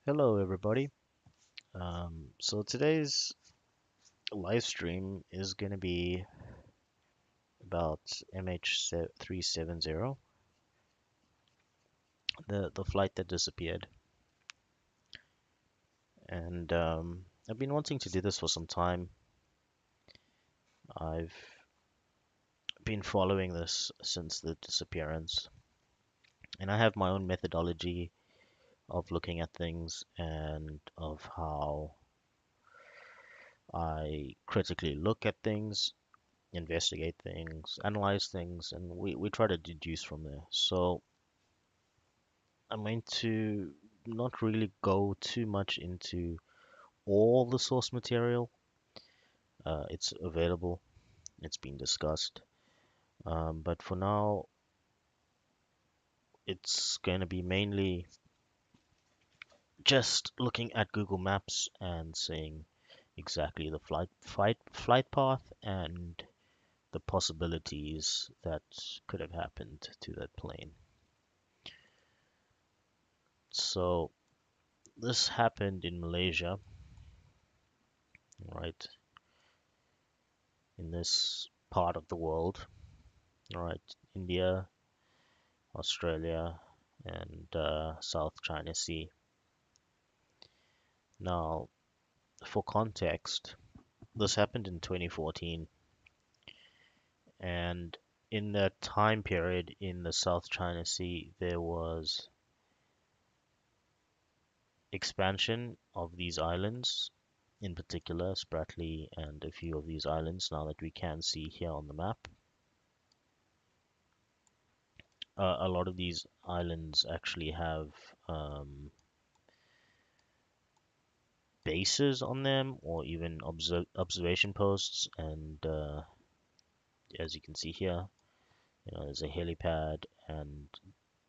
Hello, everybody. So today's live stream is going to be about MH370, the flight that disappeared. And I've been wanting to do this for some time. I've been following this since the disappearance, and I have my own methodology of looking at things and of how I critically look at things, investigate things, analyze things, and we try to deduce from there. So I'm going to not really go too much into all the source material. It's available, it's been discussed. But for now, it's going to be mainly just looking at Google Maps and seeing exactly the flight path and the possibilities that could have happened to that plane. So this happened in Malaysia, right? In this part of the world, right? India, Australia, and South China Sea. Now, for context, this happened in 2014, and in that time period in the South China Sea, there was expansion of these islands, in particular Spratly and a few of these islands now that we can see here on the map. A lot of these islands actually have bases on them or even observation posts, and as you can see here, there's a helipad and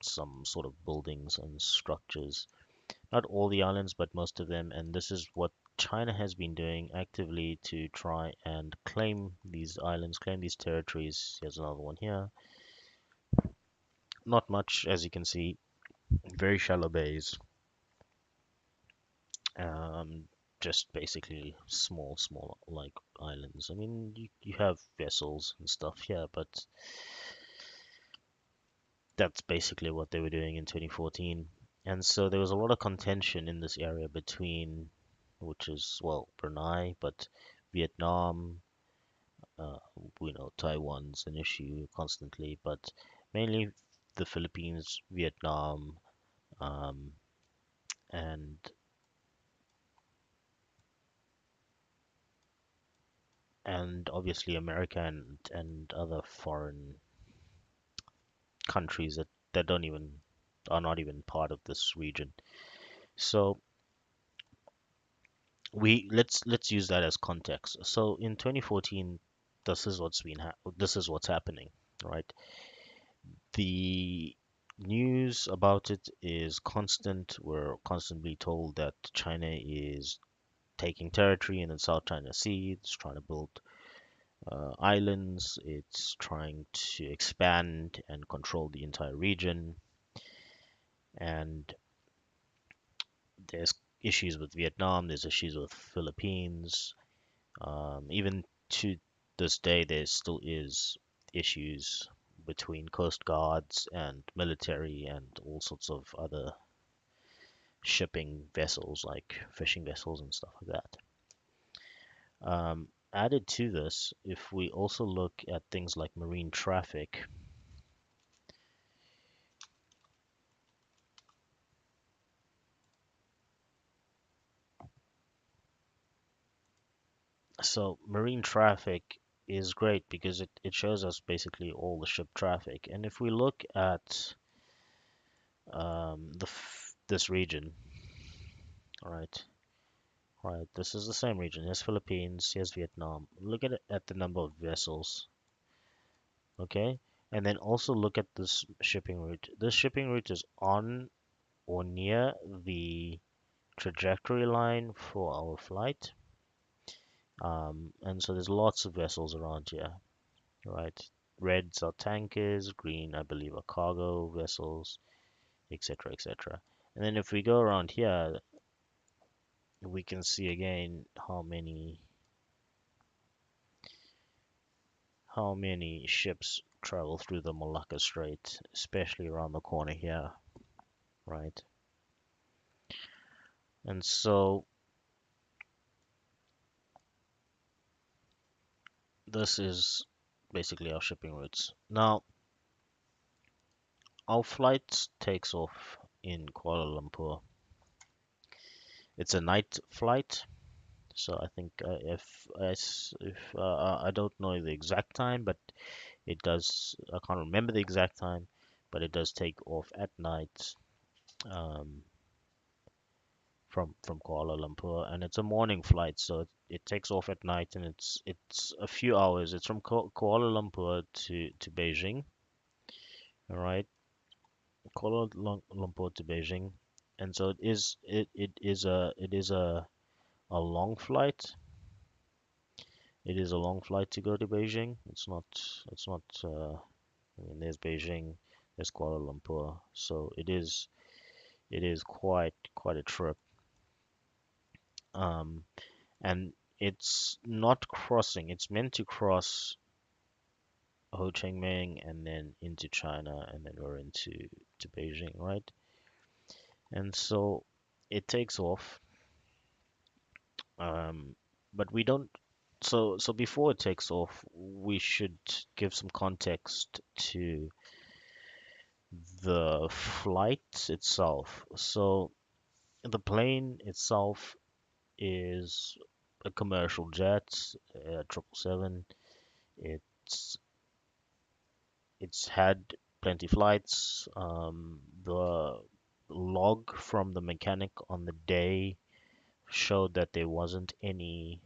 some sort of buildings and structures. Not all the islands, but most of them, and this is what China has been doing actively to try and claim these islands, claim these territories. Here's another one here. Not much, as you can see, very shallow bays. Um, just basically small like islands. I mean, you have vessels and stuff here, but that's basically what they were doing in 2014. And so there was a lot of contention in this area between, which is, well, Brunei, but Vietnam, uh, we know Taiwan's an issue constantly, but mainly the Philippines, Vietnam, um, and obviously America and other foreign countries that don't even are not even part of this region. So let's use that as context. So in 2014, this is what's happening, right? The news about it is constant. We're constantly told that China is taking territory in the South China Sea. It's trying to build islands. It's trying to expand and control the entire region. And there's issues with Vietnam. There's issues with Philippines. Even to this day, there still is issues between coast guards and military and all sorts of other shipping vessels, like fishing vessels and stuff like that. Added to this, if we also look at things like marine traffic, so marine traffic is great because it shows us basically all the ship traffic. And if we look at this region, all right, right, this is the same region. Here's Philippines, here's Vietnam. Look at it at the number of vessels, okay? And then also look at this shipping route. This shipping route is on or near the trajectory line for our flight. And so there's lots of vessels around here, right? Reds are tankers, green, I believe, are cargo vessels, etc., etc. And then if we go around here, we can see again how many ships travel through the Malacca Strait, especially around the corner here, right? And so this is basically our shipping routes. Now, our flight takes off in Kuala Lumpur. It's a night flight, so I think if I don't know the exact time, but it does. I can't remember the exact time, but it does take off at night um, from Kuala Lumpur, and it's a morning flight, so it takes off at night, and it's a few hours. It's from Kuala Lumpur to Beijing, all right, Lumpur to Beijing, and so it is a long flight. It is a long flight to go to Beijing. It's not. I mean, there's Beijing, there's Kuala Lumpur, so it is quite a trip. Um, and it's not crossing. It's meant to cross Ho Chi Minh and then into China and then we're into Beijing, right? And so it takes off, um, but we don't. So before it takes off, we should give some context to the flight itself. So the plane itself is a commercial jet, 777. It's it's had plenty flights. The log from the mechanic on the day showed that there wasn't any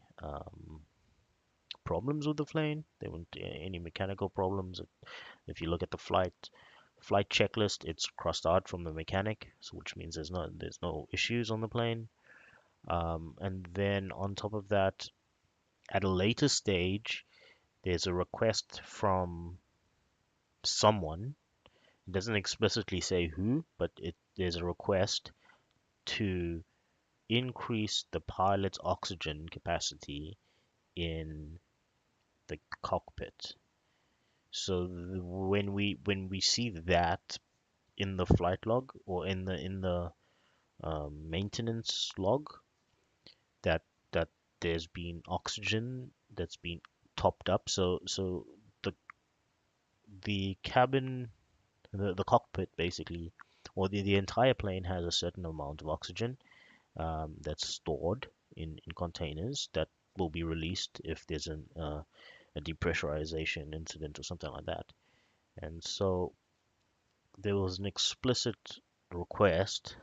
problems with the plane. There weren't any mechanical problems. If you look at the flight checklist, it's crossed out from the mechanic, so which means there's no issues on the plane. And then on top of that, at a later stage, there's a request from someone. It doesn't explicitly say who, but there's a request to increase the pilot's oxygen capacity in the cockpit. So when we see that in the flight log or in the maintenance log, that that there's been oxygen that's been topped up. So the the cabin, the cockpit basically, or the entire plane has a certain amount of oxygen that's stored in containers that will be released if there's a depressurization incident or something like that. And so there was an explicit request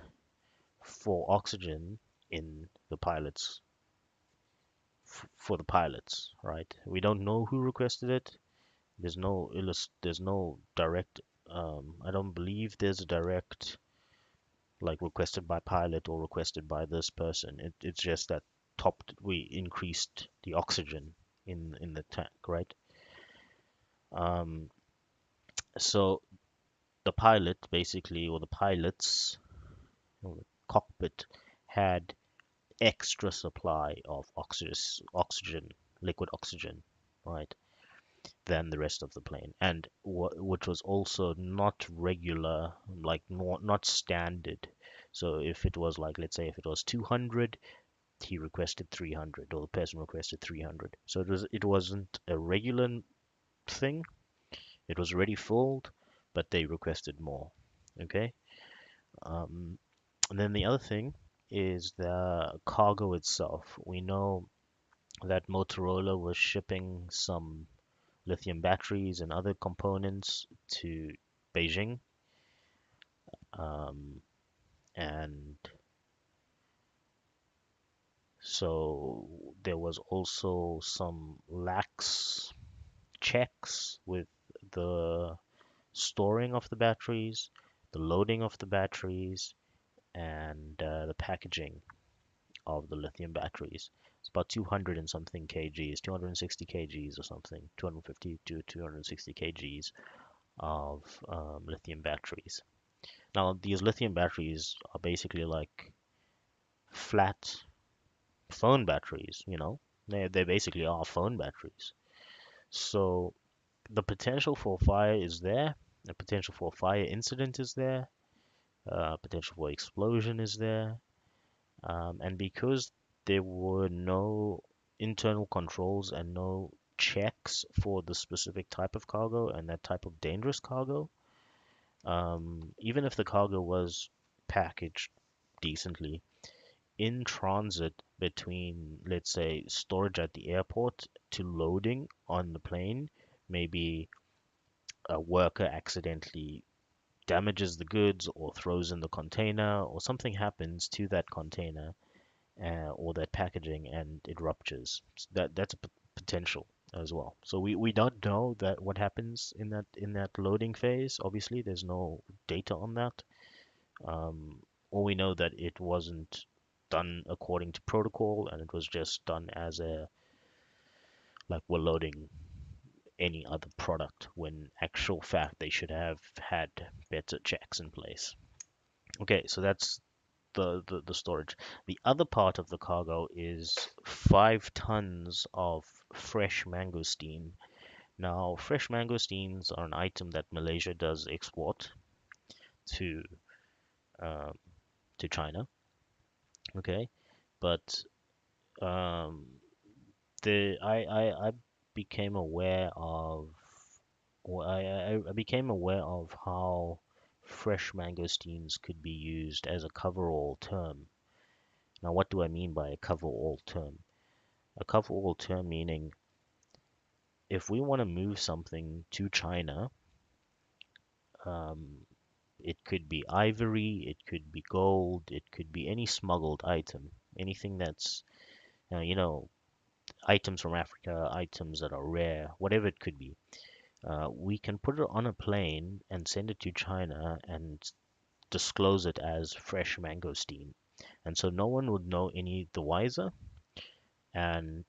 for oxygen in the pilots for the pilots, right? We don't know who requested it. There's no direct. I don't believe there's a direct like requested by pilot or requested by this person. It's just that we increased the oxygen in the tank, right? Um, so the pilot basically, or the pilots, or the cockpit had extra supply of oxygen, liquid oxygen, right, than the rest of the plane, and which was also not regular, like not standard. So if it was like, let's say, if it was 200, he requested 300, or the person requested 300. So it wasn't a regular thing. It was already filled, but they requested more. Okay. Um, and then the other thing is the cargo itself. We know that Motorola was shipping some lithium batteries and other components to Beijing. Um, and so there was also some lax checks with the storing of the batteries, the loading of the batteries, and the packaging of the lithium batteries. It's about 200 and something kgs, 260 kgs or something, 250 to 260 kgs of lithium batteries. Now, these lithium batteries are basically like flat. phone batteries, you know. They basically are phone batteries. So the potential for fire is there. The potential for fire incident is there. Potential for explosion is there. And because there were no internal controls and no checks for the specific type of cargo and that type of dangerous cargo, even if the cargo was packaged decently, in transit between, let's say, storage at the airport to loading on the plane, maybe a worker accidentally damages the goods or throws in the container or something happens to that container or that packaging and it ruptures. That's a potential as well. So we don't know that what happens in that loading phase. Obviously, there's no data on that. Or we know that it wasn't done according to protocol and it was just done as a like we're loading any other product when actual fact they should have had better checks in place. Okay, so that's the storage. The other part of the cargo is 5 tons of fresh mangosteen. Now, fresh mangosteens are an item that Malaysia does export to um, to China. Okay, but um, I became aware of I became aware of how fresh mangosteens could be used as a coverall term. Now, what do I mean by a coverall term? A coverall term meaning if we want to move something to China, um, it could be ivory, it could be gold, it could be any smuggled item, anything that's, you know, items from Africa, items that are rare, whatever it could be. We can put it on a plane and send it to China and disclose it as fresh mangosteen. And so no one would know any the wiser, and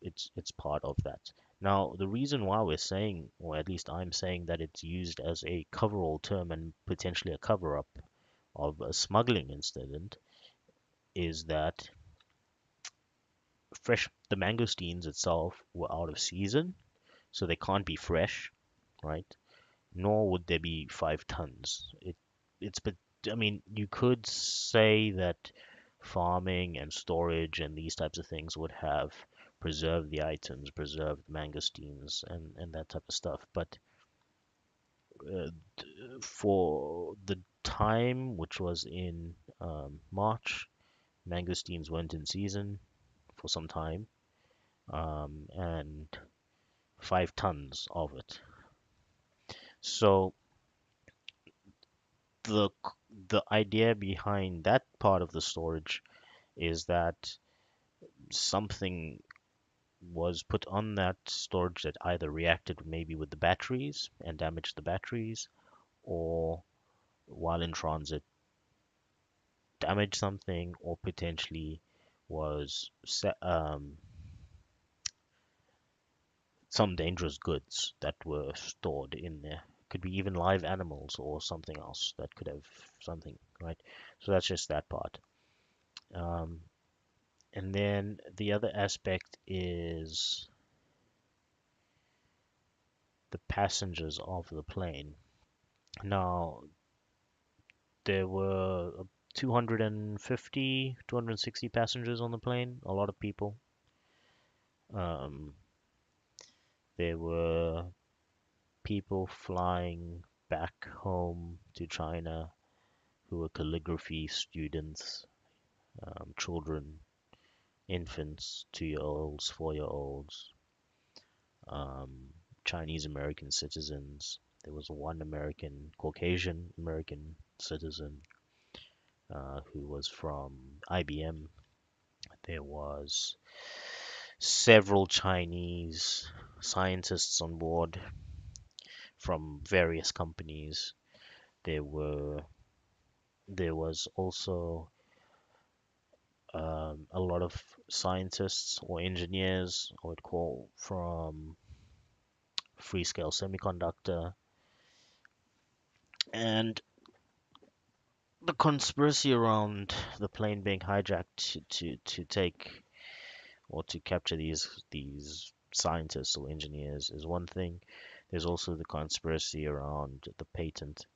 it's part of that. Now, the reason why we're saying, or at least I'm saying, that it's used as a coverall term and potentially a cover up of a smuggling incident is that the mangosteens itself were out of season, so they can't be fresh, right? Nor would there be 5 tons. But I mean, you could say that farming and storage and these types of things would have preserved the items, preserved mangosteens and that type of stuff. But uh, for the time, which was in March, mangosteens weren't in season for some time, and 5 tons of it. So the the idea behind that part of the storage is that something was put on that storage that either reacted maybe with the batteries and damaged the batteries, or while in transit damaged something, or potentially was some dangerous goods that were stored in there. Could be even live animals or something else that could have something, right? So that's just that part. Um, and then the other aspect is the passengers of the plane. Now, there were 250, 260 passengers on the plane, a lot of people. Um, there were people flying back home to China who were calligraphy students, children, infants, 2 year olds, 4 year olds, um, Chinese American citizens. There was one Caucasian American citizen who was from IBM. There was several Chinese scientists on board from various companies. There were there was also a lot of scientists or engineers, I would call, from Freescale Semiconductor, and the conspiracy around the plane being hijacked to take or to capture these scientists or engineers is one thing. There's also the conspiracy around the patent.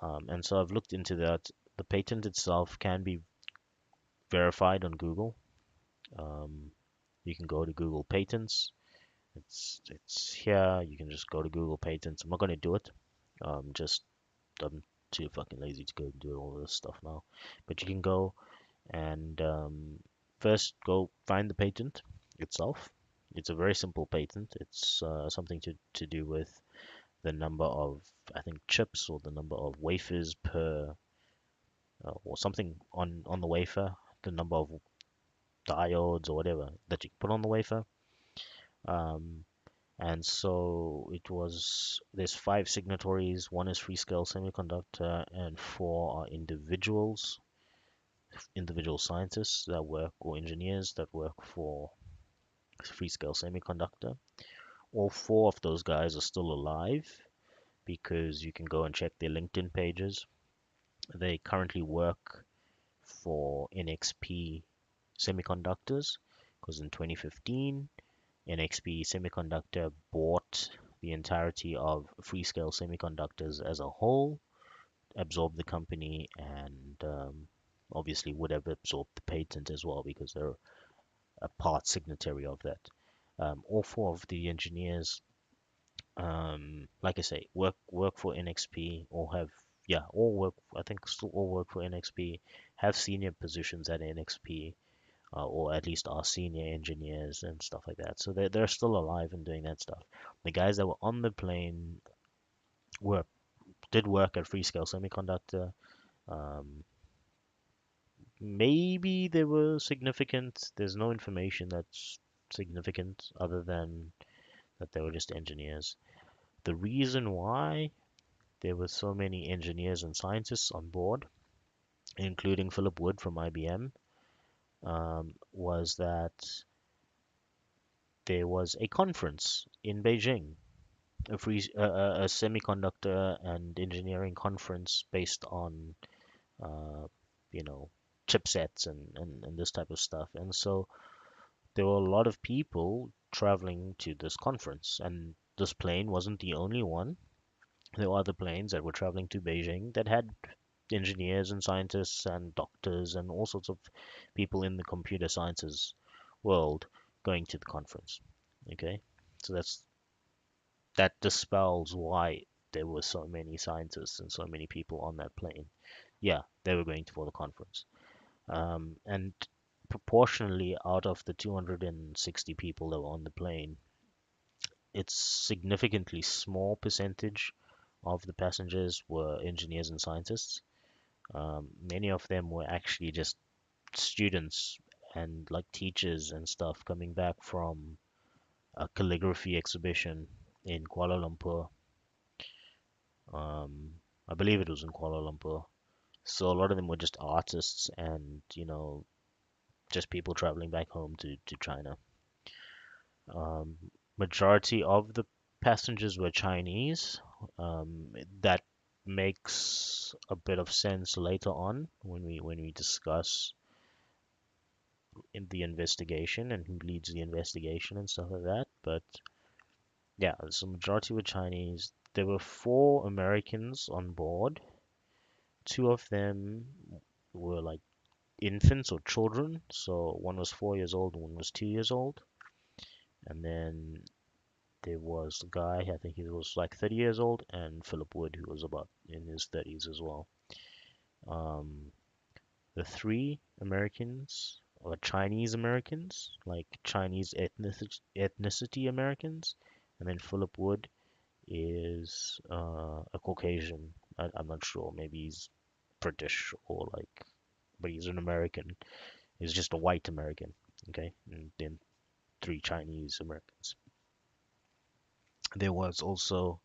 And so I've looked into that. The patent itself can be verified on Google. Um, you can go to Google Patents. It's here. You can just go to Google Patents. I'm not going to do it. Just I'm too fucking lazy to go do all this stuff now. But you can go and first go find the patent itself. It's a very simple patent. It's something to do with the number of, I think, chips or the number of wafers per, or something on the wafer, the number of diodes or whatever that you put on the wafer. Um, and so there's five signatories. One is Freescale Semiconductor, and four are individual scientists that work or engineers that work for Freescale Semiconductor. All four of those guys are still alive because you can go and check their LinkedIn pages. They currently work for NXP Semiconductors because in 2015, NXP Semiconductor bought the entirety of Freescale Semiconductors as a whole, absorbed the company, and obviously would have absorbed the patent as well because they're a part signatory of that. All four of the engineers, like I say, work for NXP or have all work. I think still all work for NXP, have senior positions at NXP, or at least are senior engineers and stuff like that. So they're still alive and doing that stuff. The guys that were on the plane work did work at Freescale Semiconductor. Um, Maybe they were significant. There's no information that's significant other than that they were just engineers. The reason why there were so many engineers and scientists on board, including Philip Wood from IBM, was that there was a conference in Beijing, a semiconductor and engineering conference based on, uh, you know, chipsets and this type of stuff. And so there were a lot of people traveling to this conference, and this plane wasn't the only one. There were other planes that were traveling to Beijing that had engineers and scientists and doctors and all sorts of people in the computer sciences world going to the conference. Okay, so that dispels why there were so many scientists and so many people on that plane. Yeah, they were going for the conference. And proportionally, out of the 260 people that were on the plane, it's significantly small percentage of the passengers were engineers and scientists. Many of them were actually just students and like teachers and stuff coming back from a calligraphy exhibition in Kuala Lumpur. Um, I believe it was in Kuala Lumpur. So a lot of them were just artists and, just people traveling back home to China. Um, Majority of the passengers were Chinese. That makes a bit of sense later on when we discuss in the investigation and who leads the investigation and stuff like that. But yeah, so majority were Chinese. There were four Americans on board. Two of them were like infants or children. So one was 4 years old, one was 2 years old. And then there was a guy, I think he was like 30 years old, and Philip Wood, who was about in his 30s as well. Um, the three Americans are Chinese Americans, like Chinese ethnicity Americans, and then Philip Wood is a Caucasian. I'm not sure, maybe he's British or like, but he's an American. He's just a white American, okay? And then three Chinese Americans. There was also,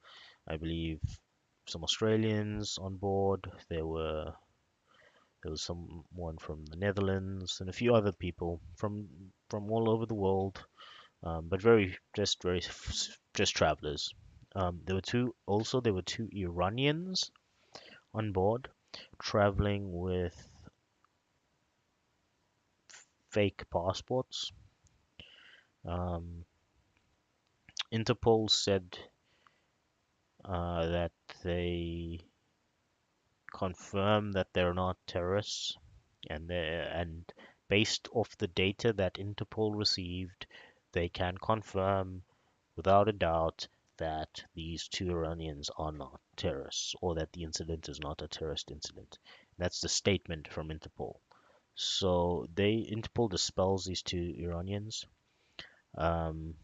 I believe, some Australians on board. There was someone from the Netherlands and a few other people from all over the world, but just travelers. There were two Iranians on board. traveling with fake passports. Um, Interpol said that they confirm that they're not terrorists, and based off the data that Interpol received, they can confirm without a doubt that these two Iranians are not terrorists, or that the incident is not a terrorist incident. That's the statement from Interpol. So Interpol dispels these two Iranians. Um,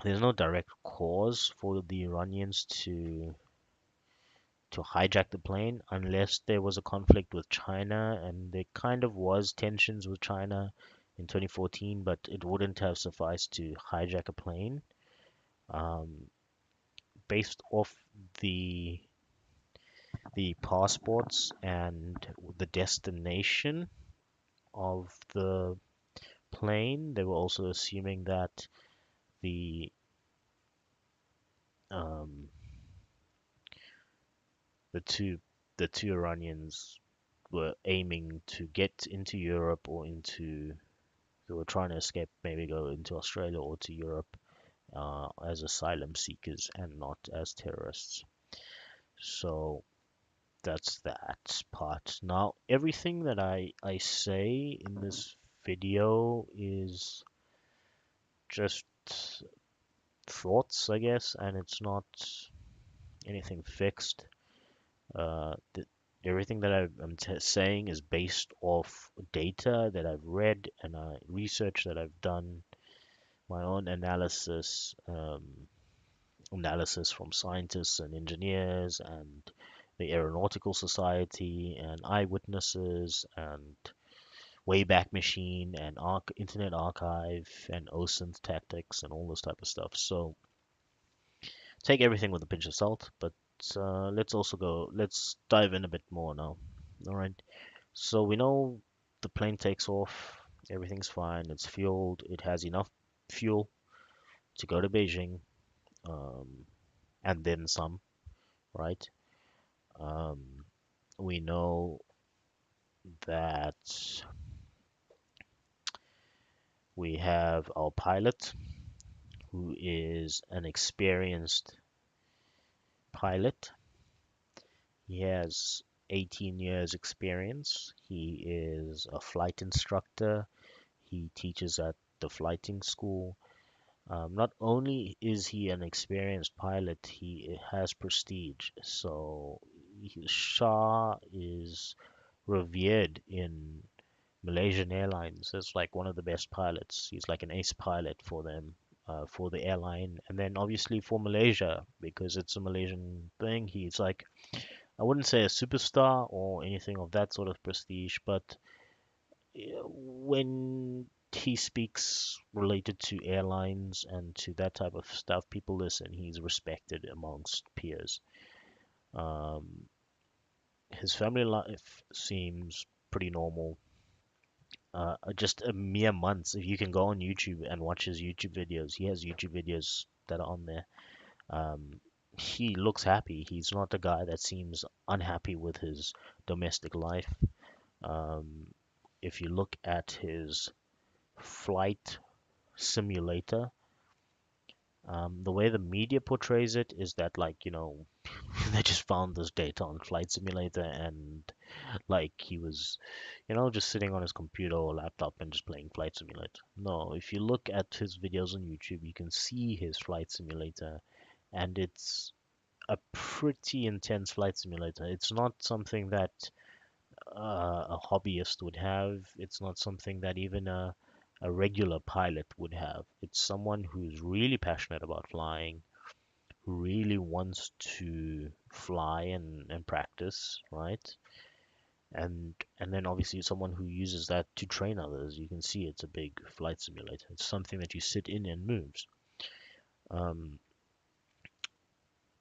there's no direct cause for the Iranians to hijack the plane unless there was a conflict with China, and there kind of was tensions with China in 2014, but it wouldn't have sufficed to hijack a plane. Um, Based off the the passports and the destination of the plane, they were also assuming that the um, the two the two Iranians were aiming to get into Europe or into they were trying to escape, maybe go into Australia or to Europe as asylum seekers and not as terrorists. So that's that part. Now, everything that I say in this video is just thoughts, I guess, and it's not anything fixed. Everything that I'm saying is based off data that I've read and research that I've done, my own analysis from scientists and engineers and the Aeronautical Society and eyewitnesses and Wayback Machine and Internet Archive and OSINT tactics and all this type of stuff. So take everything with a pinch of salt, but let's dive in a bit more now. All right. So we know the plane takes off, everything's fine, it's fueled, it has enough fuel to go to Beijing, um, and then some, right? Um, we know that we have our pilot, who is an experienced pilot. He has 18 years experience. He is a flight instructor. He teaches at the flighting school. Not only is he an experienced pilot, he has prestige. So Shah is revered in Malaysian Airlines as like one of the best pilots. He's like an ace pilot for them, for the airline, and then obviously for Malaysia because it's a Malaysian thing. He's like, I wouldn't say a superstar or anything of that sort of prestige, but when he speaks related to airlines and to that type of stuff, people listen. He's respected amongst peers. Um, his family life seems pretty normal. Just a mere months. If you can go on YouTube and watch his YouTube videos, he has YouTube videos that are on there. Um, he looks happy. He's not a guy that seems unhappy with his domestic life. Um, if you look at his flight simulator, the way the media portrays it is that, like, they just found this data on Flight Simulator and, like, he was, just sitting on his computer or laptop and just playing Flight Simulator. No, if you look at his videos on YouTube, you can see his Flight Simulator, and it's a pretty intense flight simulator. It's not something that a hobbyist would have. It's not something that even a regular pilot would have. It's someone who's really passionate about flying, who really wants to fly and practice, right? And then obviously someone who uses that to train others. You can see it's a big flight simulator. It's something that you sit in and moves. Um,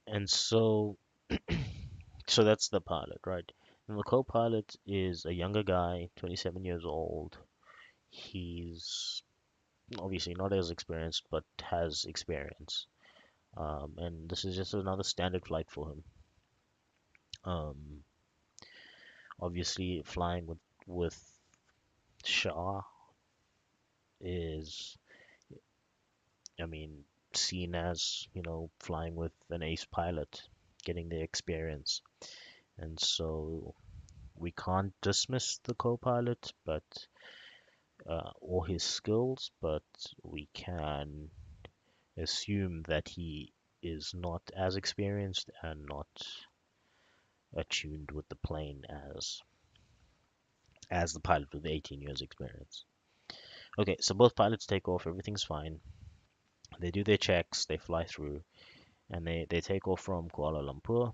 and so that's the pilot, right? And the co-pilot is a younger guy, 27 years old. He's obviously not as experienced, but has experience. And this is just another standard flight for him. Um, Obviously, flying with Shah is, I mean, seen as, flying with an ace pilot, getting the experience. And so we can't dismiss the co-pilot, but or his skills, but we can assume that he is not as experienced and not attuned with the plane as the pilot with 18 years experience. Okay, so both pilots take off, everything's fine. They do their checks, they fly through, and they take off from Kuala Lumpur.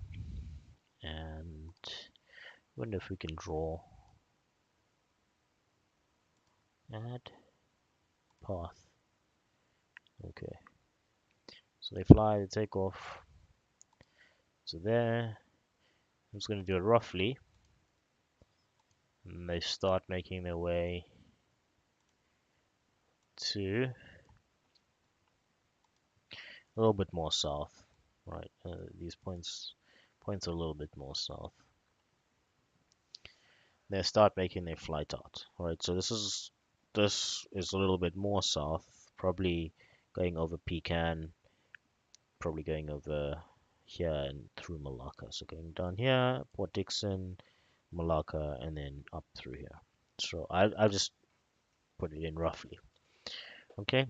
And I wonder if we can draw add path. Okay, so they fly, they take off. So there, I'm just going to do it roughly. And they start making their way to a little bit more south, right? These points are a little bit more south. They start making their flight out, right? So this is a little bit more south, probably going over Pecan, probably going over here and through Malacca. So going down here, Port Dickson, Malacca, and then up through here. So I'll just put it in roughly, okay?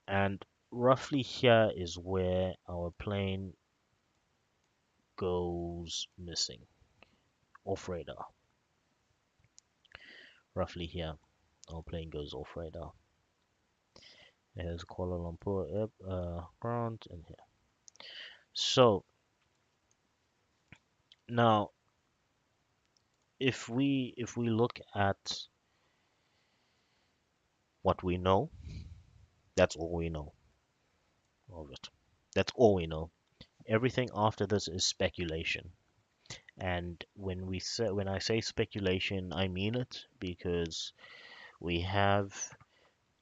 And roughly here is where our plane goes missing, off radar. Roughly here, our plane goes off radar. Here's Kuala Lumpur ground, and here. So now, if we look at what we know, that's all we know of it. That's all we know. Everything after this is speculation. And when I say speculation, I mean it because we have,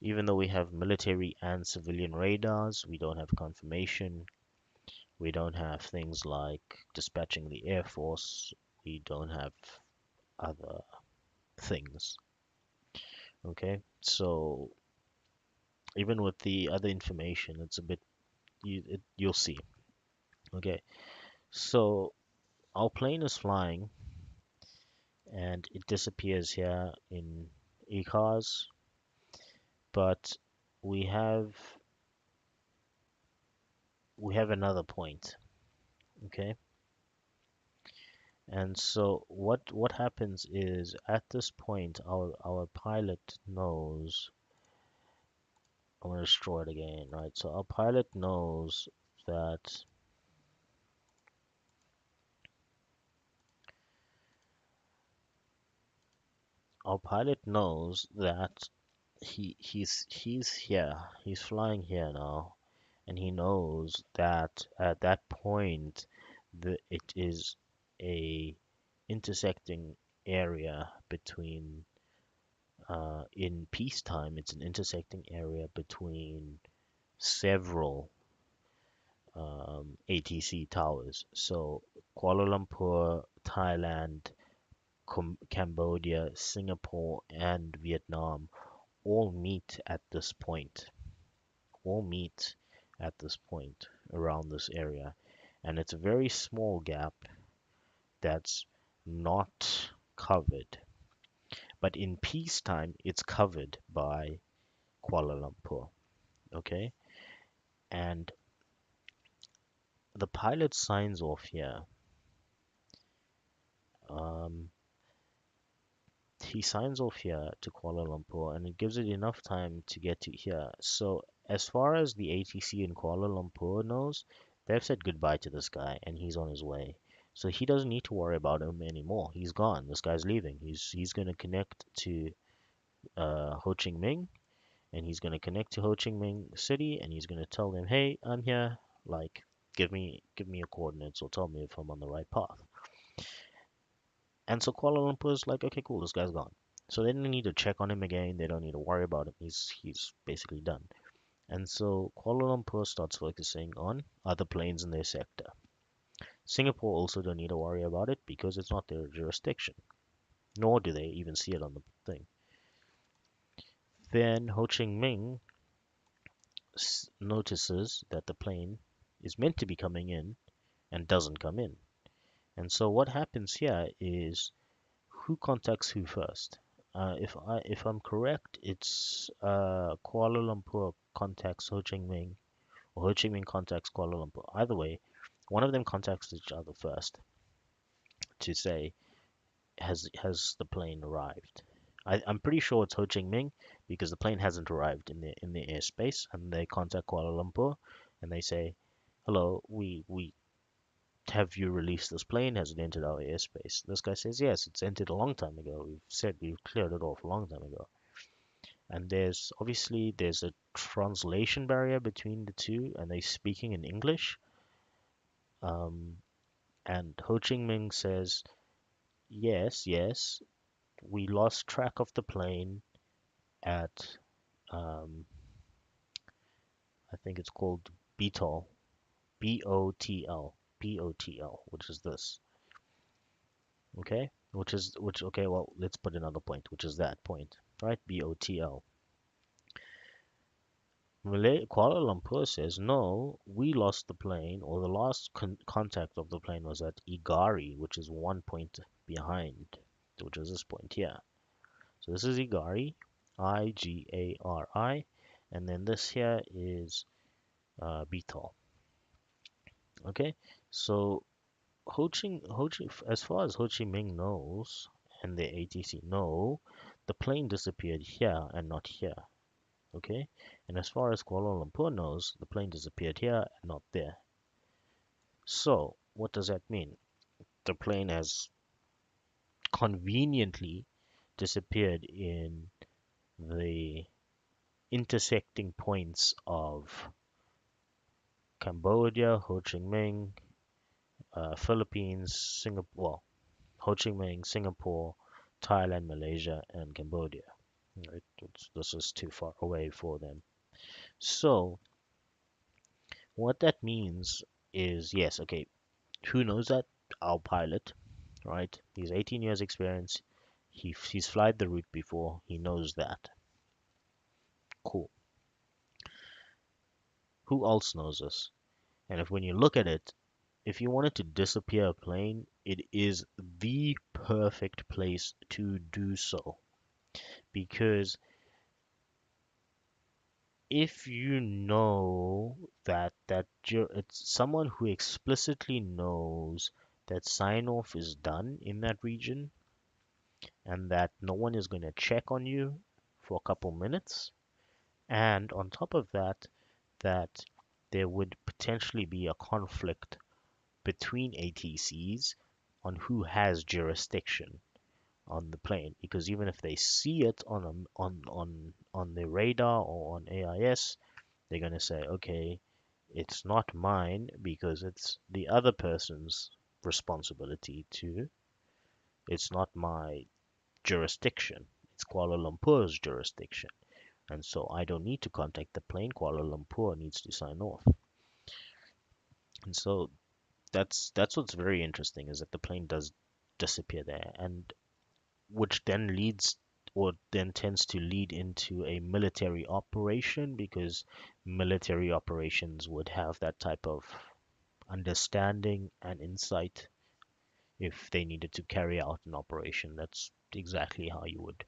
even though we have military and civilian radars, we don't have confirmation. We don't have things like dispatching the Air Force. We don't have other things. Okay, so even with the other information, it's a bit you'll see. Okay, so our plane is flying and it disappears here in ECARS, but we have we have another point. Okay, and so what happens is at this point our pilot knows. I'm going to destroy it again, right? So our pilot knows that he's here. He's flying here now, and he knows that at that point it is a intersecting area between in peacetime it's an intersecting area between several ATC towers. So Kuala Lumpur, Thailand, Cambodia, Singapore, and Vietnam all meet at this point. All meet at this point around this area. And it's a very small gap that's not covered. But in peacetime, it's covered by Kuala Lumpur. Okay? And the pilot signs off here. Um, he signs off here to Kuala Lumpur and it gives it enough time to get to here. So as far as the ATC in Kuala Lumpur knows, they've said goodbye to this guy and he's on his way. So he doesn't need to worry about him anymore. He's gone. This guy's leaving. He's going to connect to Ho Chi Minh and he's going to connect to Ho Chi Minh City and he's going to tell them, "Hey, I'm here. Like give me your coordinates or tell me if I'm on the right path." And so Kuala Lumpur's like, okay, cool, this guy's gone. So they don't need to check on him again. They don't need to worry about him. He's basically done. And so Kuala Lumpur starts focusing on other planes in their sector. Singapore also don't need to worry about it because it's not their jurisdiction, nor do they even see it on the thing. Then Ho Chi Minh notices that the plane is meant to be coming in and doesn't come in. And so what happens here is who contacts who first? If I'm correct, it's Kuala Lumpur contacts Ho Chi Minh, or Ho Chi Minh contacts Kuala Lumpur. Either way, one of them contacts each other first to say, has the plane arrived? I'm pretty sure it's Ho Chi Minh because the plane hasn't arrived in the airspace, and they contact Kuala Lumpur and they say, "Hello, we have you released this plane? Has it entered our airspace?" This guy says, "Yes, it's entered a long time ago. We've said we've cleared it off a long time ago." And there's a translation barrier between the two, and they're speaking in English. Um, and Ho Chi Minh says, "Yes, yes, we lost track of the plane at um, I think it's called BOTL, BOTL, BOTL, which is this, okay? Okay, well, let's put another point, which is that point, right? BOTL. Kuala Lumpur says, no, we lost the plane, or the last contact of the plane was at Igari, which is one point behind, which is this point here. So this is Igari, Igari, and then this here is BOTL. Okay, so as far as Ho Chi Minh knows, and the ATC know, the plane disappeared here and not here. Okay, and as far as Kuala Lumpur knows, the plane disappeared here and not there. So, what does that mean? The plane has conveniently disappeared in the intersecting points of Cambodia, Ho Chi Minh, Philippines, Singapore, well, Ho Chi Minh, Singapore, Thailand, Malaysia, and Cambodia. Right? This is too far away for them. So, what that means is, yes, okay, who knows that? Our pilot, right? He's 18 years experience. He's flied the route before. He knows that. Cool. Who else knows this? And if when you look at it, if you wanted to disappear a plane, it is the perfect place to do so. Because if you know it's someone who explicitly knows that sign off is done in that region and that no one is going to check on you for a couple minutes, and on top of that, that there would potentially be a conflict between ATCs on who has jurisdiction on the plane, because even if they see it on the radar or on AIS, they're going to say, okay, it's not mine because it's the other person's responsibility to. It's not my jurisdiction. It's Kuala Lumpur's jurisdiction. And so I don't need to contact the plane. Kuala Lumpur needs to sign off. And so that's what's very interesting is that the plane does disappear there, and which then leads or then tends to lead into a military operation because military operations would have that type of understanding and insight if they needed to carry out an operation. That's exactly how you would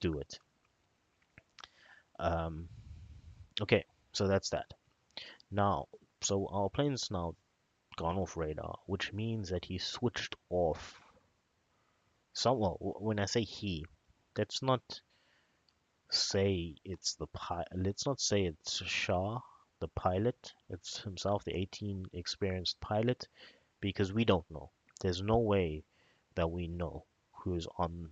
do it. Um, okay, so that's that. Now, so our plane's now gone off radar, which means that he switched off. Well, when I say he, let's not say it's the pilot. Let's not say it's Shah, the pilot. It's himself, the 18 experienced pilot, because we don't know. There's no way that we know who's on.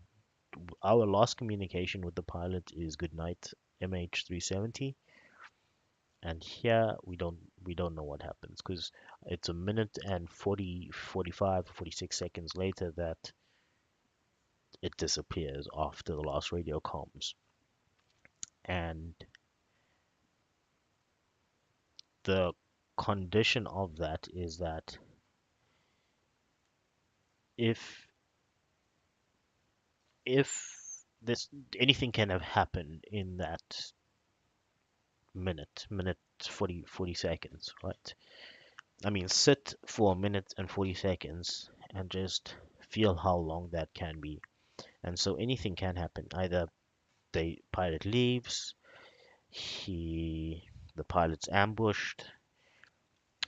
Our last communication with the pilot is good night MH370, and here we don't know what happens because it's a minute and 40, 45, 46 seconds later that it disappears after the last radio comms. And the condition of that is that if if this anything can have happened in that minute 40 seconds, right? I mean, sit for a minute and 40 seconds and just feel how long that can be. And so anything can happen. Either the pilot leaves, the pilot's ambushed,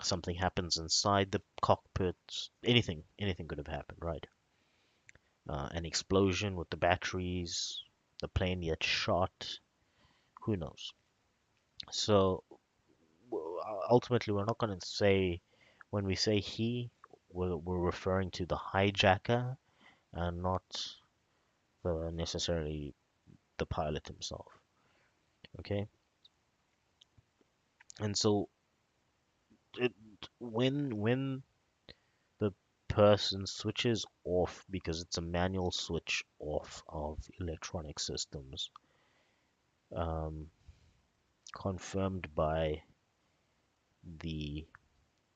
something happens inside the cockpit, anything could have happened, right? An explosion with the batteries, the plane gets shot, who knows? So ultimately, we're not going to say, when we say he, we're referring to the hijacker and not necessarily the pilot himself. Okay, and so it, when the person switches off, because it's a manual switch off of electronic systems, um, confirmed by the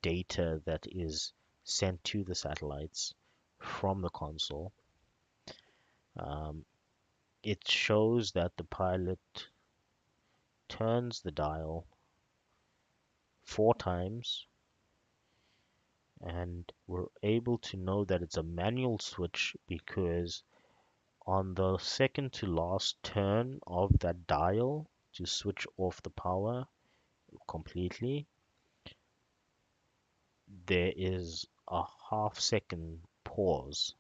data that is sent to the satellites from the console. Um, it shows that the pilot turns the dial 4 times, and we're able to know that it's a manual switch because on the second to last turn of that dial to switch off the power completely, there is a half-second pause.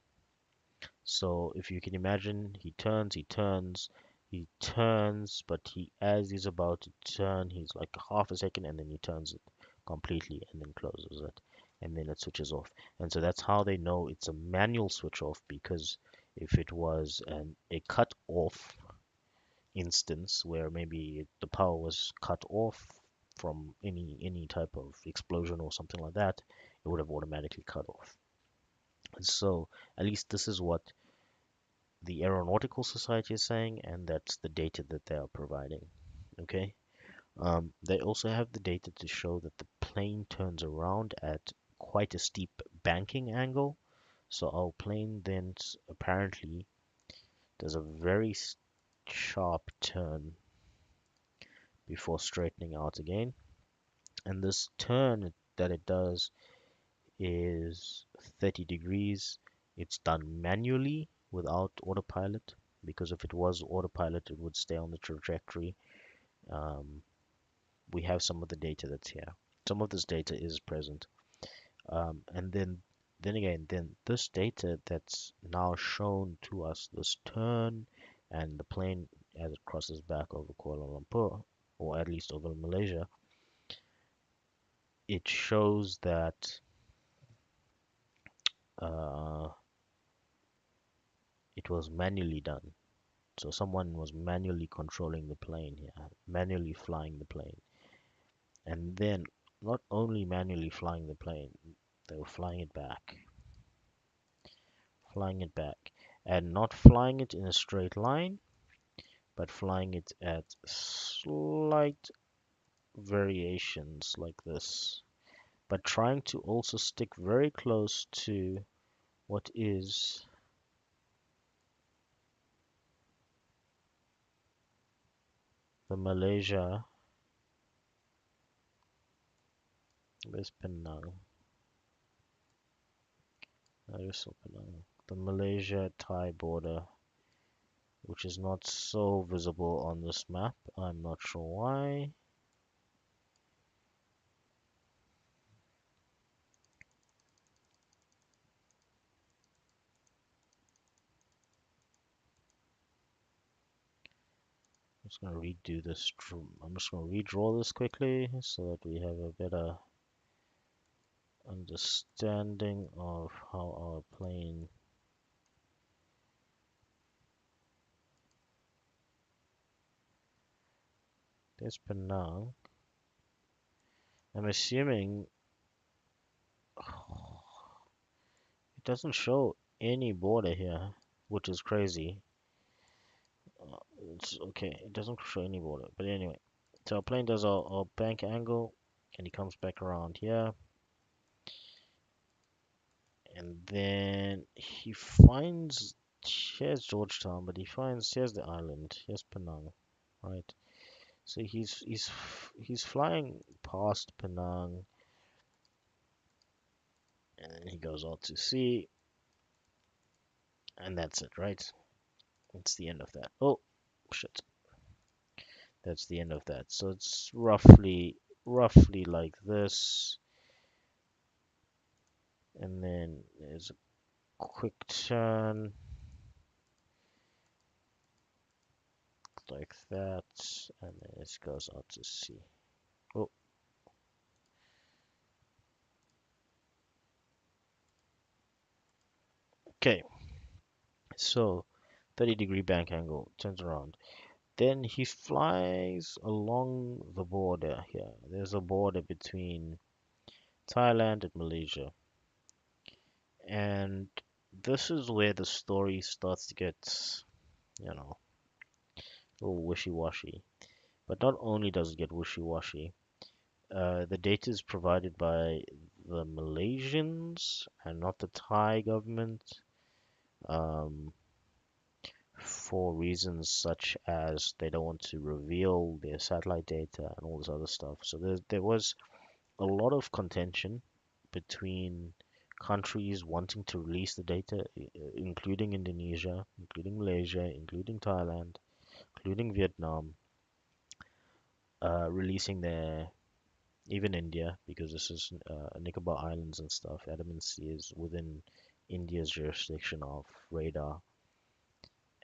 So if you can imagine, he turns, but as he's about to turn, he's like half a second, and then he turns it completely and then closes it, and then it switches off. And so that's how they know it's a manual switch off, because if it was a cut off instance where maybe the power was cut off from any type of explosion or something like that, it would have automatically cut off. And so at least this is what the Aeronautical Society is saying, and that's the data that they are providing. Okay. They also have the data to show that the plane turns around at quite a steep banking angle. So our plane then apparently does a very sharp turn before straightening out again. And this turn that it does is 30 degrees. It's done manually without autopilot, because if it was autopilot, it would stay on the trajectory. Um, we have some of the data that's here. Some of this data is present. And then again, then this data that's now shown to us, this turn and the plane as it crosses back over Kuala Lumpur, or at least over Malaysia, it shows that uh, it was manually done. So someone was manually controlling the plane here, manually flying the plane. And then not only manually flying the plane, they were flying it back, and not flying it in a straight line, but flying it at slight variations like this, but trying to also stick very close to what is the Malaysia, where's Penang? Penang. The Malaysia-Thai border, which is not so visible on this map. I'm not sure why. I'm just going to redo this. I'm just going to redraw this quickly so that we have a better understanding of how our plane is Penang. I'm assuming it doesn't show any border here, which is crazy. It's okay, it doesn't show any border, but anyway, so our plane does our bank angle, and he comes back around here, And then he finds here's Georgetown, but he finds here's the island, here's Penang, right? So he's flying past Penang, and then he goes out to sea, and that's it, right? It's the end of that. Oh, shit. That's the end of that. So it's roughly like this, and then there's a quick turn like that, and then it goes out to sea. Oh, okay. So 30-degree bank angle, turns around. Then he flies along the border here. There's a border between Thailand and Malaysia. And this is where the story starts to get, you know, a little wishy-washy. But not only does it get wishy-washy, the data is provided by the Malaysians and not the Thai government, um, for reasons such as they don't want to reveal their satellite data and all this other stuff. So there was a lot of contention between countries wanting to release the data, including Indonesia, including Malaysia, including Thailand, including Vietnam, releasing their even India, because this is Nicobar Islands and stuff. Andaman Sea is within India's jurisdiction of radar,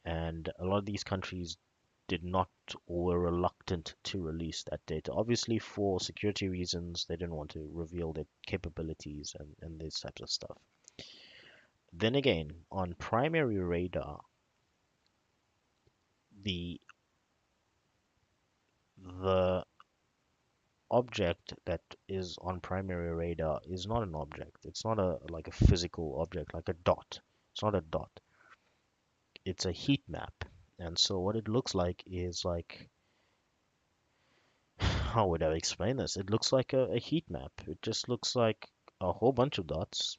and a lot of these countries did not or were reluctant to release that data. Obviously, for security reasons, they didn't want to reveal their capabilities and these types of stuff. Then again, on primary radar, the the object that is on primary radar is not an object. It's not a like a physical object, like a dot. It's not a dot. It's a heat map. And so what it looks like is like, how would I explain this? It looks like a heat map. It just looks like a whole bunch of dots,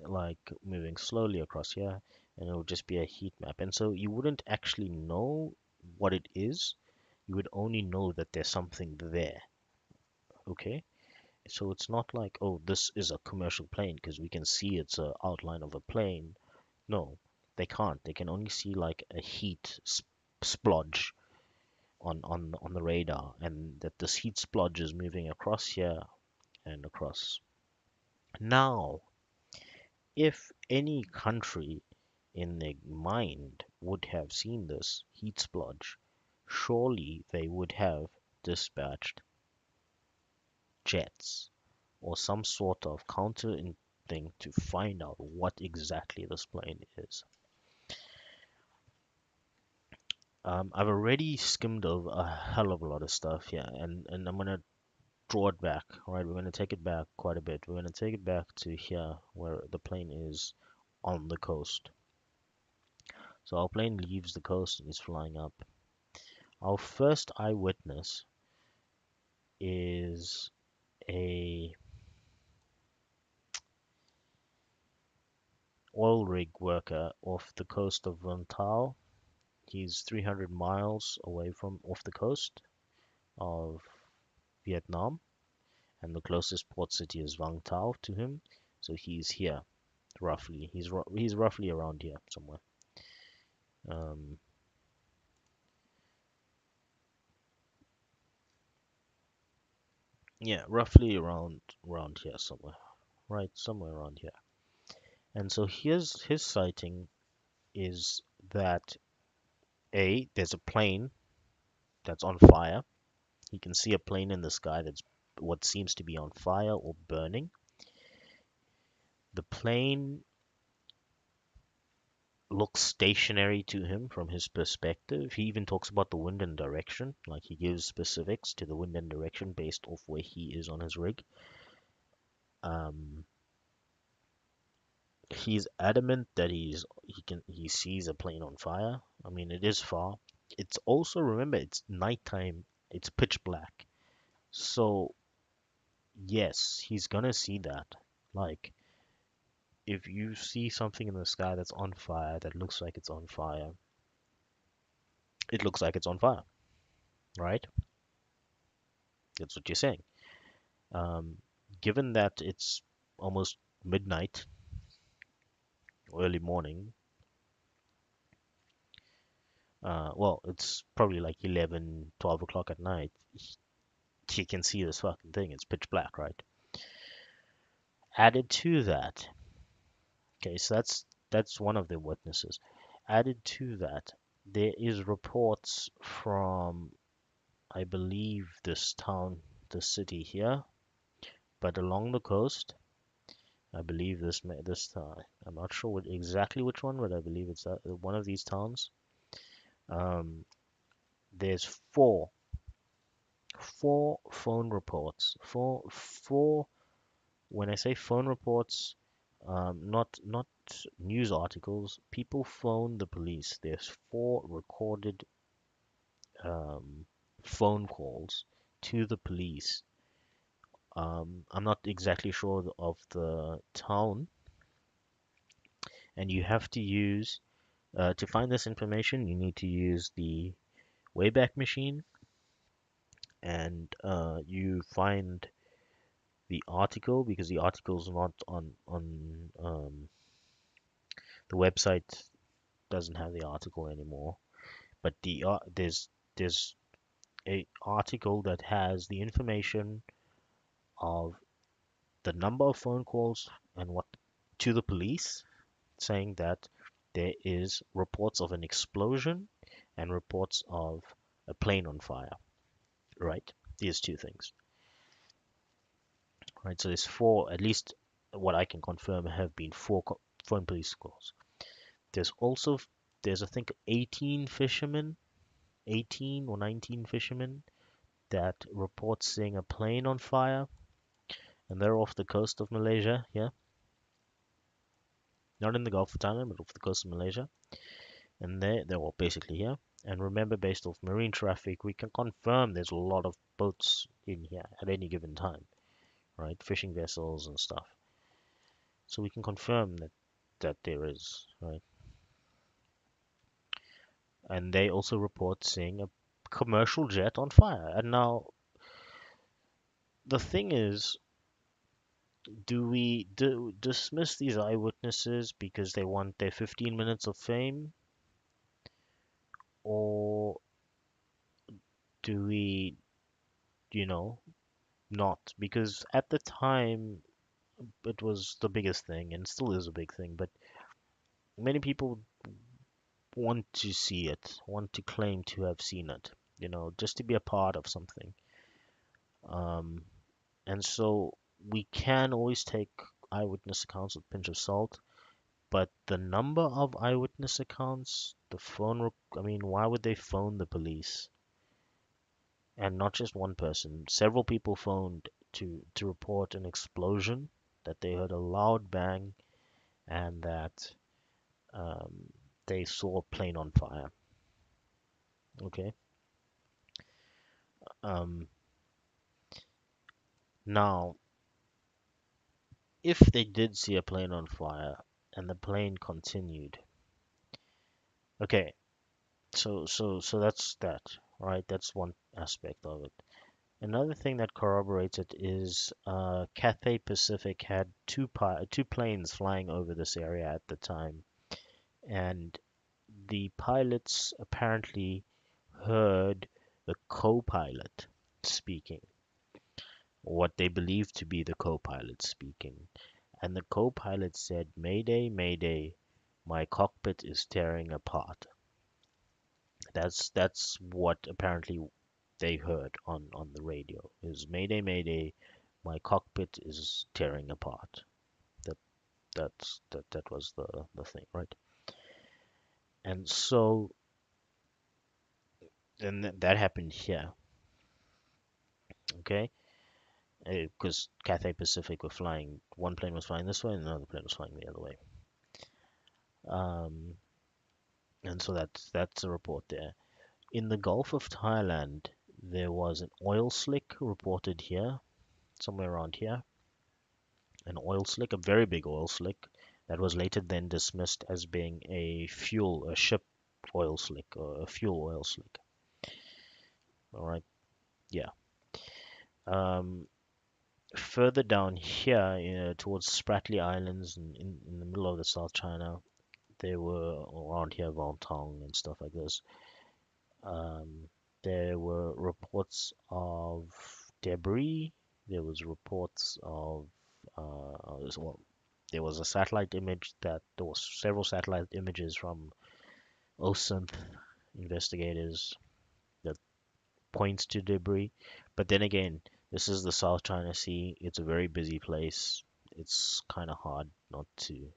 like moving slowly across here, and it'll just be a heat map. And so you wouldn't actually know what it is. You would only know that there's something there. Okay? So it's not like, oh, this is a commercial plane because we can see it's a outline of a plane. No, they can't. They can only see like a heat splodge on the radar, and that this heat splodge is moving across here and across. Now, if any country in their mind would have seen this heat splodge, surely they would have dispatched jets or some sort of counter thing to find out what exactly this plane is. I've already skimmed over a hell of a lot of stuff here, and I'm gonna draw it back. All right, we're gonna take it back quite a bit. We're gonna take it back to here where the plane is on the coast. So our plane leaves the coast and is flying up. Our first eyewitness is a oil rig worker off the coast of Vung Tau. He's 300 miles away from off the coast of Vietnam, and the closest port city is Vung Tau to him. So he's here, roughly. He's roughly around here somewhere. Um, yeah, roughly around here somewhere. Right, somewhere around here. And so here's his sighting is that there's a plane that's on fire. He can see a plane in the sky that's what seems to be on fire or burning. The plane looks stationary to him from his perspective. He even talks about the wind and direction, like he gives specifics to the wind and direction based off where he is on his rig. Um, he's adamant that he sees a plane on fire. I mean, it is far. It's also, remember, it's nighttime. It's pitch black. So yes, he's gonna see that. Like if you see something in the sky that's on fire, that looks like it's on fire, it looks like it's on fire, right? That's what you're saying. Um, Given that it's almost midnight, early morning, well, it's probably like 11, 12 o'clock at night, you can see this fucking thing. It's pitch black, right? Added to that, okay, so that's one of the witnesses. Added to that, there is reports from, I believe, this town, the city here, but along the coast. I believe I'm not sure exactly which one, but I believe it's one of these towns. Um, there's four phone reports. Four. When I say phone reports, not news articles. People phone the police. There's four recorded um, phone calls to the police. I'm not exactly sure of the town, and you have to use to find this information. You need to use the Wayback Machine, and you find the article because the article's not on the website doesn't have the article anymore. But there's a article that has the information of the number of phone calls and what to the police saying that there is reports of an explosion and reports of a plane on fire, right? These two things, right? So there's four, at least what I can confirm, have been four phone police calls. There's also there's I think 18 fishermen, 18 or 19 fishermen that report seeing a plane on fire, and they're off the coast of Malaysia. Yeah, not in the Gulf of Thailand, but off the coast of Malaysia, and they're all basically here. And remember, based off marine traffic, we can confirm there's a lot of boats in here at any given time, right? Fishing vessels and stuff. So we can confirm that there is, right? And they also report seeing a commercial jet on fire. And now the thing is, do we dismiss these eyewitnesses because they want their 15 minutes of fame, or do we, you know, not? Because at the time it was the biggest thing and still is a big thing, but many people want to see it, want to claim to have seen it, just to be a part of something. Um, and so we can always take eyewitness accounts with a pinch of salt, but the number of eyewitness accounts, I mean, why would they phone the police? And not just one person. Several people phoned to report an explosion, that they heard a loud bang, and that um, they saw a plane on fire. Okay. Um, Now, if they did see a plane on fire and the plane continued, okay. So that's that, right? That's one aspect of it. Another thing that corroborates it is Cathay Pacific had two planes flying over this area at the time, and the pilots apparently heard the co-pilot speaking, what they believed to be the co-pilot speaking, and the co-pilot said, "Mayday, Mayday, my cockpit is tearing apart." That's what apparently they heard on the radio is "Mayday, Mayday, my cockpit is tearing apart." That that was the thing, right? And so then that happened here, okay? Because Cathay Pacific were flying, one plane was flying this way and another plane was flying the other way. Um, and so that's a report there. In the Gulf of Thailand, there was an oil slick reported here, somewhere around here. An oil slick, a very big oil slick. that was later then dismissed as being a ship oil slick or a fuel oil slick. All right, yeah. Um, Further down here, towards Spratly Islands in the middle of the South China, there were around here, Tong and stuff like this. Um, there were reports of debris. There was reports of well, there was a satellite image that there was several satellite images from OSINT investigators that points to debris. But then again, this is the South China Sea. It's a very busy place. It's kind of hard not to,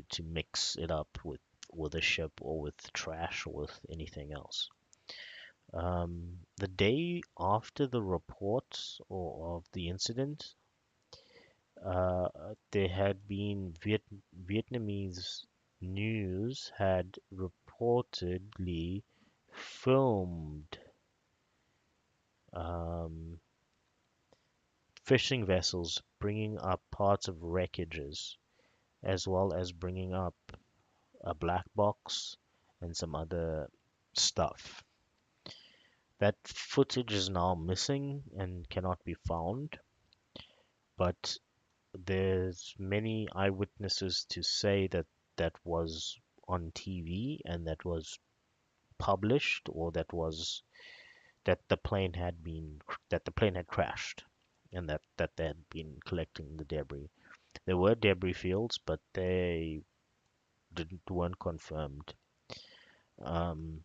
to mix it up with a ship or with trash or with anything else. The day after the report or of the incident, there had been Vietnamese news had reportedly filmed um, fishing vessels bringing up parts of wreckages, as well as bringing up a black box and some other stuff. That footage is now missing and cannot be found, but there's many eyewitnesses to say that that was on TV and that was published, or that the plane had crashed, and that they had been collecting the debris. There were debris fields, but they didn't weren't confirmed. Um,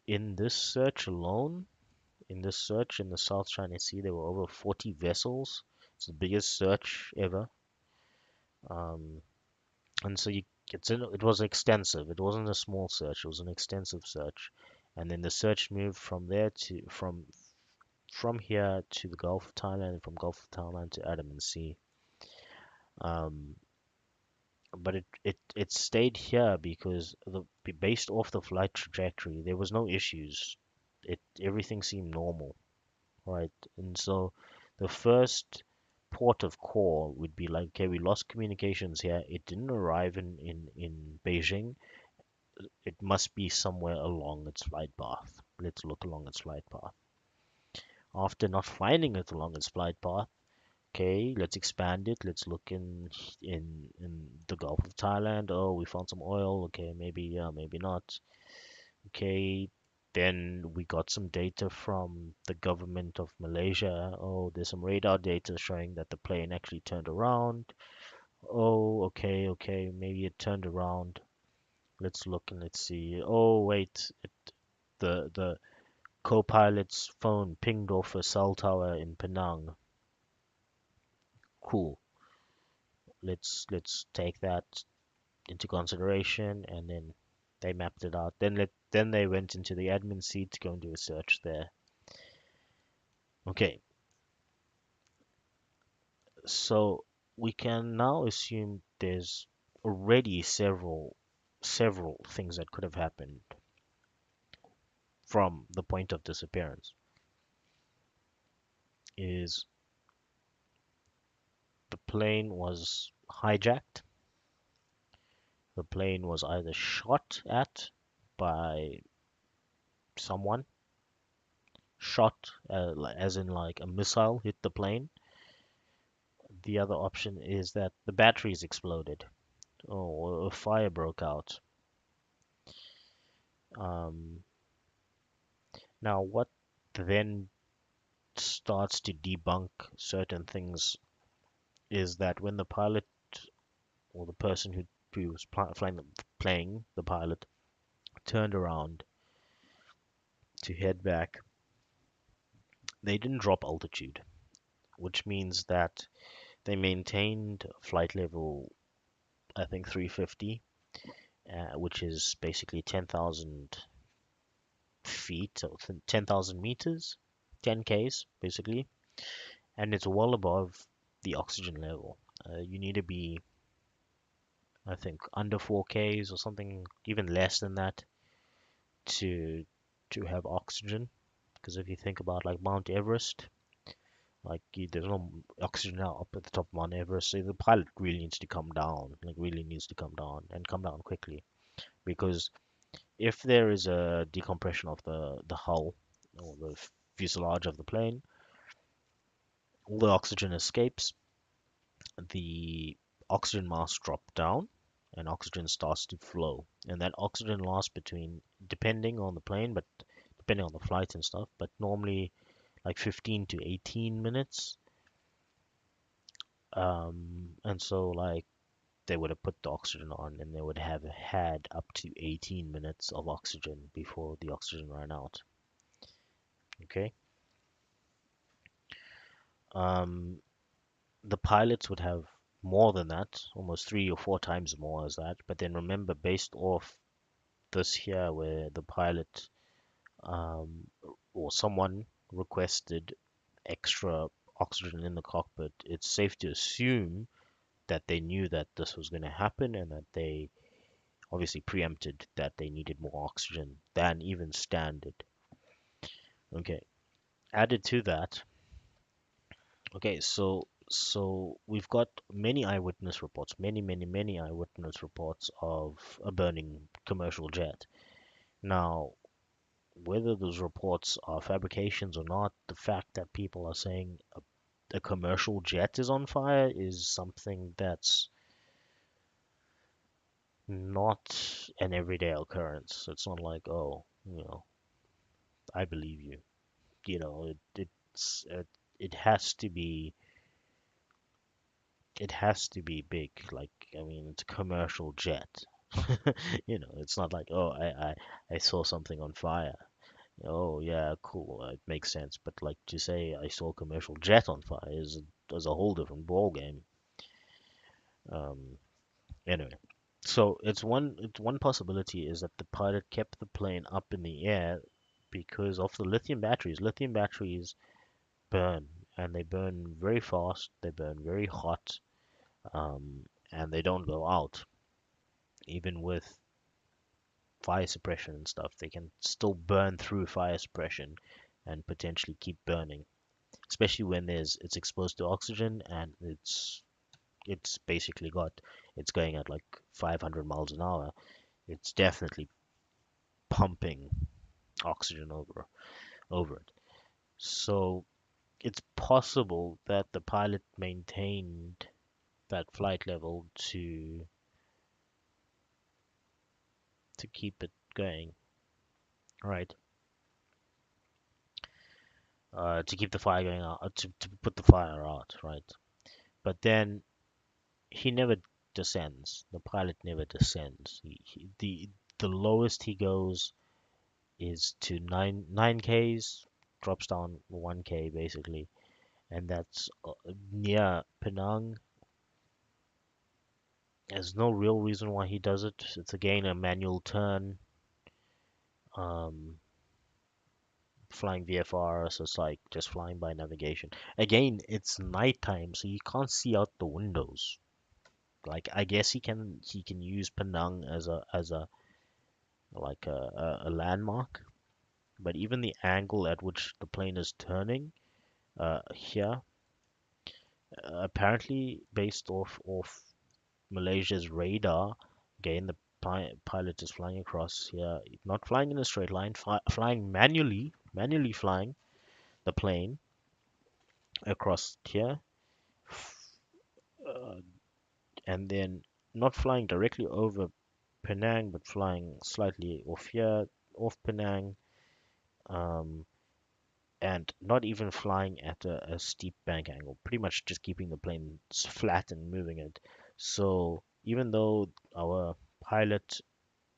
in this search alone, in this search in the South China Sea, there were over 40 vessels. It's the biggest search ever. Um, and so it was extensive. It wasn't a small search. It was an extensive search. And then the search moved from here to the Gulf of Thailand, and from Gulf of Thailand to Andaman Sea. Um, but it stayed here because based off the flight trajectory, there was no issues. Everything seemed normal, right? And so the first port of call would be like, okay, we lost communications here. It didn't arrive in Beijing. It must be somewhere along its flight path. Let's look along its flight path. After not finding it along its flight path, okay, let's expand it. Let's look in the Gulf of Thailand. Oh, we found some oil. Okay, maybe yeah, maybe not. Okay, then we got some data from the government of Malaysia. Oh, there's some radar data showing that the plane actually turned around. Oh, okay, maybe it turned around. Let's look and let's see. Oh, wait, the co-pilot's phone pinged off a cell tower in Penang. Cool. Let's take that into consideration, and then they mapped it out. Then they went into the admin seat to go and do a search there. Okay, so we can now assume there's already several things that could have happened from the point of disappearance. Is the plane was hijacked, the plane was either shot at by someone, shot as in like a missile hit the plane. The other option is that the batteries exploded, or a fire broke out. Um, Now, what then starts to debunk certain things is that when the pilot or the person who was playing the pilot turned around to head back, they didn't drop altitude, which means that they maintained flight level, I think 350, which is basically 10,000 feet, or 10,000 meters, 10 Ks basically, and it's well above the oxygen level. You need to be, I think, under 4Ks or something, even less than that, to have oxygen. Because if you think about like Mount Everest, Like there's no oxygen now up at the top of Mount Everest, so the pilot really needs to come down, like really needs to come down and come down quickly because if there is a decompression of the hull or the fuselage of the plane, all the oxygen escapes, the oxygen mass drop down, and oxygen starts to flow. And that oxygen lasts between, depending on the plane, but depending on the flight and stuff, but normally like 15 to 18 minutes. And so like they would have put the oxygen on and they would have had up to 18 minutes of oxygen before the oxygen ran out. Okay. Um, the pilots would have more than that, almost 3 or 4 times more as that. But then remember, based off this here, where the pilot um, or someone requested extra oxygen in the cockpit, it's safe to assume that they knew that this was going to happen and that they obviously preempted that they needed more oxygen than even standard. Okay, added to that, okay, so we've got many eyewitness reports, many eyewitness reports of a burning commercial jet. Now, whether those reports are fabrications or not, the fact that people are saying a commercial jet is on fire is something that's not an everyday occurrence. It's not like, oh, I believe you. It has to be big. Like, I mean, it's a commercial jet. It's not like, oh, I saw something on fire. Oh yeah, cool. It makes sense. But like to say I saw a commercial jet on fire is a whole different ball game. Um, anyway, so it's one possibility is that the pilot kept the plane up in the air because of the lithium batteries. Lithium batteries burn, and they burn very fast. They burn very hot, um, and they don't go out. Even with fire suppression and stuff, they can still burn through fire suppression and potentially keep burning, especially when it's exposed to oxygen and it's basically it's going at like 500 miles an hour. It's definitely pumping oxygen over it. So it's possible that the pilot maintained that flight level to keep it going, right? To keep the fire going out, to put the fire out, right? But then he never descends. The pilot never descends. The lowest he goes is to nine Ks, drops down 1K basically, and that's near Penang. There's no real reason why he does it. It's again a manual turn, um, flying VFR, so it's like just flying by navigation. Again, it's nighttime, so you can't see out the windows. Like I guess he can use Penang as a like a landmark, but even the angle at which the plane is turning here, apparently based off Malaysia's radar, again the pilot is flying across here, not flying in a straight line, flying manually flying the plane across here, uh, and then not flying directly over Penang, but flying slightly off here, off Penang, um, and not even flying at a steep bank angle, pretty much just keeping the plane flat and moving it. So even though our pilot,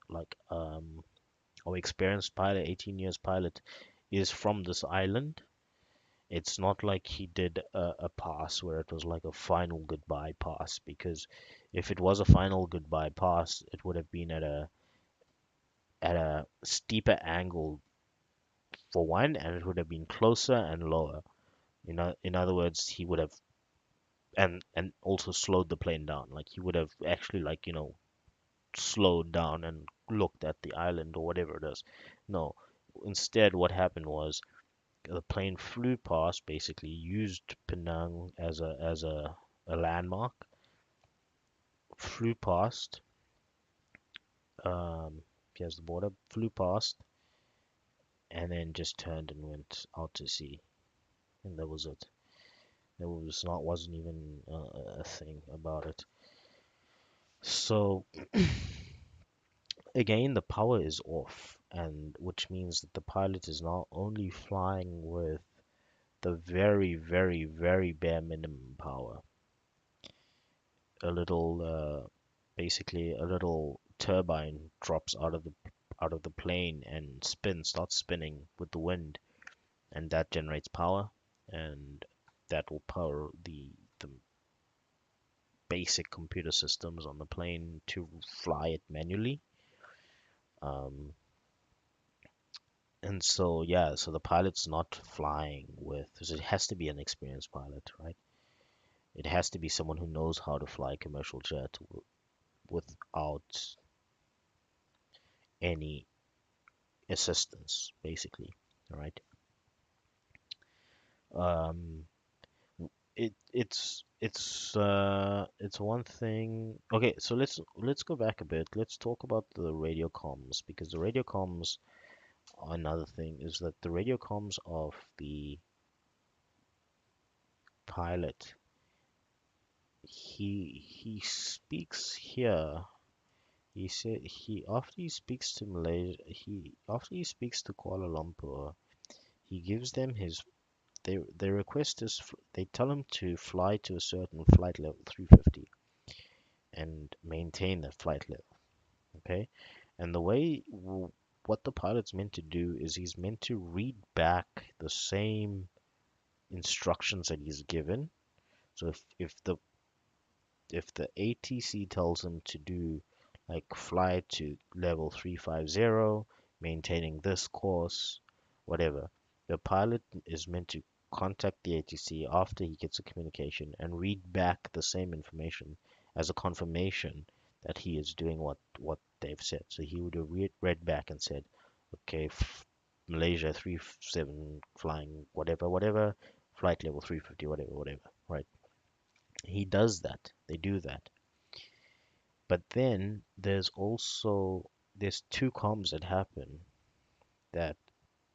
like our experienced pilot, 18 years pilot, is from this island, it's not like he did a pass where it was like a final goodbye pass, because if it was a final goodbye pass, it would have been at a steeper angle for one, and it would have been closer and lower. In other words, he would have and also slowed the plane down. Like he would have actually like slowed down and looked at the island or whatever it is. No, instead what happened was The plane flew past, basically used Penang as a landmark, flew past, um, here's the border, flew past, and then just turned and went out to sea, and that was it. There wasn't even a thing about it. So again, the power is off, and which means that the pilot is now only flying with the very, very, very bare minimum power. A little, basically, a little turbine drops out of the plane and starts spinning with the wind, and that generates power, and that will power the basic computer systems on the plane to fly it manually. Um, and so yeah, so the pilot's not flying with, so it has to be an experienced pilot, right? It has to be someone who knows how to fly a commercial jet without any assistance, basically, right? Um, it's one thing. Okay, so let's go back a bit. Let's talk about the radio comms, because the radio comms, another thing is that the radio comms of the pilot, he speaks here. He said he after he speaks to Malaysia, he after he speaks to Kuala Lumpur, he gives them his they request is they tell him to fly to a certain flight level 350 and maintain that flight level. Okay, and what the pilot's meant to do is he's meant to read back the same instructions that he's given. So if the ATC tells him to do like fly to level 350, maintaining this course, whatever, the pilot is meant to contact the ATC after he gets a communication and read back the same information as a confirmation that he is doing what they've said. So he would have read back and said, okay, Malaysia 37 flying whatever, whatever, flight level 350, whatever, whatever, right? He does that. They do that. But then there's two comms that happen that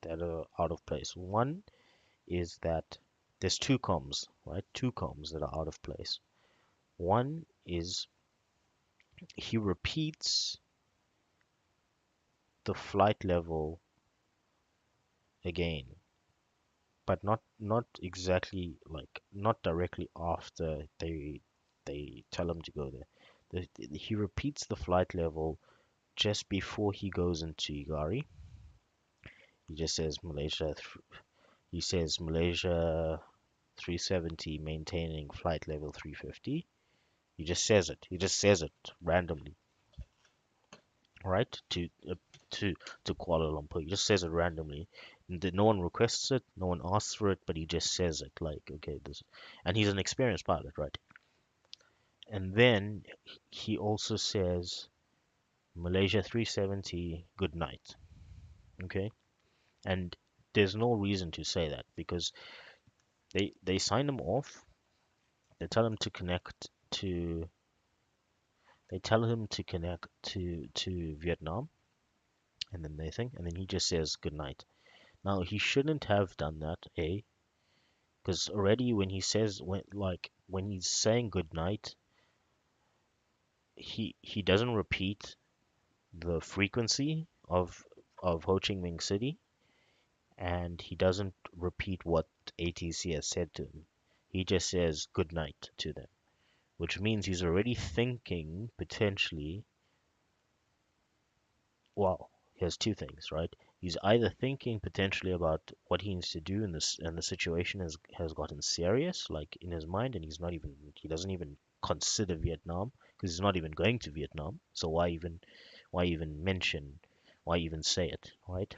that are out of place. One is that there's two comms, right? Two comms that are out of place. One is he repeats the flight level again, but not exactly like not directly after they tell him to go there. He repeats the flight level just before he goes into Igari. He just says He says Malaysia 370 maintaining flight level 350. He just says it. He just says it randomly, right? To Kuala Lumpur. He just says it randomly. No one requests it. No one asks for it, but he just says it. Like, okay, this, and he's an experienced pilot, right? And then he also says Malaysia 370, good night. Okay, and there's no reason to say that because they sign him off. They tell him to connect to They tell him to connect to Vietnam, and then they think, and then he just says good night. Now he shouldn't have done that, because already when he's saying good night, he doesn't repeat the frequency of Ho Chi Minh City, and he doesn't repeat what ATC has said to him. He just says good night to them, which means he's already thinking potentially. Well, he has two things, right? He's either thinking potentially about what he needs to do in this, and the situation has gotten serious, like in his mind, and he doesn't even consider Vietnam because he's not even going to Vietnam. So why even mention, why even say it, right?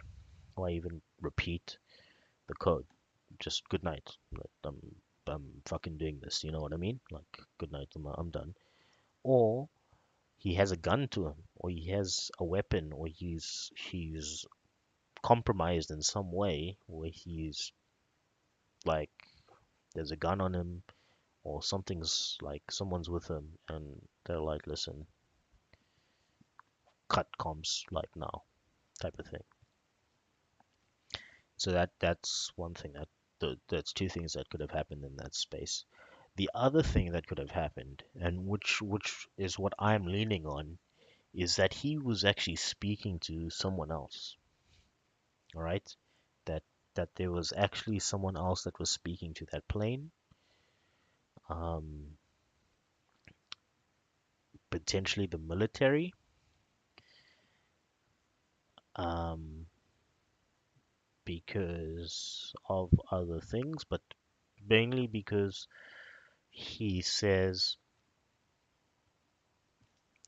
Why even repeat the code? Just good night. Like, I'm fucking doing this. You know what I mean? Like good night. I'm done. Or he has a gun to him, or he has a weapon, or he's compromised in some way where he's like there's a gun on him or something's like someone's with him and they're like, listen, cut comms like now, type of thing. So that's one thing that's two things that could have happened in that space. The other thing that could have happened, and which is what I'm leaning on, is that he was actually speaking to someone else. All right, that that there was actually someone else that was speaking to that plane, um, potentially the military, um, because of other things, but mainly because he says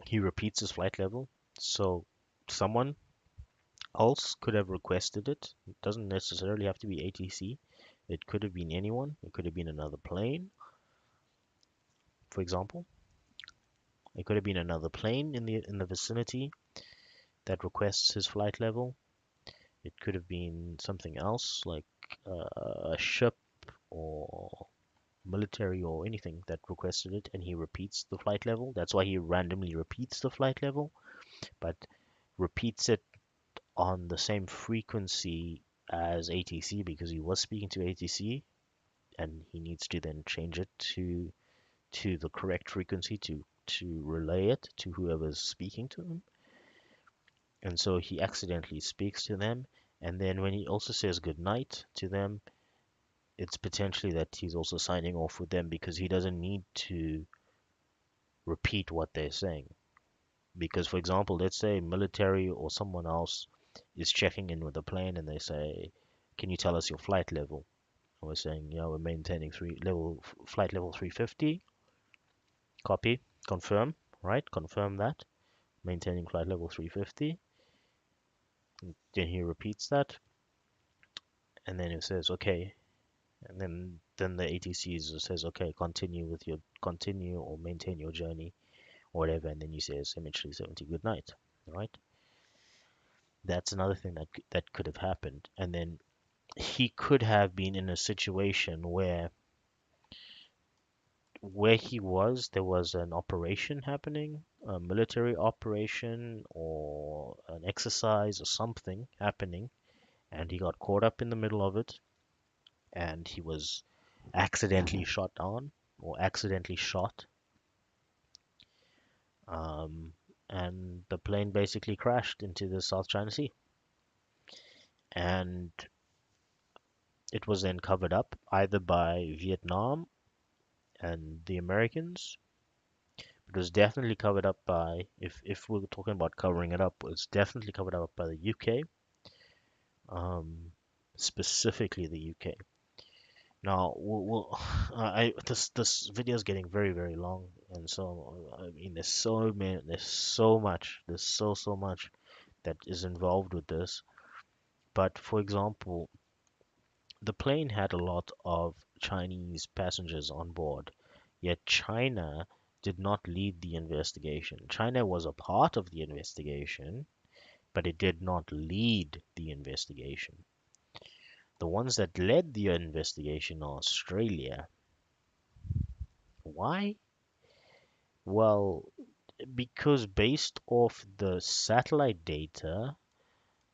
he repeats his flight level. So someone else could have requested it. It doesn't necessarily have to be ATC. It could have been anyone. It could have been another plane, for example. It could have been another plane in the vicinity that requests his flight level. It could have been something else like a ship or military or anything that requested it, and he repeats the flight level. That's why he randomly repeats the flight level, but repeats it on the same frequency as ATC because he was speaking to ATC and he needs to then change it to the correct frequency to relay it to whoever's speaking to him. And so he accidentally speaks to them. And then when he also says good night to them, it's potentially that he's also signing off with them because he doesn't need to repeat what they're saying. Because, for example, let's say military or someone else is checking in with the plane and they say, "Can you tell us your flight level?" And we're saying, "Yeah, we're maintaining flight level 350." Copy, confirm, right? Confirm that. Maintaining flight level 350. Then he repeats that, and then it says, "Okay." And then the ATC says, "Okay, continue or maintain your journey, or whatever." And then you say, "MH370, good night." Right? That's another thing that could have happened. And then he could have been in a situation where he was, there was an operation happening, a military operation or an exercise or something happening, and he got caught up in the middle of it, and he was accidentally shot down or accidentally shot, um, and the plane basically crashed into the South China Sea, and it was then covered up either by Vietnam and the Americans. It was definitely covered up by, if we're talking about covering it up, it's definitely covered up by the UK, um, specifically the UK. Now, this video is getting very very long, and so I mean, there's so much that is involved with this. But for example, the plane had a lot of Chinese passengers on board, yet China did not lead the investigation. China was a part of the investigation, but it did not lead the investigation. The ones that led the investigation are Australia. Why? Well, because based off the satellite data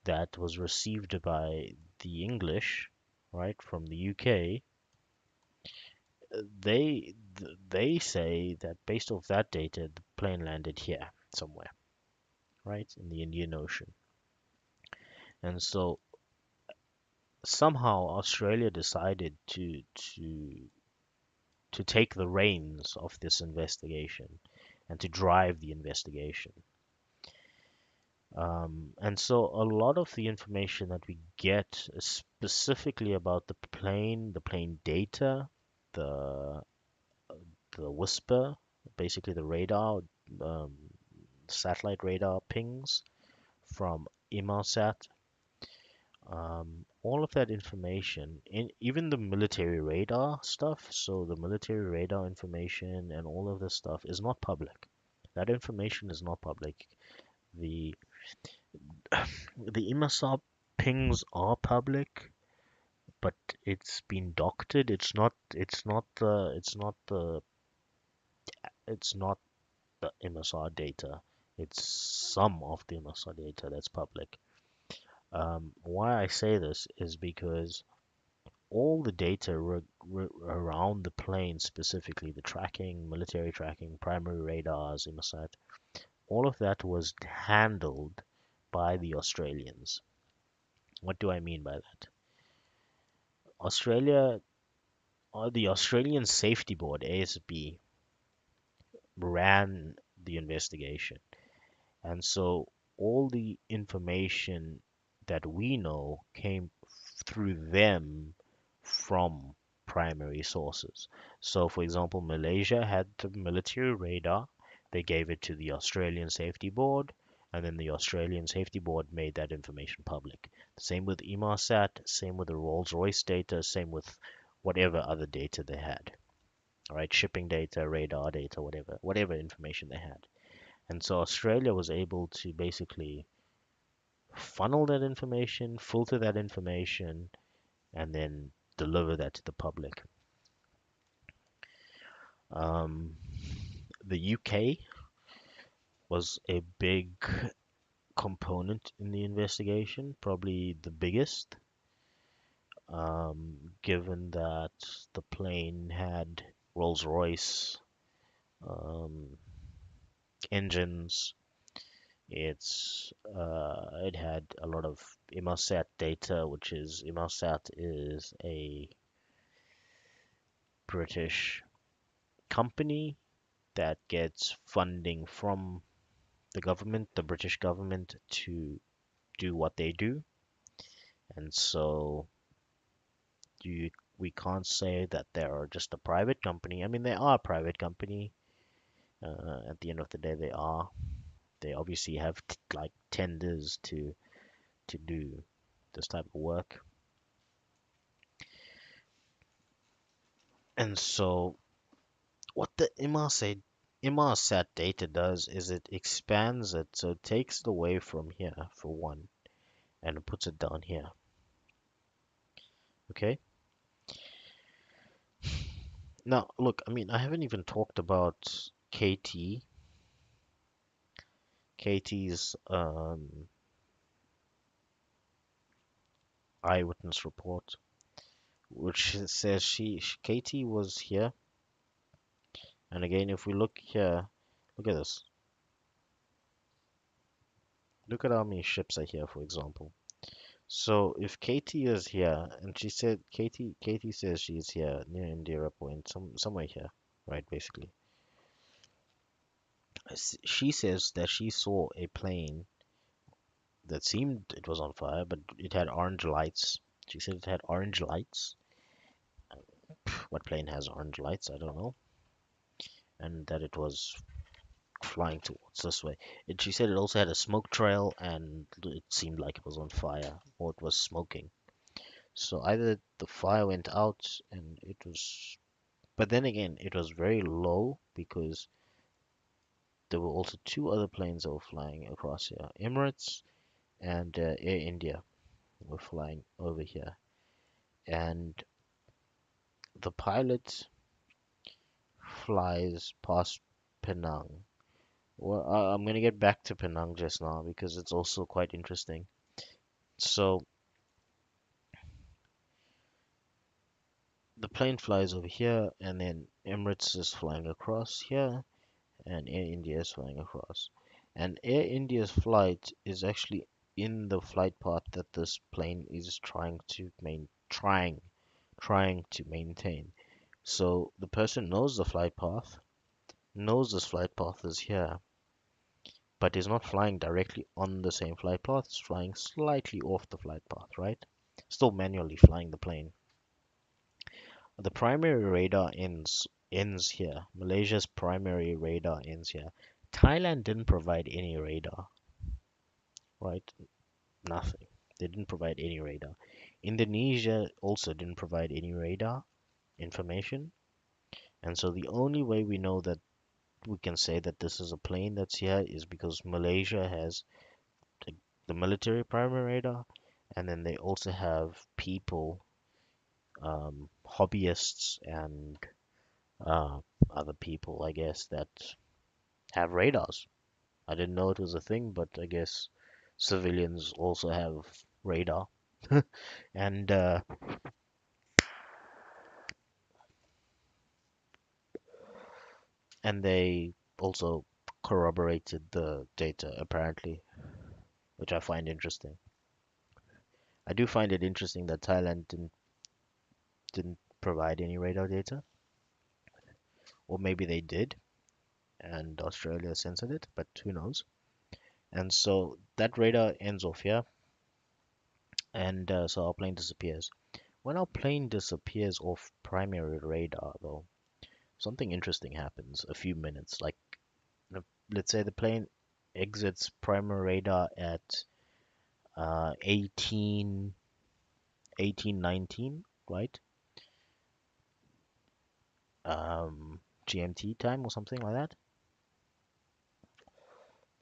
that was received by the English, right, from the UK, they say that based off that data, the plane landed here somewhere, right, in the Indian Ocean. And so somehow Australia decided to take the reins of this investigation and to drive the investigation. And so a lot of the information that we get specifically about the plane data, the the whisper, basically the radar, um, satellite radar pings from Inmarsat, all of that information, even the military radar stuff, so the military radar information and all of this stuff is not public. That information is not public. The the Inmarsat Pings are public, but it's been doctored. It's not the MSR data. It's some of the MSR data that's public. Why I say this is because all the data around the plane, specifically the tracking, military tracking, primary radars, IMASAT, all of that was handled by the Australians. What do I mean by that? Australia, the Australian Safety Board, ASB, ran the investigation. And so all the information that we know came through them from primary sources. So, for example, Malaysia had the military radar, they gave it to the Australian Safety Board, and then the Australian Safety Board made that information public. Same with EMARSAT, same with the Rolls-Royce data, same with whatever other data they had. All right, shipping data, radar data, whatever information they had. And so Australia was able to basically funnel that information, filter that information, and then deliver that to the public. Um, the UK was a big component in the investigation, probably the biggest, given that the plane had Rolls-Royce um, engines. It had a lot of Immersat data, which is Immersat is a British company that gets funding from the government, the British government, to do what they do. And so you, we can't say that they're just a private company. I mean, they are a private company. At the end of the day, they are. They obviously have like tenders to do this type of work. And so what the Inmarsat data does is it expands it, so it takes it away from here for one, and it puts it down here. Okay. Now, look, I mean, I haven't even talked about KT's eyewitness report, which says KT was here. And again, if we look here, look at this. Look at how many ships are here, for example. So if Katie is here, and she said Katie says she's here near Indira Point, somewhere here, right? Basically, she says that she saw a plane that seemed it was on fire, but it had orange lights. She said it had orange lights. What plane has orange lights? I don't know. And that it was flying towards this way. And she said it also had a smoke trail, and it seemed like it was on fire or it was smoking. So either the fire went out and it was, but then again, it was very low because there were also two other planes that were flying across here. Emirates and Air India were flying over here. And the pilot flies past Penang. Well, I'm going to get back to Penang just now because it's also quite interesting. So the plane flies over here, and then Emirates is flying across here, and Air India is flying across. And Air India's flight is actually in the flight path that this plane is trying to maintain. So the person knows the flight path, knows this flight path is here, but is not flying directly on the same flight path, it's flying slightly off the flight path, right? Still manually flying the plane. The primary radar ends here. Malaysia's primary radar ends here. Thailand didn't provide any radar, right? Nothing. They didn't provide any radar. Indonesia also didn't provide any radar information. And so the only way we know that we can say that this is a plane that's here is because Malaysia has the, the military primary radar And then they also have people, hobbyists and uh, other people, I guess, that have radars. I didn't know it was a thing, but I guess civilians also have radar. And they also corroborated the data apparently, which I find interesting. I do find it interesting that Thailand didn't provide any radar data, or maybe they did and Australia censored it, but who knows? And so that radar ends off here, and so our plane disappears. When our plane disappears off primary radar, though, something interesting happens. A few minutes, like the- let's say the plane exits primary radar at 1819, right? GMT time or something like that.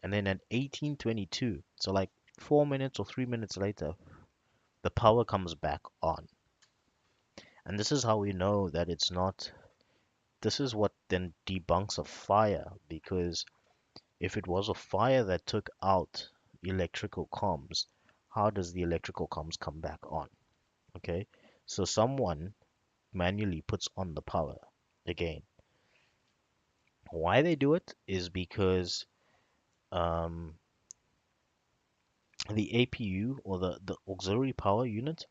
And then at 1822, so like 4 minutes or 3 minutes later, the power comes back on. And this is how we know that it's not. This is what then debunks a fire, because if it was a fire that took out electrical comms, how does the electrical comms come back on? Okay, so someone manually puts on the power again. Why they do it is because um, the APU, or the auxiliary power unit,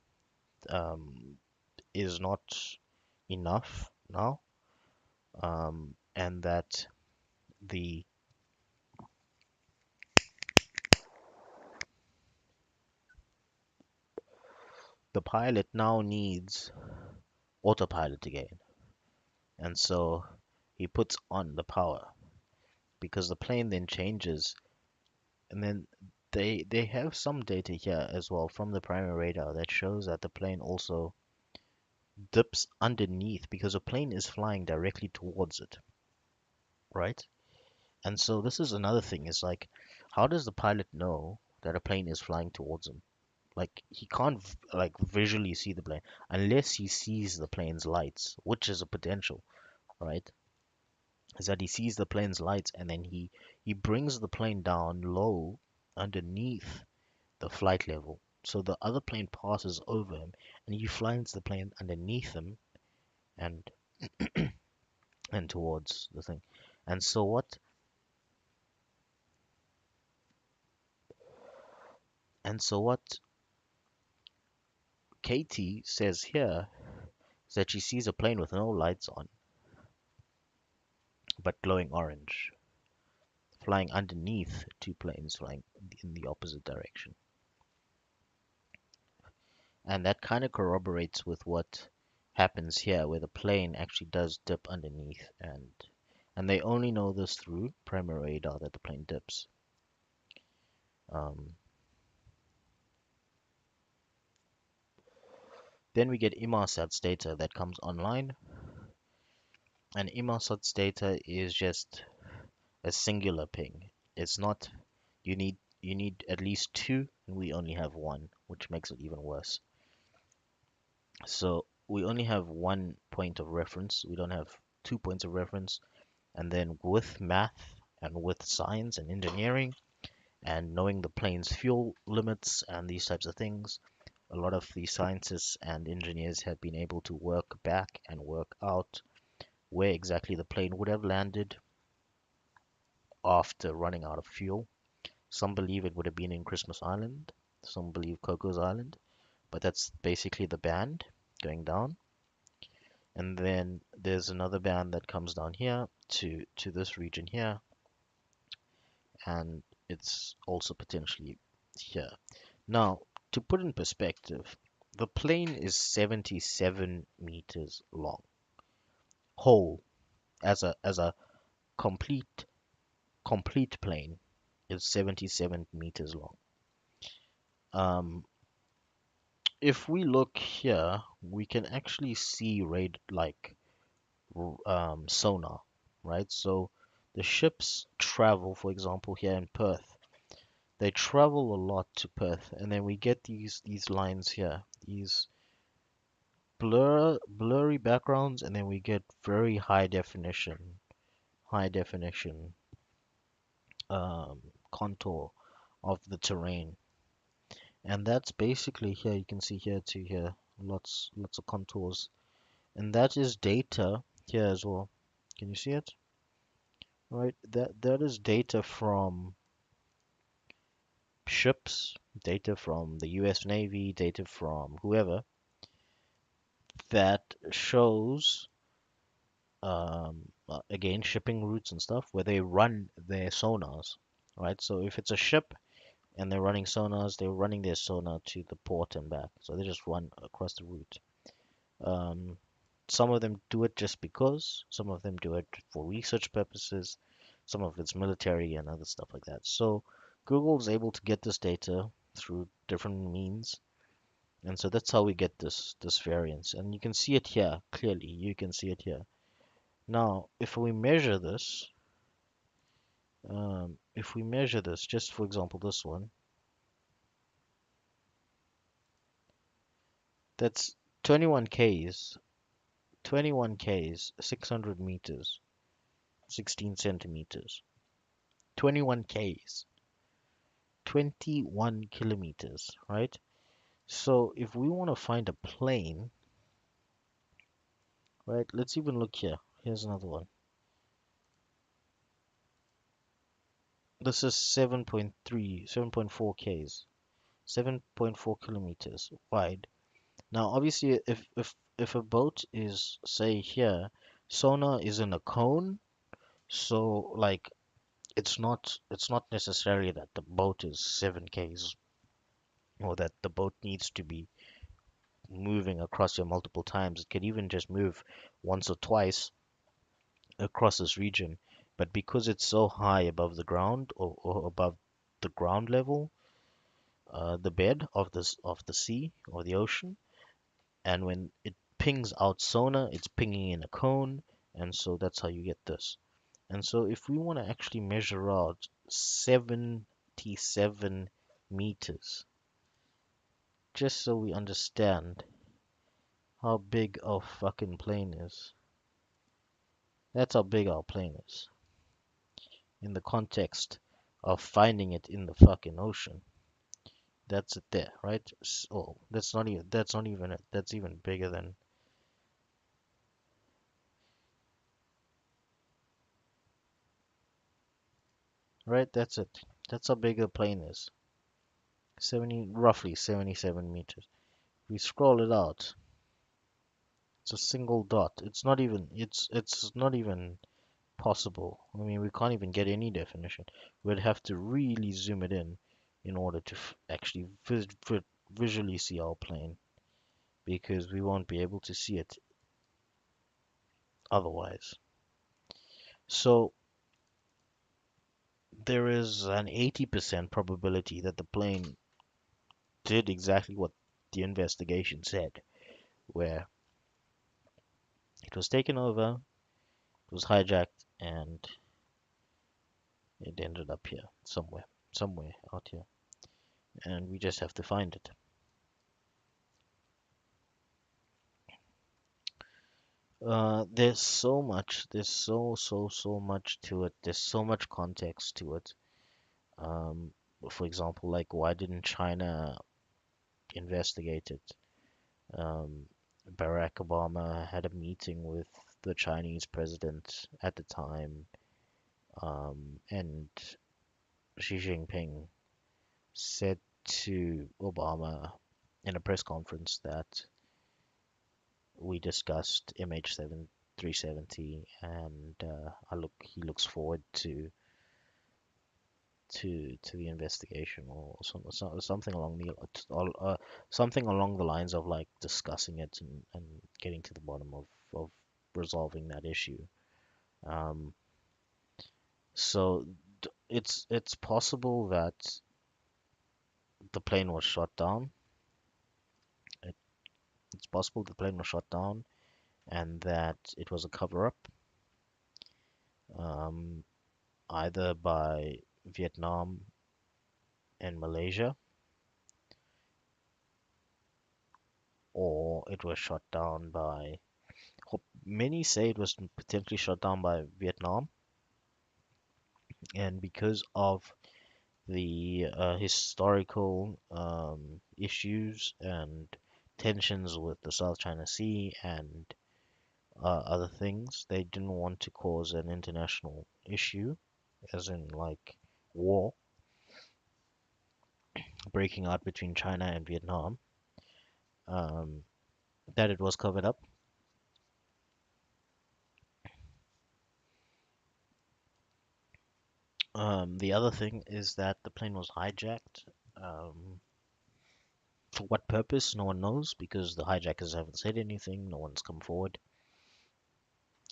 um, is not enough now, and that the pilot now needs autopilot again. And so he puts on the power, because the plane then changes. And then they have some data here as well from the primary radar that shows that the plane also dips underneath, because a plane is flying directly towards it, right? And so this is another thing, is like, how does the pilot know that a plane is flying towards him? Like, he can't like visually see the plane unless he sees the plane's lights, which is a potential, right? Is that he sees the plane's lights, and then he brings the plane down low underneath the flight level, so the other plane passes over him, and he flies the plane underneath him, and towards the thing. And so what Katie says here is that she sees a plane with no lights on, but glowing orange, flying underneath two planes flying in the opposite direction. And that kind of corroborates with what happens here, where the plane actually does dip underneath, and they only know this through primary radar, that the plane dips. Um, then we get Inmarsat's data that comes online, and Inmarsat's data is just a singular ping. It's not. You need at least two, and we only have one, which makes it even worse. So we only have one point of reference. We don't have 2 points of reference. And then with math and with science and engineering and knowing the plane's fuel limits and these types of things, a lot of the scientists and engineers have been able to work back and work out where exactly the plane would have landed after running out of fuel. Some believe it would have been in Christmas Island, some believe Cocos Island, but that's basically the band going down. And then there's another band that comes down here to this region here, and it's also potentially here. Now, to put in perspective, the plane is 77 meters long, whole, as a complete plane is 77 meters long. Um, if we look here, we can actually see sonar, right? So the ships travel, for example, here in Perth, They travel a lot to Perth, and then we get these lines here, these blurry backgrounds, and then we get very high definition um, contour of the terrain. And that's basically here. You can see here to here, lots of contours, and that is data here as well. Can you see it? Right, that is data from ships, data from the US Navy, data from whoever that shows again shipping routes and stuff where they run their sonars, right? So if it's a ship and they're running sonars, they're running their sonar to the port and back. So they just run across the route. Um, some of them do it just because, some of them do it for research purposes, some of it's military and other stuff like that. So Google is able to get this data through different means, and so that's how we get this variance. And you can see it here clearly. You can see it here. Now, if we measure this, just for example, this one, that's 21 Ks, 21 Ks, 600 meters, 16 centimeters, 21 Ks, 21 kilometers, right? So if we want to find a plane, right, let's even look here. Here's another one. This is 7.3, 7.4 Ks, 7.4 kilometers wide. Now, obviously, if a boat is, say, here, sonar is in a cone, so like it's not necessarily that the boat is 7 Ks or that the boat needs to be moving across here multiple times. It could even just move once or twice across this region. But because it's so high above the ground or above the ground level, the bed of the sea or the ocean, and when it pings out sonar, it's pinging in a cone, and so that's how you get this. And so if we want to actually measure out 77 meters, just so we understand how big our fucking plane is. That's how big our plane is in the context of finding it in the fucking ocean. That's it there, right? So that's not even it. That's even bigger than, right? That's it. That's how big the plane is. 70, roughly 77 meters. We scroll it out. It's a single dot. It's not even possible. I mean, we can't even get any definition. We'd have to really zoom it in order to actually visually see our plane, because we won't be able to see it otherwise. So there is an 80% probability that the plane did exactly what the investigation said, where it was taken over, it was hijacked, and it ended up here somewhere out here, and we just have to find it. There's so much. There's so much to it. There's so much context to it. Um, for example, like why didn't China investigate it? Um, Barack Obama had a meeting with the Chinese president at the time, and Xi Jinping said to Obama in a press conference that we discussed MH7 370, and he looks forward to the investigation, or something along something along the lines of like discussing it and getting to the bottom of resolving that issue. Um, so it's possible that the plane was shot down. It, it's possible the plane was shot down and that it was a cover up, um, either by Vietnam in Malaysia, or it was shot down by. Many say it was potentially shot down by Vietnam, and because of the historical issues and tensions with the South China Sea and other things, they didn't want to cause an international issue, as in like war breaking out between China and Vietnam. Um, that it was covered up. The other thing is that the plane was hijacked. Um, for what purpose, no one knows because the hijackers haven't said anything. No one's come forward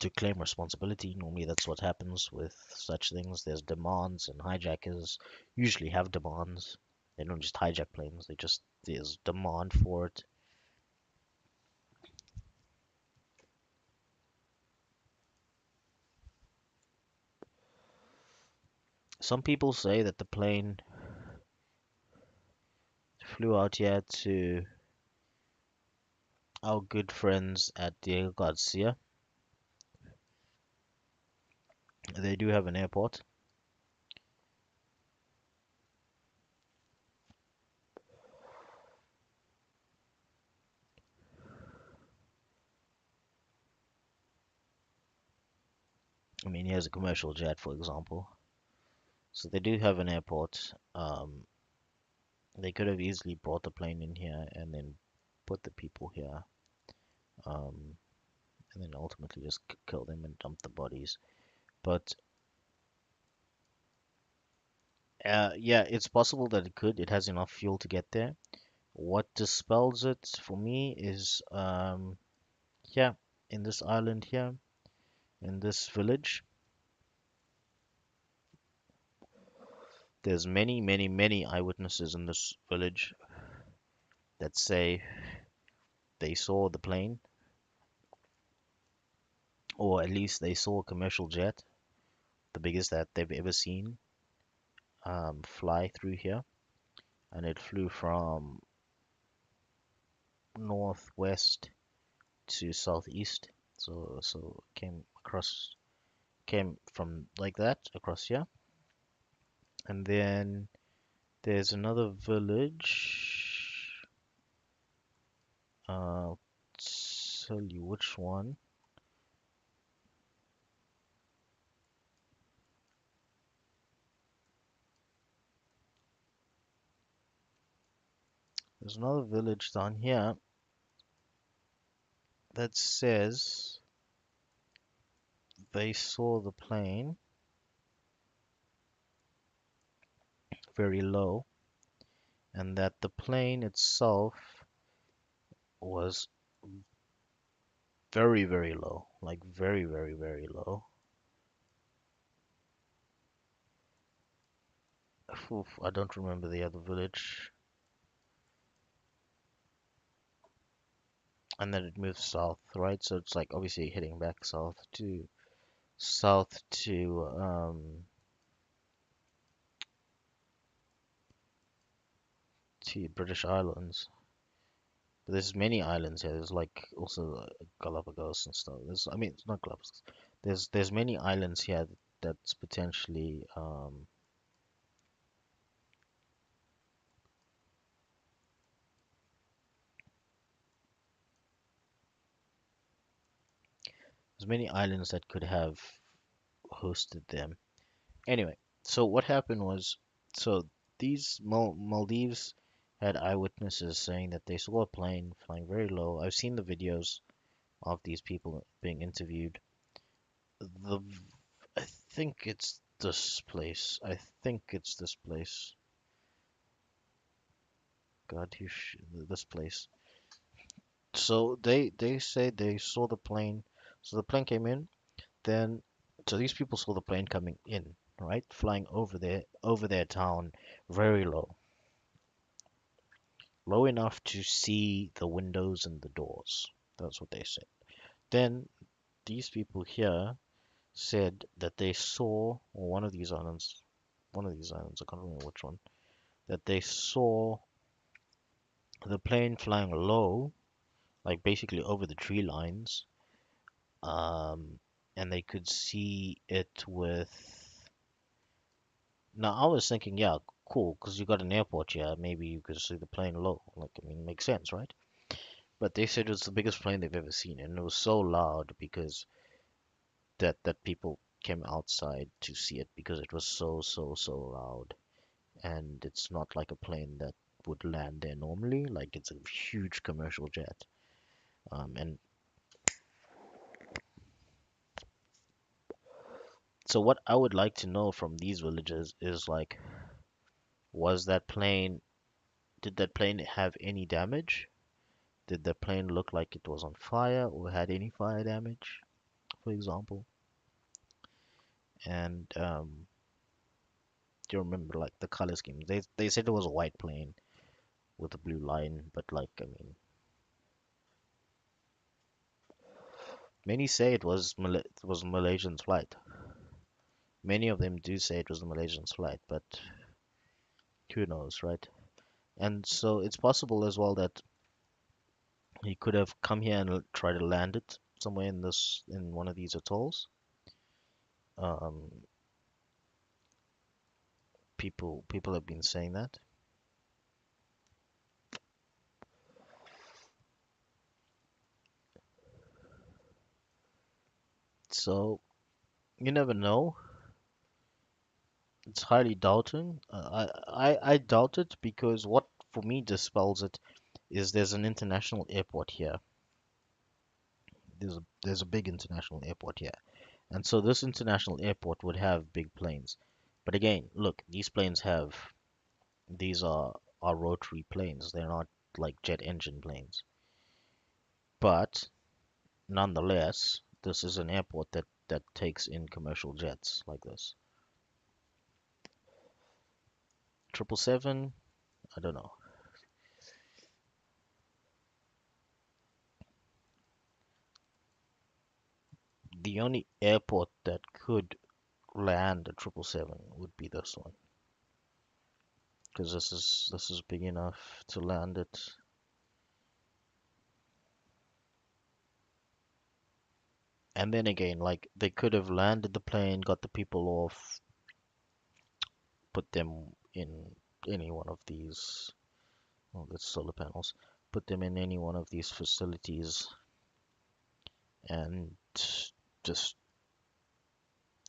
to claim responsibility. Normally, that's what happens with such things. There's demands, and hijackers usually have demands. They don't just hijack planes, there's demand for it. Some people say that the plane flew out here to our good friends at Diego Garcia. They do have an airport. I mean, he has a commercial jet, for example. So they do have an airport. They could have easily brought the plane in here and then put the people here, um, and then ultimately just kill them and dump the bodies. But yeah, it's possible that it could. It has enough fuel to get there. What dispels it for me is, yeah, in this island here, in this village, there's many, many, many eyewitnesses in this village that say they saw the plane, or at least they saw a commercial jet, the biggest that they've ever seen, fly through here, and it flew from northwest to southeast. So came from like that across here, and then there's another village. I'll tell you which one. There's another village down here that says they saw the plane very low, and that the plane itself was very, very low, like very, very, very low. Oof, I don't remember the other village. And then it moves south, right? So it's like obviously heading back south to British Islands. But there's many islands here. There's like also Galapagos and stuff. I mean, it's not Galapagos. There's many islands here that's potentially there's many islands that could have hosted them. Anyway, so what happened was, so these Maldives had eyewitnesses saying that they saw a plane flying very low. I've seen the videos of these people being interviewed. The I think it's this place. I think it's this place. God, this place. So they say they saw the plane. So the plane came in. Then so these people saw the plane coming in, right, flying over their town, very low, low enough to see the windows and the doors. That's what they said. Then these people here said that they saw one of these islands, I can't remember which one. that they saw the plane flying low, like basically over the tree lines, um, and they could see it with. Now I was thinking, yeah, cool, because you got an airport here, maybe you could see the plane low. Like, I mean, makes sense, right? But they said it was the biggest plane they've ever seen, and it was so loud because that people came outside to see it because it was so loud. And it's not like a plane that would land there normally. Like it's a huge commercial jet. And so what I would like to know from these villagers is like, was that plane, did that plane have any damage? Did the plane look like it was on fire or had any fire damage, for example? And do you remember like the color scheme? They said it was a white plane with a blue line, but like I mean, many say it was Malaysian's flight. Many of them do say it was the Malaysian's flight, but who knows, right? And so it's possible as well that he could have come here and try to land it somewhere in one of these atolls. Um, people have been saying that. So you never know. It's highly doubting. I doubt it because what for me dispels it is there's an international airport here. There's a big international airport here. And so this international airport would have big planes. But again, look, these are rotary planes. They're not like jet engine planes. But nonetheless, this is an airport that takes in commercial jets like this. 777, I don't know. The only airport that could land a 777 would be this one, because this is big enough to land it. And then again, like they could have landed the plane, got the people off, put them in any one of these, oh, that's solar panels, put them in any one of these facilities and just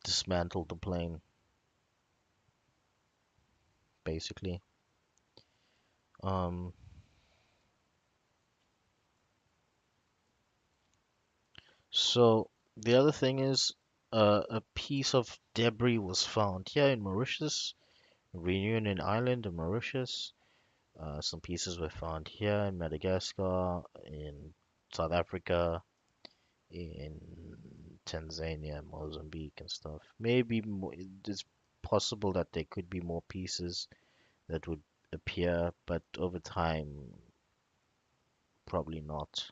dismantle the plane, basically. Um, so the other thing is, a piece of debris was found here in Mauritius, Reunion Island in Mauritius. Some pieces were found here in Madagascar, in South Africa, in Tanzania, Mozambique, and stuff. Maybe it's possible that there could be more pieces that would appear, but over time, probably not.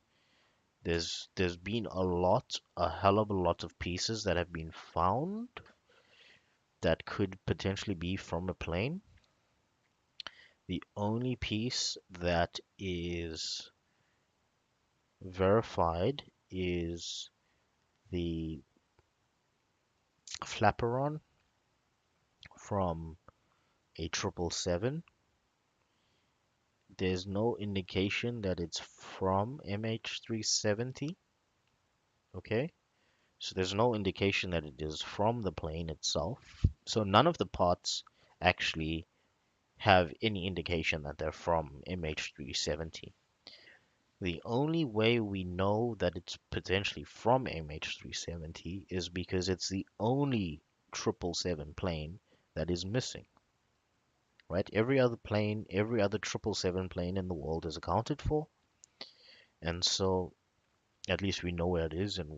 There's been a hell of a lot of pieces that have been found that could potentially be from a plane. The only piece that is verified is the flaperon from a 777. There's no indication that it's from MH370. Okay, so there's no indication that it is from the plane itself. So none of the parts actually have any indication that they're from MH370. The only way we know that it's potentially from MH370 is because it's the only 777 plane that is missing, right? Every other plane, every other 777 plane in the world is accounted for, and so at least we know where it is and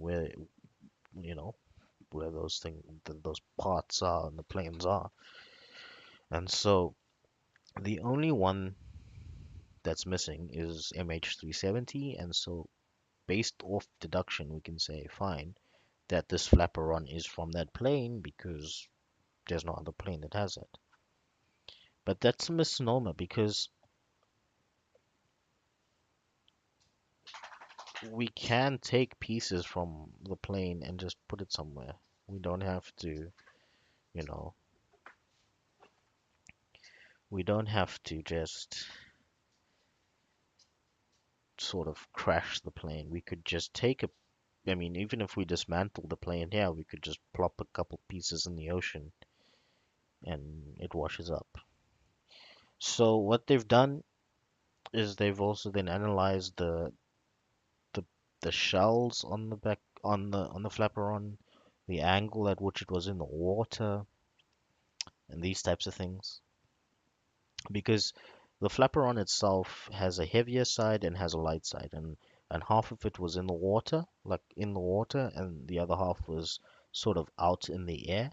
you know, where those parts are and the planes are. And so the only one that's missing is MH370, and so based off deduction, we can say, fine, that this flaperon is from that plane because there's no other plane that has it. But that's a misnomer because we can take pieces from the plane and just put it somewhere. We don't have to, you know, we don't have to just sort of crash the plane. We could just take a, I mean, even if we dismantle the plane here, we could just plop a couple pieces in the ocean and it washes up. So what they've done is they've also then analyzed the the shells on the back on the flaperon, the angle at which it was in the water, and these types of things. Because the flaperon itself has a heavier side and has a light side, and half of it was in the water, like in the water, and the other half was sort of out in the air,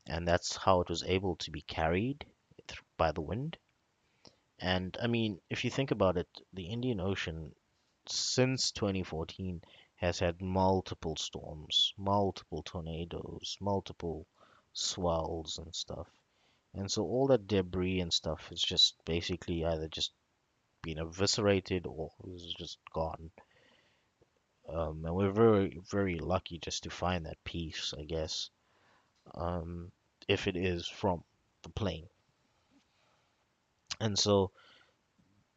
and that's how it was able to be carried by the wind. And I mean, if you think about it, the Indian Ocean since 2014 has had multiple storms, multiple tornadoes, multiple swells and stuff. And so all that debris and stuff is just basically either just been eviscerated or is just gone. And we're very, very lucky just to find that piece, I guess, um, if it is from the plane. And so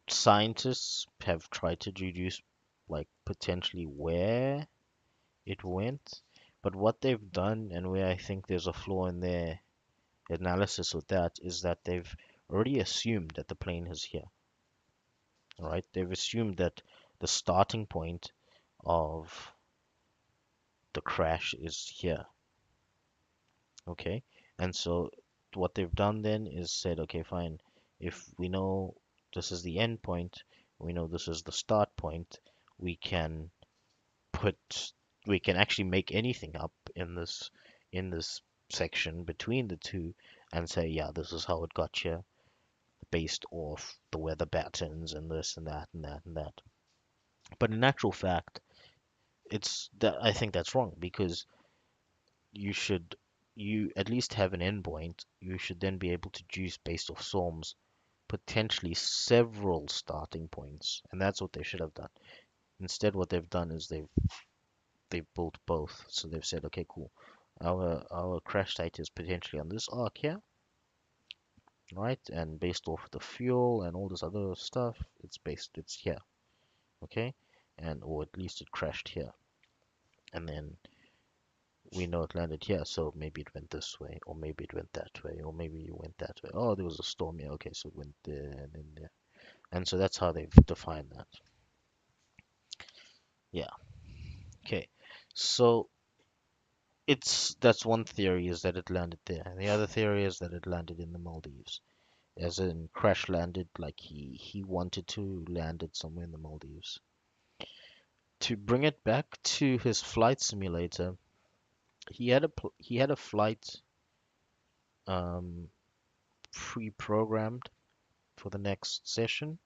scientists have tried to deduce, like, potentially where it went. But what they've done, and where I think there's a flaw in their analysis with that, is that they've already assumed that the plane is here. All right, they've assumed that the starting point of the crash is here. Okay, and so what they've done then is said, okay, fine. If we know this is the end point, we know this is the start point, we can put we can actually make anything up in this section between the two and say, yeah, this is how it got here based off the weather patterns and this and that and that and that. But in actual fact, it's that I think that's wrong because you should you at least have an endpoint. You should then be able to juice based off storms, potentially several starting points, and that's what they should have done. Instead, what they've done is they've built both. So they've said, okay, cool. Our crash site is potentially on this arc here, right? And based off the fuel and all this other stuff, it's here, okay? And or at least it crashed here. And then we know it landed here, so maybe it went this way, or maybe it went that way, or maybe it went that way. Oh, there was a storm here. Okay, so it went there and then there. And so that's how they've defined that. Yeah. Okay. So it's that's one theory is that it landed there. And the other theory is that it landed in the Maldives. As in crash landed like he wanted to land it somewhere in the Maldives. To bring it back to his flight simulator, he had a flight um, pre-programmed for the next session.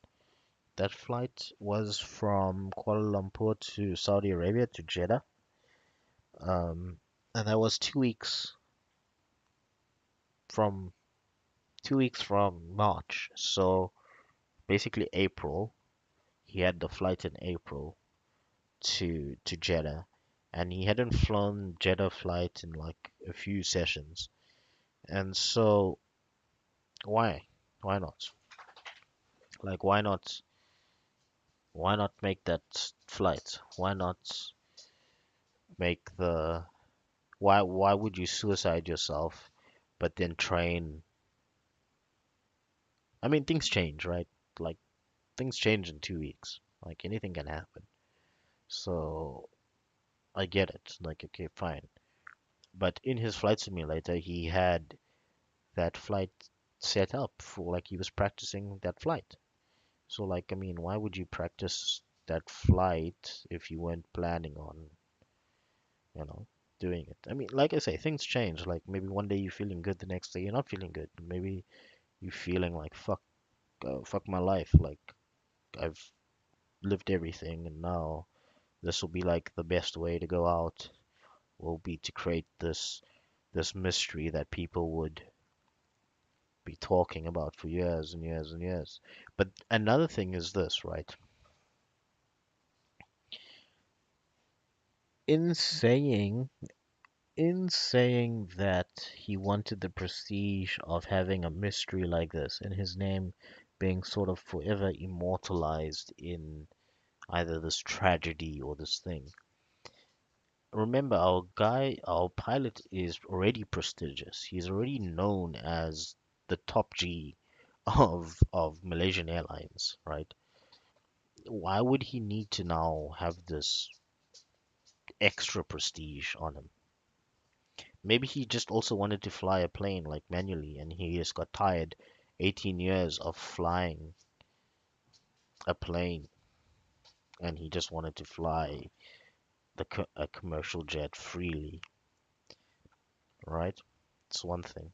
That flight was from Kuala Lumpur to Saudi Arabia to Jeddah, um, and that was from 2 weeks from March. So basically April. He had the flight in April to Jeddah, and he hadn't flown Jeddah flight in like a few sessions. And so why? Why not? Like why not make that flight? Why not make the why would you suicide yourself but then train? I mean, things change, right? Like things change in 2 weeks. Like anything can happen. So I get it. Like okay, fine. But in his flight simulator, he had that flight set up for like he was practicing that flight. So like I mean, why would you practice that flight if you weren't planning on, you know, doing it? I mean, like I say, things change. Like maybe one day you're feeling good, the next day you're not feeling good. Maybe you're feeling like fuck my life. Like I've lived everything, and now this will be like the best way to go out. Will be to create this mystery that people would be talking about for years and years and years. But another thing is this, right? In saying in saying that he wanted the prestige of having a mystery like this and his name being sort of forever immortalized in either this tragedy or this thing. Remember, our pilot is already prestigious. He's already known as the top G of Malaysian Airlines, right? Why would he need to now have this extra prestige on him? Maybe he just also wanted to fly a plane like manually and he just got tired 18 years of flying a plane and he just wanted to fly a commercial jet freely, right? It's one thing.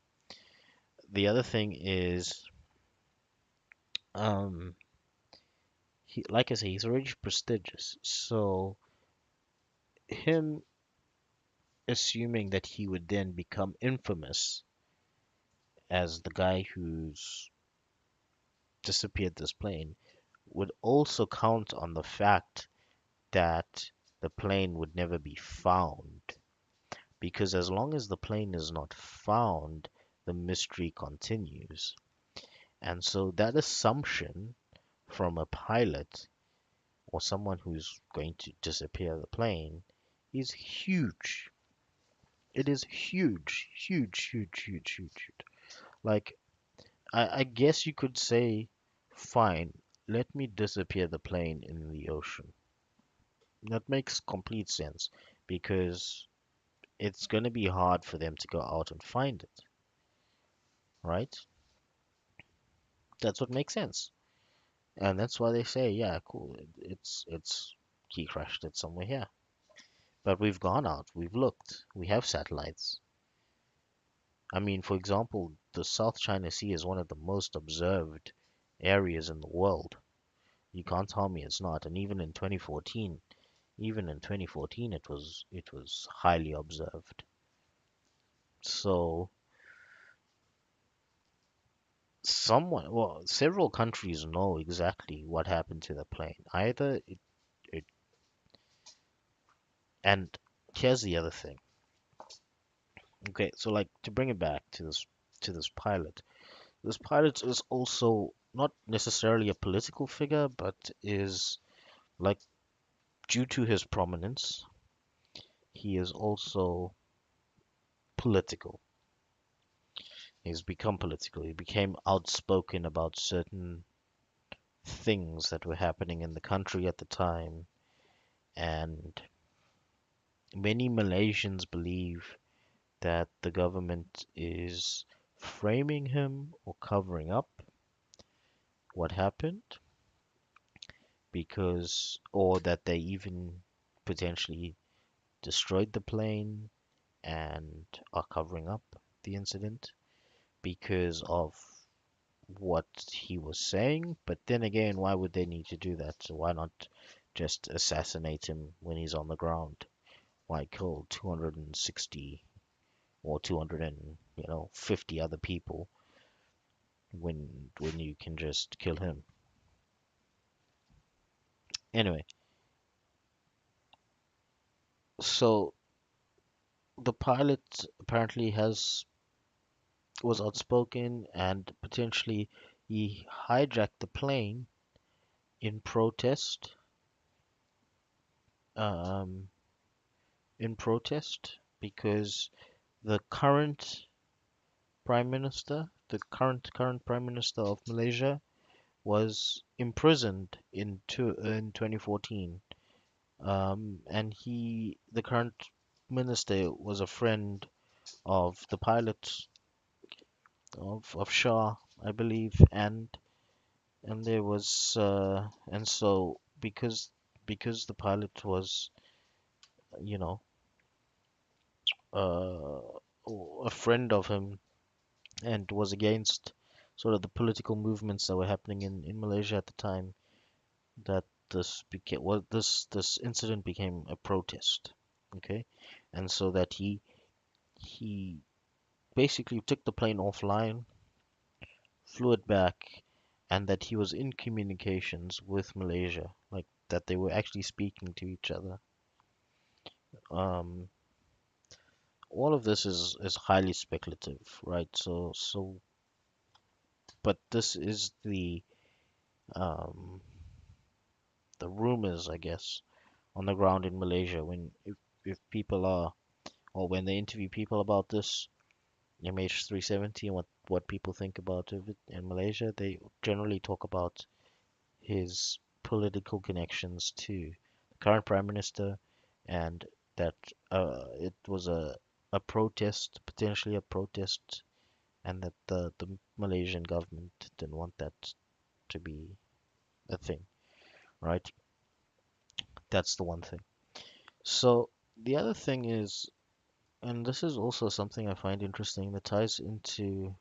The other thing is, um, like I say, he's already prestigious. So him assuming that he would then become infamous as the guy who's disappeared this plane would also count on the fact that the plane would never be found. Because as long as the plane is not found, the mystery continues. And so that assumption from a pilot or someone who's going to disappear the plane is huge. It is huge, huge, huge, huge, huge, huge. Like, I guess you could say, fine, let me disappear the plane in the ocean. That makes complete sense because it's going to be hard for them to go out and find it, right? That's what makes sense. And that's why they say, yeah, cool, it's he crashed it somewhere here. But we've gone out, we've looked, we have satellites. I mean, for example, the South China Sea is one of the most observed areas in the world. You can't tell me it's not. And even in 2014, it was highly observed. So several countries know exactly what happened to the plane. It, and here's the other thing. Okay, so like to bring it back to this pilot. This pilot is also not necessarily a political figure, but is like due to his prominence, he is also political. He's become political. He became outspoken about certain things that were happening in the country at the time, and many Malaysians believe that the government is framing him or covering up what happened or that they even potentially destroyed the plane and are covering up the incident because of what he was saying. But then again, why would they need to do that? So why not just assassinate him when he's on the ground? Why kill 260 or 250 other people when you can just kill him? Anyway, so the pilot apparently has was outspoken and potentially he hijacked the plane in protest um, because the current prime minister of Malaysia was imprisoned in 2014. And the current minister was a friend of the pilot of Shah, I believe, and there was and so because the pilot was, you know, uh, a friend of him and was against sort of the political movements that were happening in Malaysia at the time, that this incident became a protest. Okay, and so that he basically took the plane offline flew it back, and that he was in communications with Malaysia, like that they were actually speaking to each other. Um, all of this is highly speculative, right? But this is um, the rumors, I guess, on the ground in Malaysia. When if people are, or when they interview people about this MH370 and what people think about it in Malaysia, they generally talk about his political connections to the current prime minister, and that it was a protest, potentially a protest, and that the Malaysian government didn't want that to be a thing, right? That's the one thing. So the other thing is, and this is also something I find interesting that ties into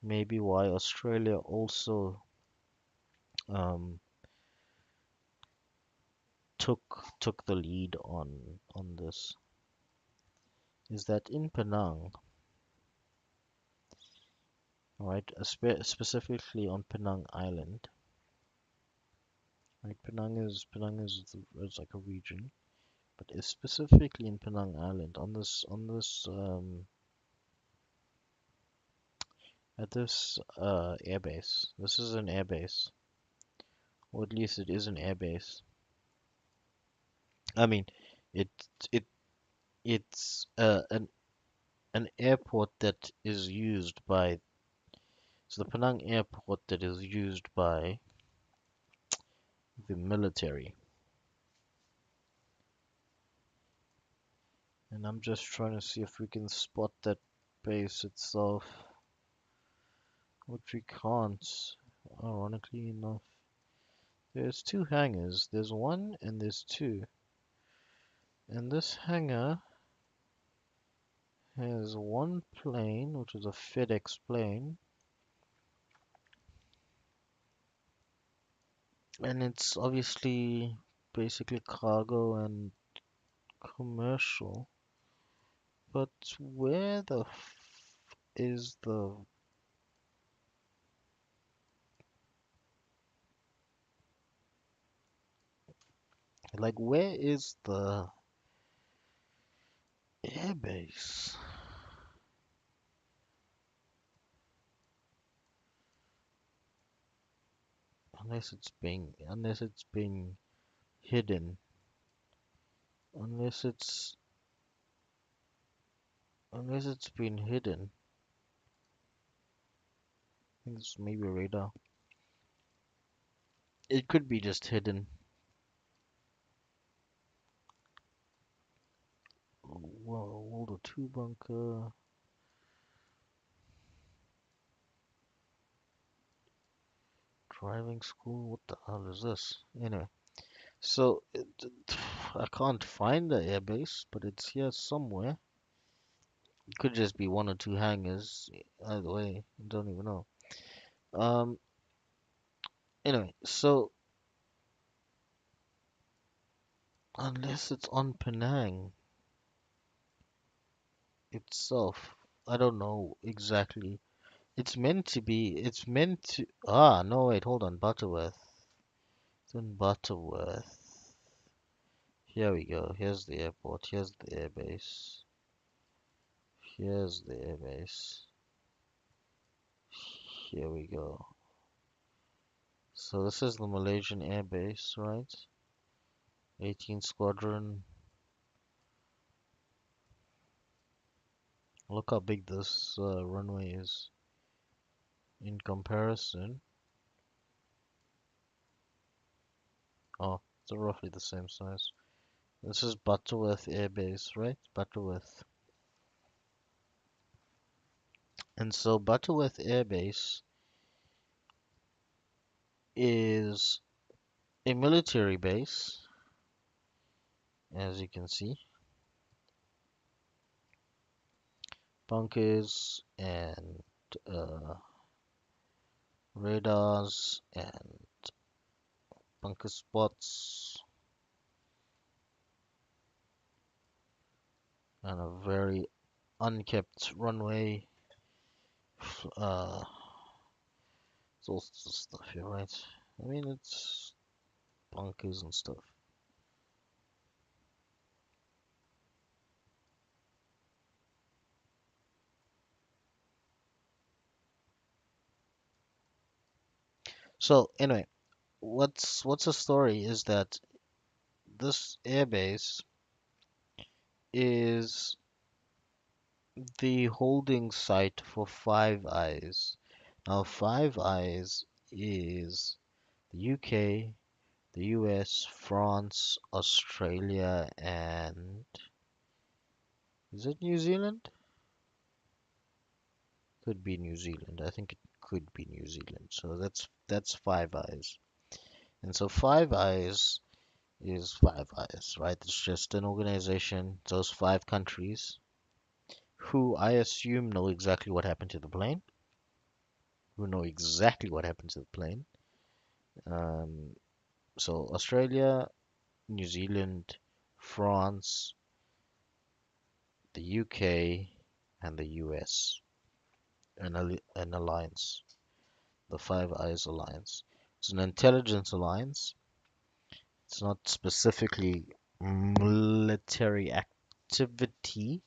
maybe why Australia also um, took the lead on this, is that in Penang, right, specifically on Penang Island, right? Is like a region, but it's specifically in Penang Island on this at this airbase. This is an airbase, or at least it is an airbase. I mean, it it it's an airport that is used by, so the Penang airport that is used by the military. And I'm just trying to see if we can spot that base itself, which we can't, ironically enough. There's two hangars. There's one and there's two. And this hangar has one plane, which is a FedEx plane, and it's obviously basically cargo and commercial. But where the is the, like, where is the airbase? Unless it's being hidden. Unless it's unless it's been hidden. I think it's maybe a radar. It could be just hidden. Well, hold a two bunker. Driving school. What the hell is this? Anyway, so I can't find the airbase, but it's here somewhere. It could just be one or two hangars. Either way, I don't even know. Um. Anyway, so unless it's on Penang itself, I don't know exactly. It's meant to be. It's meant to. Ah, no, wait, hold on. Butterworth. It's in Butterworth. Here we go. Here's the airport. Here's the airbase. Here's the airbase. Here we go. So this is the Malaysian airbase, right? 18 Squadron. Look how big this runway is in comparison. Oh, it's roughly the same size. This is Butterworth airbase, right? Butterworth. And so Butterworth airbase is a military base, as you can see. Bunkers and uh, radars and bunker spots and a very unkept runway. Uh, all sorts of stuff here, right? I mean, it's bunkers and stuff. So anyway, what's the story is that this airbase is the holding site for Five Eyes. Now, Five Eyes is the UK, the US, France, Australia, and is it New Zealand? Could be New Zealand. I think it could be New Zealand. So that's Five Eyes. And so Five Eyes is Five Eyes, right? It's just an organization, those five countries, who I assume know exactly what happened to the plane, who know exactly what happened to the plane. Um, so Australia, New Zealand, France, the UK, and the US, an alliance, the Five Eyes Alliance. It's an intelligence alliance. It's not specifically military activity,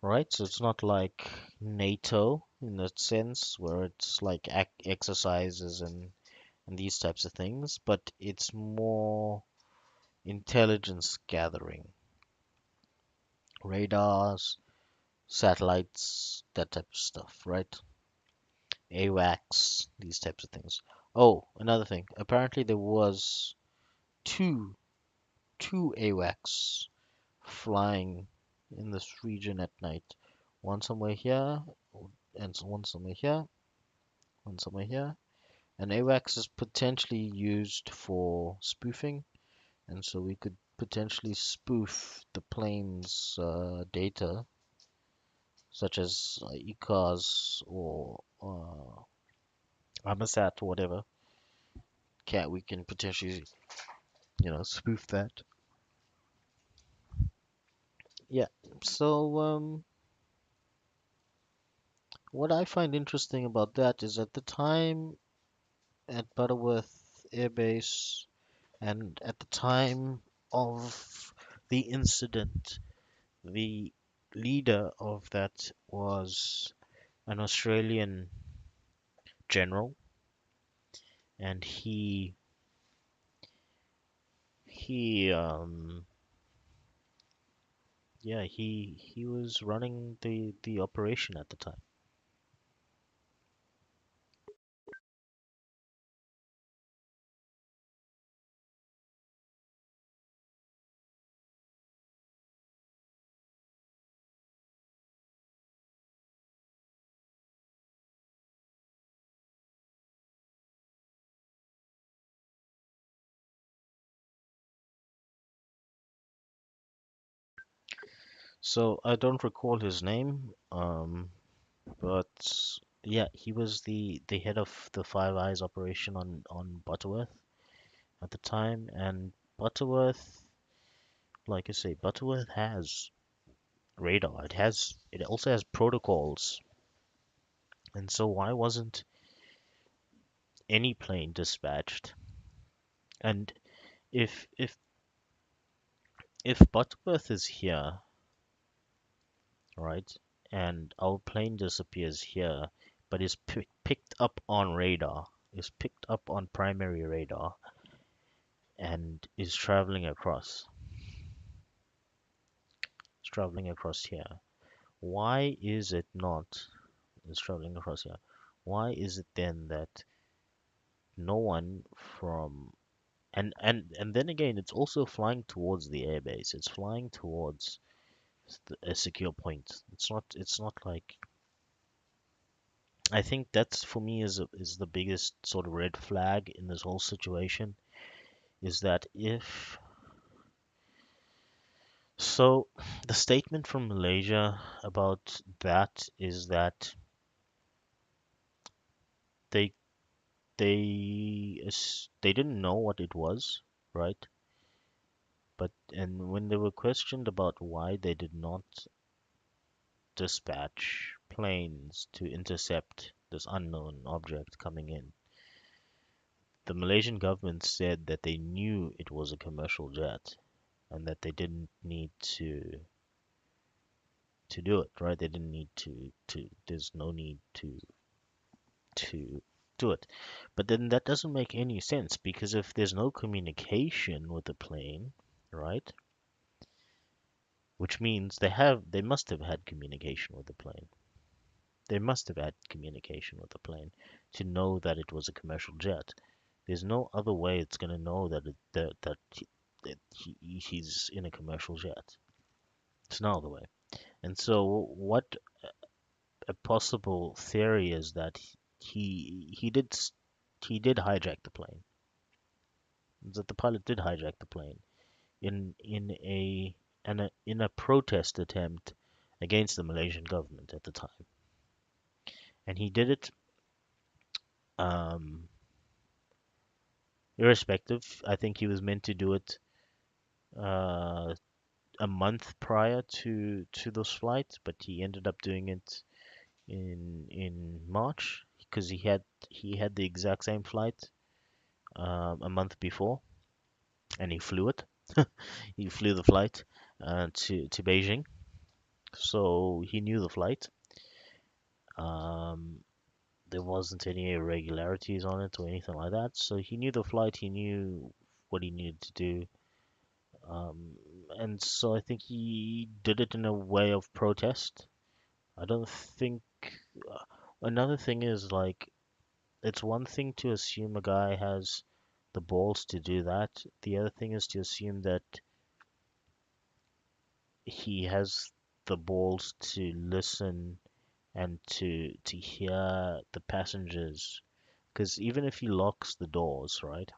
right? So it's not like NATO in that sense, where it's like exercises and these types of things, but it's more intelligence gathering, radars, satellites, that type of stuff, right? AWACS, these types of things. Oh, another thing. Apparently there was two two AWACS flying in this region at night. One somewhere here, and one somewhere here, one somewhere here. And AWACS is potentially used for spoofing, and so we could potentially spoof the plane's data, such as ECARS or Amasat or whatever. We can potentially, spoof that. Yeah. So, what I find interesting about that is at the time at Butterworth Air Base and at the time of the incident, the leader of that was an Australian general, and he yeah, he was running the operation at the time. So I don't recall his name, but yeah, he was the head of the Five Eyes operation on Butterworth at the time, and Butterworth, like I say, Butterworth has radar. It also has protocols, and so why wasn't any plane dispatched? And if if Butterworth is here, right, and our plane disappears here, but is picked up on radar, is picked up on primary radar, and is traveling across here. Why is it not is traveling across here? Why is it then that no one from and then again, it's also flying towards the airbase. It's flying towards a secure point. It's not like I think that's for me is the biggest sort of red flag in this whole situation is that if so the statement from Malaysia about that is that they they didn't know what it was, right? But and when they were questioned about why they did not dispatch planes to intercept this unknown object coming in. The Malaysian government said that they knew it was a commercial jet and that they didn't need to do it, right? They didn't need to there's no need to do it. But then that doesn't make any sense because if there's no communication with the plane, right? Which means they must have had communication with the plane. They must have had communication with the plane to know that it was a commercial jet. There's no other way it's going to know that he's in a commercial jet. It's no other way. And so what a possible theory is that he did hijack the plane. That the pilot did hijack the plane in a protest attempt against the Malaysian government at the time. And he did it um, irrespective. I think he was meant to do it uh, a month prior to those flights, but he ended up doing it in March because he had the exact same flight a month before, and he flew it. He flew the flight to Beijing, so he knew the flight. Um, there wasn't any irregularities on it or anything like that, so he knew the flight. He knew what he needed to do. Um, and so I think he did it in a way of protest. I don't think. Uh, Another thing is like it's one thing to assume a guy has the balls to do that. The other thing is to assume that he has the balls to listen and to hear the passengers. Because even if he locks the doors, right,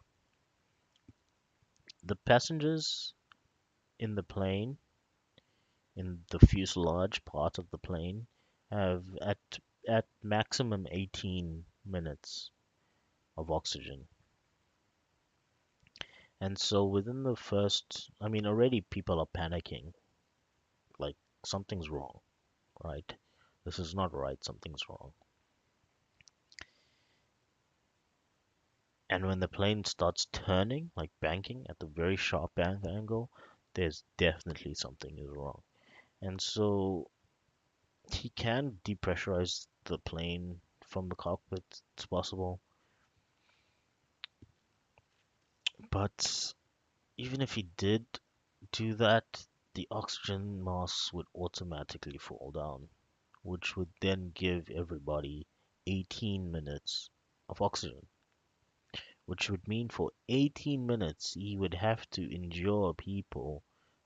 the passengers in the plane, in the fuselage part of the plane, have at maximum 18 minutes of oxygen. And so within the first, I mean, already people are panicking, like something's wrong, right? This is not right, something's wrong. And when the plane starts turning, like banking at the very sharp bank angle, there's definitely something is wrong. And so he can depressurize the plane from the cockpit, it's possible. But even if he did do that, the oxygen mask would automatically fall down, which would then give everybody 18 minutes of oxygen, which would mean for 18 minutes he would have to endure people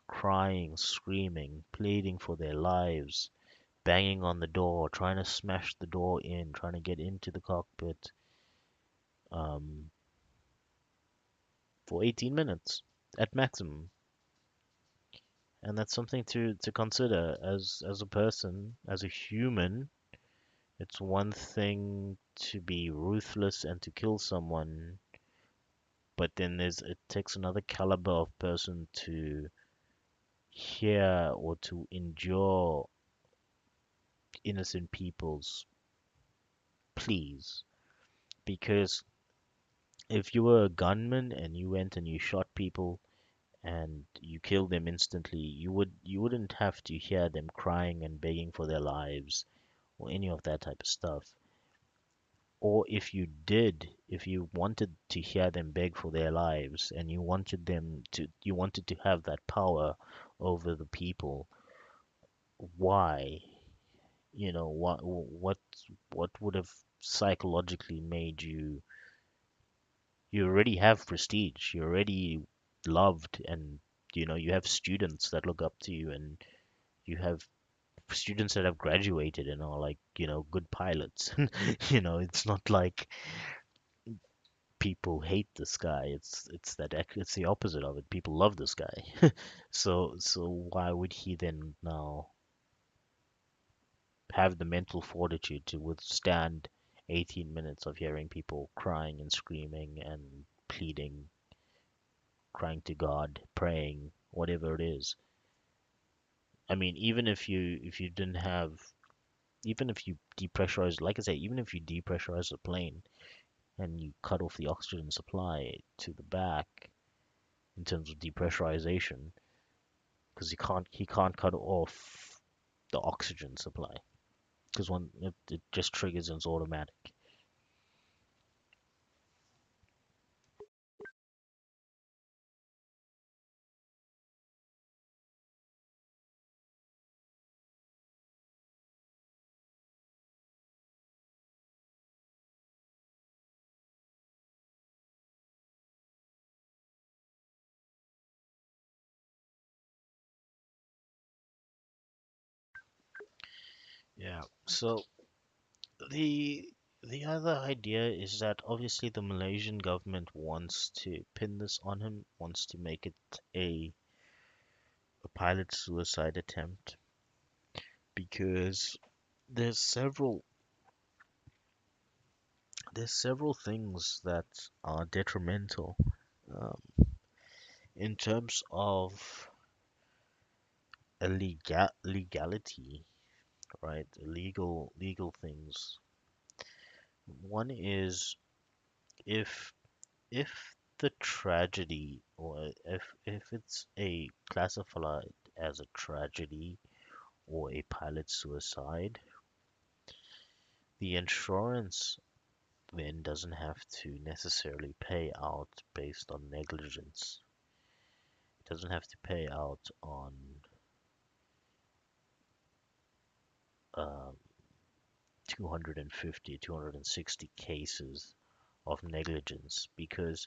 crying, screaming, pleading for their lives, banging on the door, trying to smash the door in, trying to get into the cockpit, um, for 18 minutes at maximum. And that's something to consider as a person, as a human. It's one thing to be ruthless and to kill someone, but then it takes another caliber of person to hear or to endure innocent people's pleas. Because if you were a gunman and you went and you shot people and you killed them instantly, you wouldn't have to hear them crying and begging for their lives or any of that type of stuff. Or if you did, if you wanted to hear them beg for their lives and you wanted to have that power over the people, why? What would have psychologically made you already have prestige, you're already loved, and you have students that look up to you, and you have students that have graduated and are like, good pilots. It's not like people hate this guy. It's the opposite of it. People love this guy. So why would he then now have the mental fortitude to withstand 18 minutes of hearing people crying and screaming and pleading, crying to God, praying, whatever it is? I mean, even if you didn't have even if you depressurize, like I say, even if you depressurize the plane and you cut off the oxygen supply to the back in terms of depressurization, because he can't cut off the oxygen supply because when it just triggers and it's automatic. Yeah. So the the other idea is that obviously the Malaysian government wants to pin this on him, wants to make it a pilot suicide attempt because there's several there's several things that are detrimental um, in terms of legality, right? Legal things. One is if if the tragedy or if it's a classified as a tragedy or a pilot suicide, the insurance then doesn't have to necessarily pay out based on negligence. It doesn't have to pay out on um, 250, 260 cases of negligence because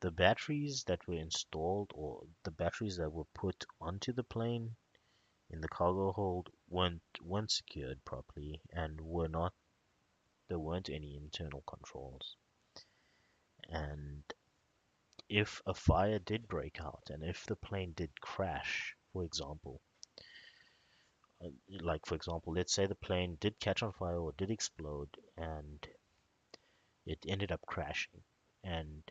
the batteries that were installed or the batteries that were put onto the plane in the cargo hold weren't secured properly and were not there weren't any internal controls. And if a fire did break out and if the plane did crash, for example, like for example, let's say the plane did catch on fire or did explode and it ended up crashing and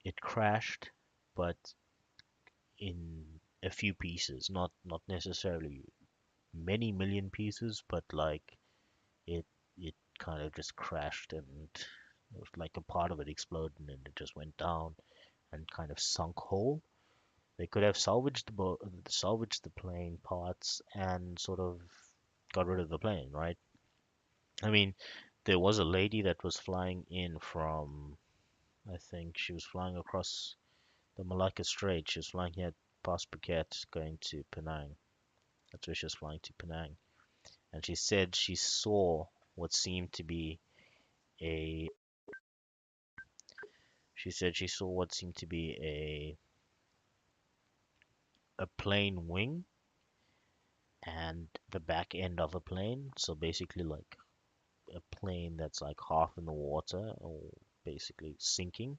it crashed, but in a few pieces, not necessarily many million pieces, but like it it kind of just crashed and it was like a part of it exploded and it just went down and kind of sunk whole. They could have salvaged the plane parts and sort of got rid of the plane, right? I mean, there was a lady that was flying in from, I think she was flying across the Malacca Strait. She was flying here past Phuket, going to Penang. That's where she was flying to Penang. And she said she saw what seemed to be a she said she saw what seemed to be a plane wing and the back end of a plane. So basically like a plane that's like half in the water or basically sinking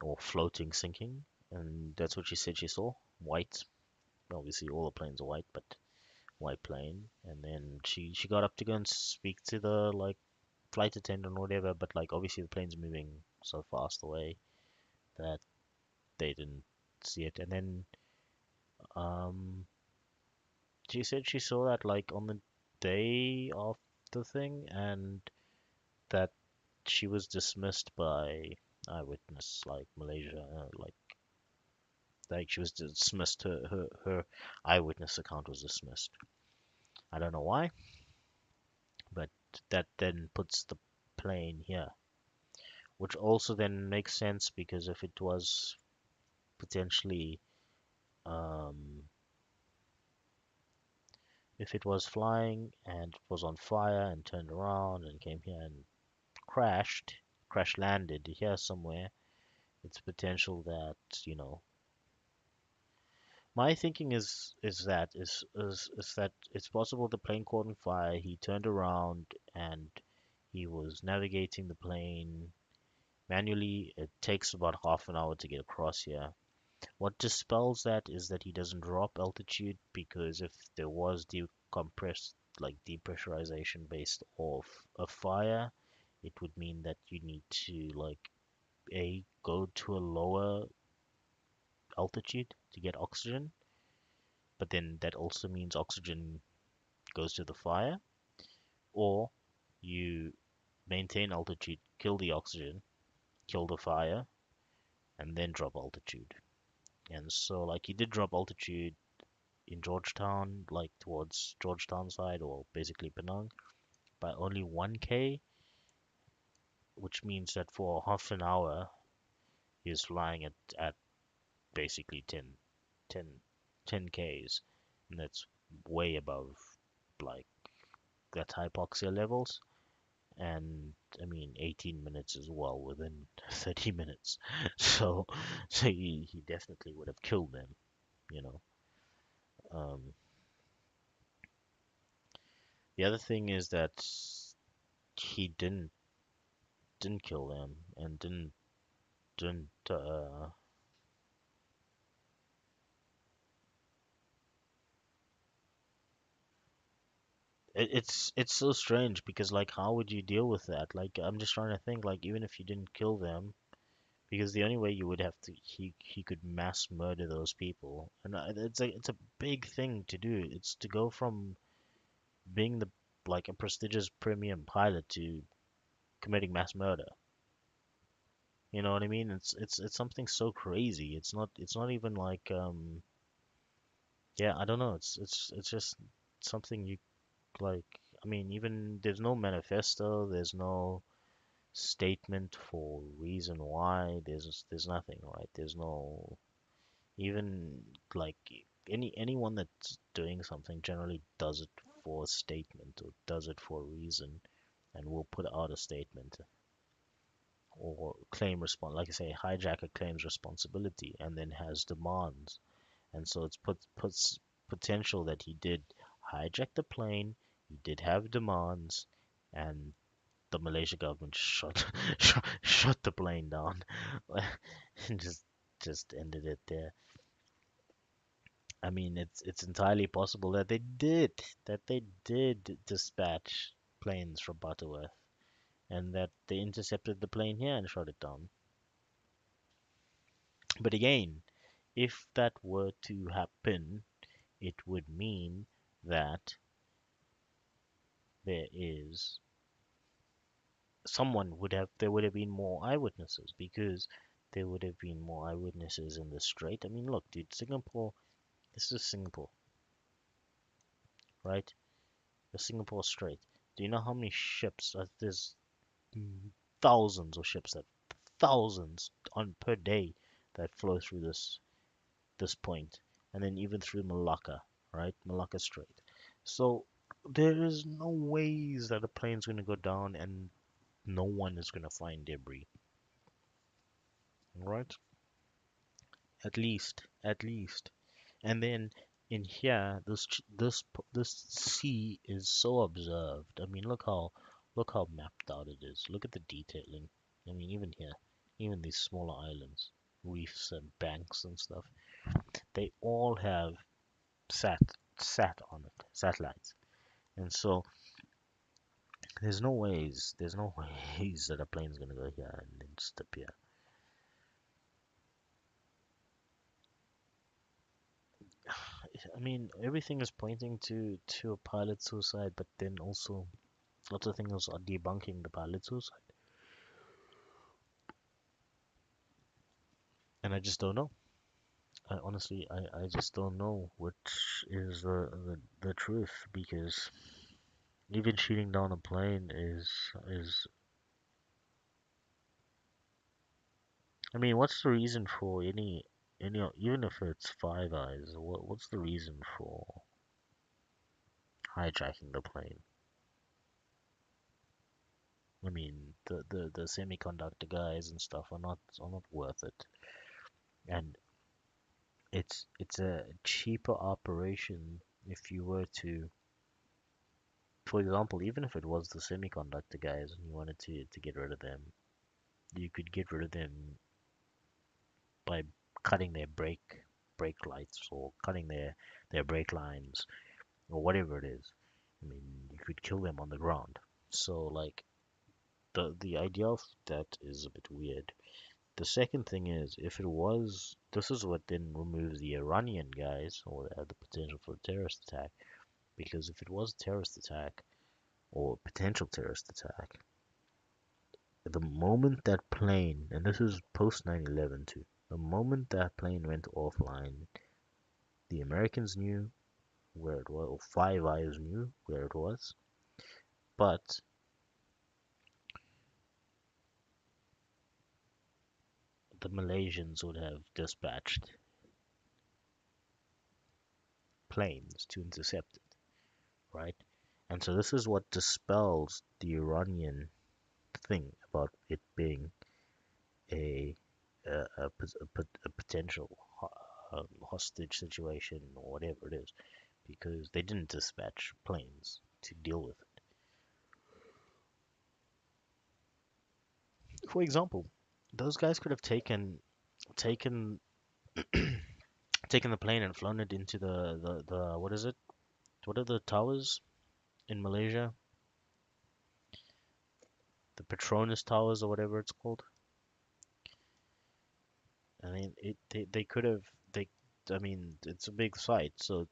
or floating sinking. And that's what she said she saw. White. Obviously all the planes are white, but white plane. And then she got up to go and speak to the like flight attendant or whatever, but like obviously the plane's moving so fast away that they didn't see it. And then um she said she saw that like on the day of the thing and that she was dismissed by eyewitness like Malaysia like she was dismissed her eyewitness account was dismissed. I don't know why, but that then puts the plane here, which also then makes sense because potentially um if it was flying and was on fire and turned around and came here and crash landed here somewhere, it's potential that, you know, my thinking is that it's possible the plane caught on fire, he turned around and he was navigating the plane manually. It takes about half an hour to get across here. What dispels that is that he doesn't drop altitude because if there was depressurization based off a fire, it would mean that you need to like go to a lower altitude to get oxygen, but then that also means oxygen goes to the fire, or you maintain altitude, kill the oxygen, kill the fire, and then drop altitude. And so, like, he did drop altitude in Georgetown, like towards Georgetown side, or basically Penang, by only 1K, which means that for half an hour he was flying at basically 10, 10Ks, and that's way above like that hypoxia levels. And I mean, 18 minutes is well within 30 minutes, so he definitely would have killed them, you know. Um, the other thing is that he didn't kill them and didn't it's so strange because like how would you deal with that? Like I'm just trying to think like even if you didn't kill them, because the only way you would have to he could mass murder those people, and it's a big thing to do. It's to go from being the like a prestigious premium pilot to committing mass murder. You know what I mean? It's something so crazy. It's not even like yeah, I don't know. It's just something you like. I mean, even there's no manifesto, there's no statement for reason why. There's nothing, right? There's no even like anyone that's doing something generally does it for a statement or does it for a reason and will put out a statement or claim like I say, hijacker claims responsibility and then has demands. And so it's puts potential that he did hijack the plane, he did have demands, and the Malaysia government shot the plane down and just ended it there. I mean, it's entirely possible that they did dispatch planes from Butterworth and that they intercepted the plane here and shot it down. But again, if that were to happen, it would mean that there is there would have been more eyewitnesses because there would have been more eyewitnesses in the strait. I mean, look, dude, Singapore, this is Singapore, right? The Singapore Strait. Do you know how many ships? There's thousands of ships that thousands on per day that flow through this point, and then even through Malacca, right? Malacca Strait. So there is no ways that a plane's going to go down and no one is going to find debris, right? At least. And then in here, this sea is so observed. I mean, look how mapped out it is. Look at the detailing. I mean, even here, even these smaller islands, reefs and banks and stuff, they all have sat sat on it, satellites. And so there's no ways that a plane's gonna go here and then just appear. I mean, everything is pointing to a pilot suicide, but then also lots of things are debunking the pilot suicide, and I just don't know. I just don't know which is the truth because even shooting down a plane is. I mean, what's the reason for any even if it's Five Eyes, what's the reason for hijacking the plane? I mean, the semiconductor guys and stuff are not worth it, and it's a cheaper operation if you were to, for example, even if it was the semiconductor guys and you wanted to get rid of them, you could get rid of them by cutting their brake lights or cutting their brake lines or whatever it is. I mean, you could kill them on the ground. So like the idea of that is a bit weird. The second thing is, if it this is what then removes the Iranian guys or the potential for a terrorist attack. Because if it was a terrorist attack or potential terrorist attack, the moment that plane, and this is post 9/11 too, the moment that plane went offline, the Americans knew where it was, or Five Eyes knew where it was, but the Malaysians would have dispatched planes to intercept it, right? And so this is what dispels the Iranian thing about it being a a potential hostage situation or whatever it is, because they didn't dispatch planes to deal with it. For example, those guys could have taken taken the plane and flown it into the what is it? What are the towers in Malaysia? The Petronas Towers or whatever it's called. I mean, they could have they. I mean, it's a big site, so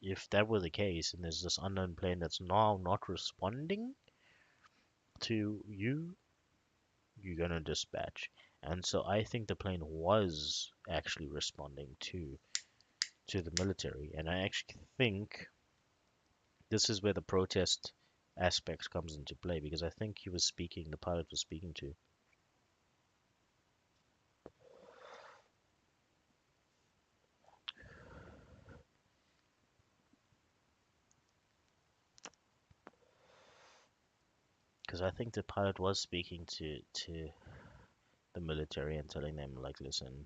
if that were the case, and there's this unknown plane that's now not responding to you, you're gonna dispatch. And so I think the plane was actually responding to the military, and I actually think this is where the protest aspect comes into play because I think he was speaking, the pilot was speaking to, because I think the pilot was speaking to the military and telling them like, listen,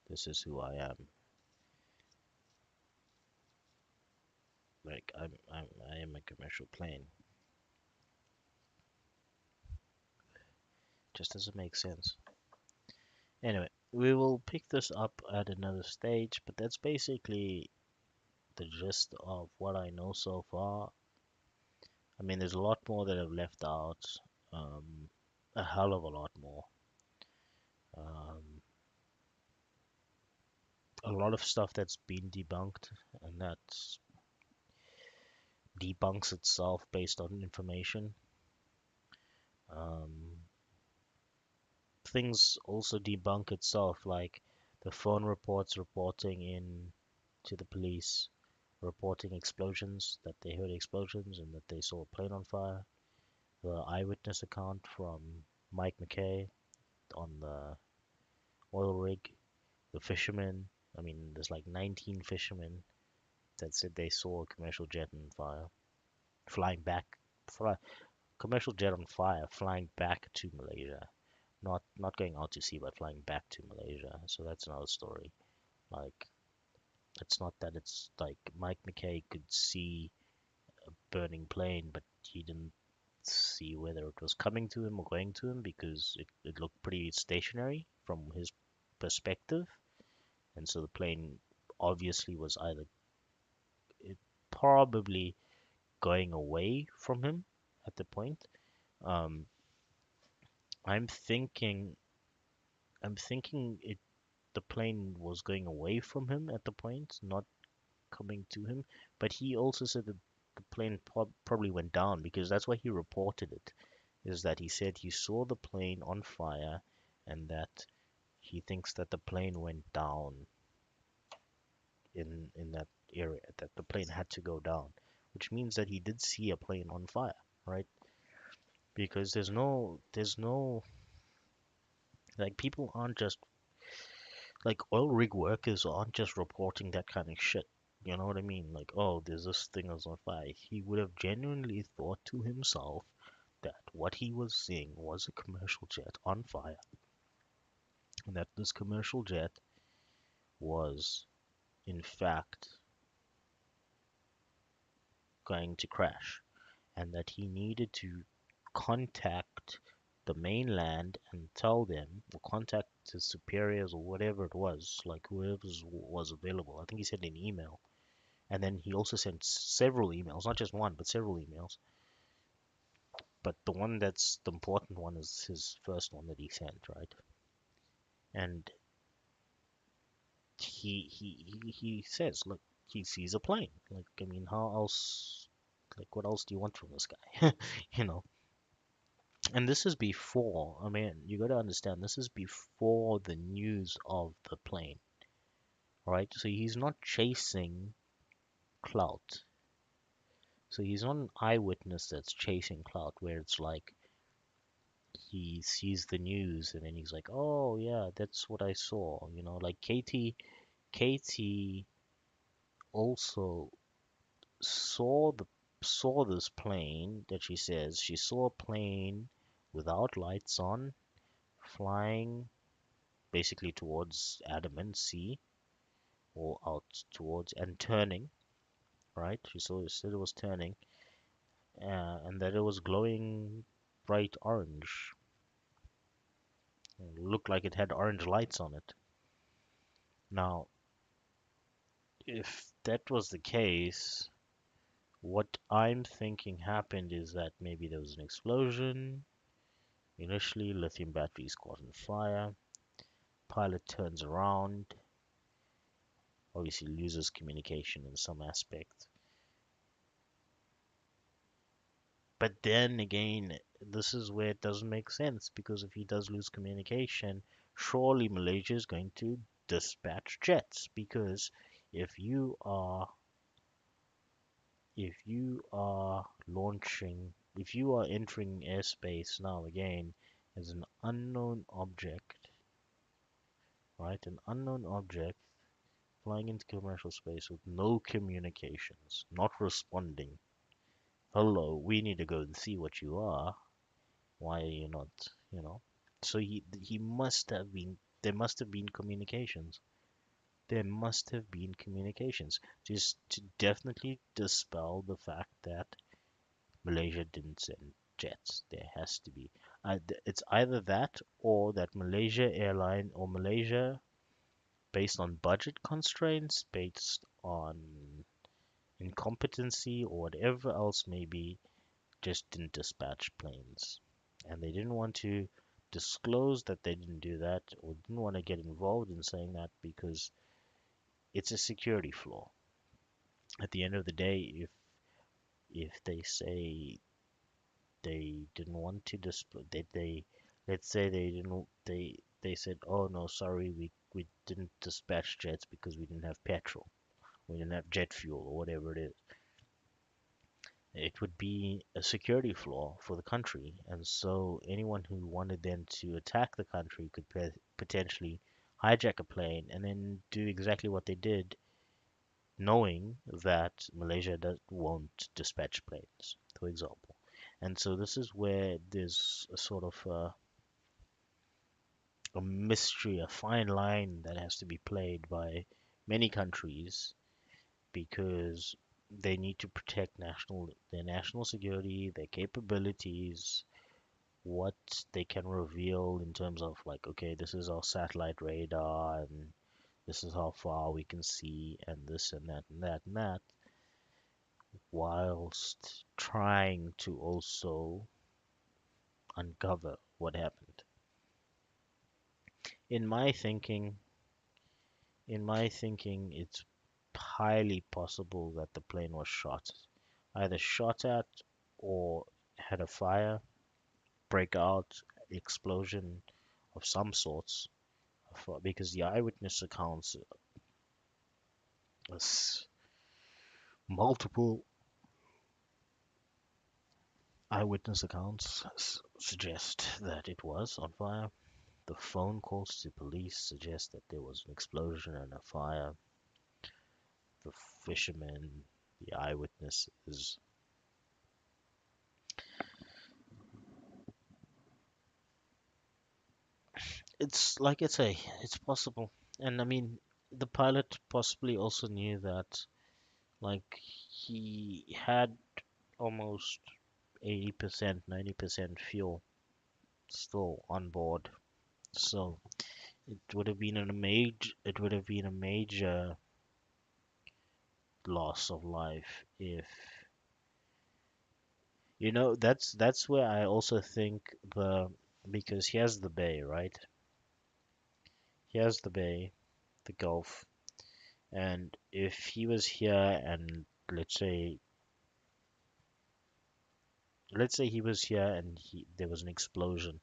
this is who I am. Like I am a commercial plane. Just doesn't make sense. Anyway, we will pick this up at another stage, but that's basically the gist of what I know so far. I mean, there's a lot more that I've left out, um, a hell of a lot more. Um, a lot of stuff that's been debunked, and that debunks itself based on information. Um, things also debunk itself, like the phone reports reporting in to the police, reporting explosions, that they heard explosions and that they saw a plane on fire. The eyewitness account from Mike McKay on the oil rig, the fishermen. I mean, there's like 19 fishermen that said they saw a commercial jet on fire, flying back, fly, commercial jet on fire, flying back to Malaysia. Not going out to sea, but flying back to Malaysia. So that's another story. Like, it's not that it's like Mike McKay could see a burning plane, but he didn't see whether it was coming to him or going to him because it looked pretty stationary from his perspective. And so the plane obviously was either it probably going away from him at the point. Um, I'm thinking I'm thinking it the plane was going away from him at the point, not coming to him. But he also said that the plane probably went down because that's why he reported it. Is that he said he saw the plane on fire, and that he thinks that the plane went down in that area, that the plane had to go down, which means that he did see a plane on fire, right? Because there's no like people aren't just like oil rig workers aren't just reporting that kind of shit. You know what I mean? Like, oh, there's this thing that's on fire. He would have genuinely thought to himself that what he was seeing was a commercial jet on fire, and that this commercial jet was, in fact, going to crash, and that he needed to contact the mainland and tell them, or contact his superiors or whatever it was, like whoever was available. I think he sent an email. And then he also sent several emails, not just one, but several emails. But the one that's the important one is his first one that he sent, right? And he says, look, he sees a plane. Like, I mean, how else? Like, what else do you want from this guy? You know. And this is before. I mean, you got to understand. This is before the news of the plane, right? So he's not chasing clout. So he's not an eyewitness that's chasing clout, where it's like he sees the news and then he's like, "Oh yeah, that's what I saw." You know, like Katie also saw the saw this plane that she says she saw a plane without lights on flying basically towards Adamant Sea or out towards and turning, right? Said it was turning, and that it was glowing bright orange. It looked like it had orange lights on it. Now, if that was the case, what I'm thinking happened is that maybe there was an explosion. Initially, lithium batteries caught on fire. Pilot turns around, obviously loses communication in some aspect. But then again, this is where it doesn't make sense because if he does lose communication, surely Malaysia is going to dispatch jets because if you are launching if you are entering airspace now again as an unknown object, right? An unknown object flying into commercial space with no communications, not responding. Hello, we need to go and see what you are. Why are you not, you know? So he must have been there must have been communications. There must have been communications. Just to definitely dispel the fact that Malaysia didn't send jets. There has to be. It's either that or that Malaysia airline or Malaysia, based on budget constraints, based on incompetency or whatever else may be, just didn't dispatch planes. And they didn't want to disclose that they didn't do that or didn't want to get involved in saying that because it's a security flaw. At the end of the day, if they say they didn't want to display they let's say they didn't they said, oh no, sorry, we didn't dispatch jets because we didn't have petrol, we didn't have jet fuel or whatever it is, it would be a security flaw for the country, and so anyone who wanted then to attack the country could potentially hijack a plane and then do exactly what they did, knowing that Malaysia won't dispatch planes, for example. And so this is where there's a sort of a mystery, a fine line that has to be played by many countries because they need to protect their national security, their capabilities, what they can reveal in terms of like, okay, this is our satellite radar and this is how far we can see and this and that and that and that, whilst trying to also uncover what happened. In my thinking, it's highly possible that the plane was either shot at or had a fire, breakout, explosion of some sorts, because the eyewitness accounts, multiple eyewitness accounts suggest that it was on fire. The phone calls to police suggest that there was an explosion and a fire. The fishermen, the eyewitnesses. It's like I say, it's possible. And I mean, the pilot possibly also knew that, like, he had almost 80%, 90% fuel still on board. So it would have been a major loss of life if, that's where I also think because he has the bay, right? He has the bay, the Gulf, And if he was here and let's say he was here and there was an explosion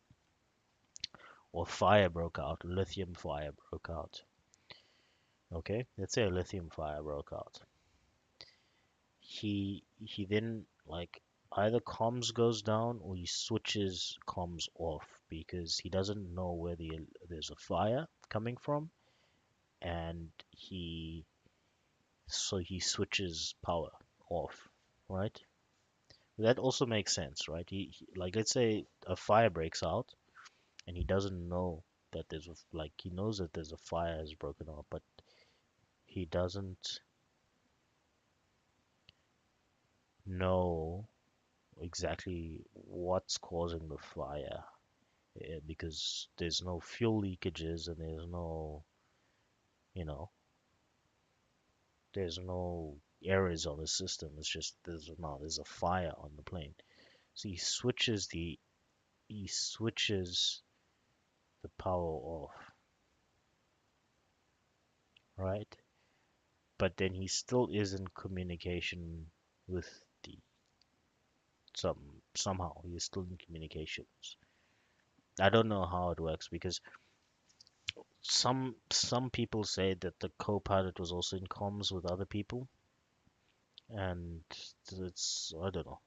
or fire broke out, lithium fire broke out. Okay, let's say a lithium fire broke out. He then like either comms goes down or he switches comms off because he doesn't know where there's a fire coming from, and he switches power off, right? That also makes sense, right? Like let's say a fire breaks out and he doesn't know that like he knows that there's a fire has broken out, but he doesn't know exactly what's causing the fire, because there's no fuel leakages and you know, there's no errors on the system. It's just there's a fire on the plane. So he switches the power off, right? But then he still is in communication with the somehow he is still in communications. I don't know how it works because some people say that the co-pilot was also in comms with other people, and it's I don't know.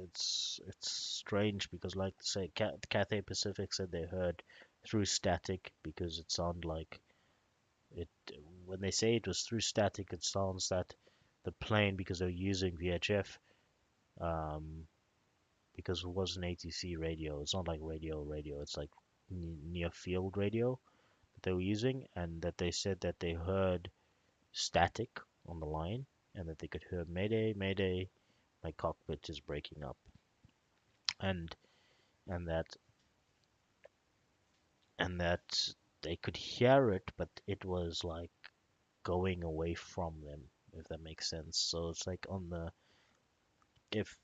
It's strange because like say Cathay Pacific said they heard through static because it sounded like it when they say it was through static, it sounds that the plane, because they're using VHF, um, because it was an ATC radio. It's not like radio. It's like near field radio that they were using, and that they said that they heard static on the line, and that they could hear Mayday, Mayday, my cockpit is breaking up, and and that and that they could hear it, but it was like going away from them, if that makes sense. So it's like on the if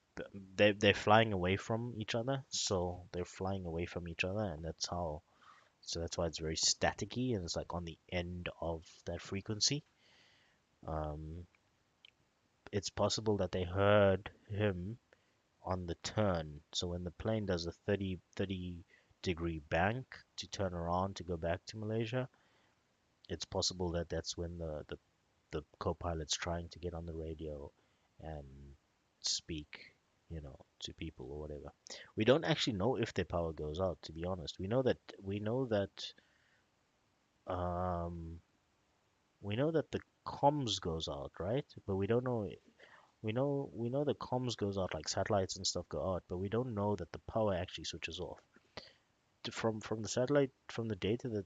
they're flying away from each other, so they're flying away from each other, and that's why it's very staticky, and it's like on the end of that frequency. Um, it's possible that they heard him on the turn. So when the plane does a 30 degree bank to turn around to go back to Malaysia, it's possible that that's when the co-pilot's trying to get on the radio and speak, to people or whatever. We don't actually know if their power goes out, to be honest. Um, we know that the comms goes out, right? But we don't know. We know the comms goes out, like satellites and stuff go out, but we don't know that the power actually switches off. From the satellite, from the data that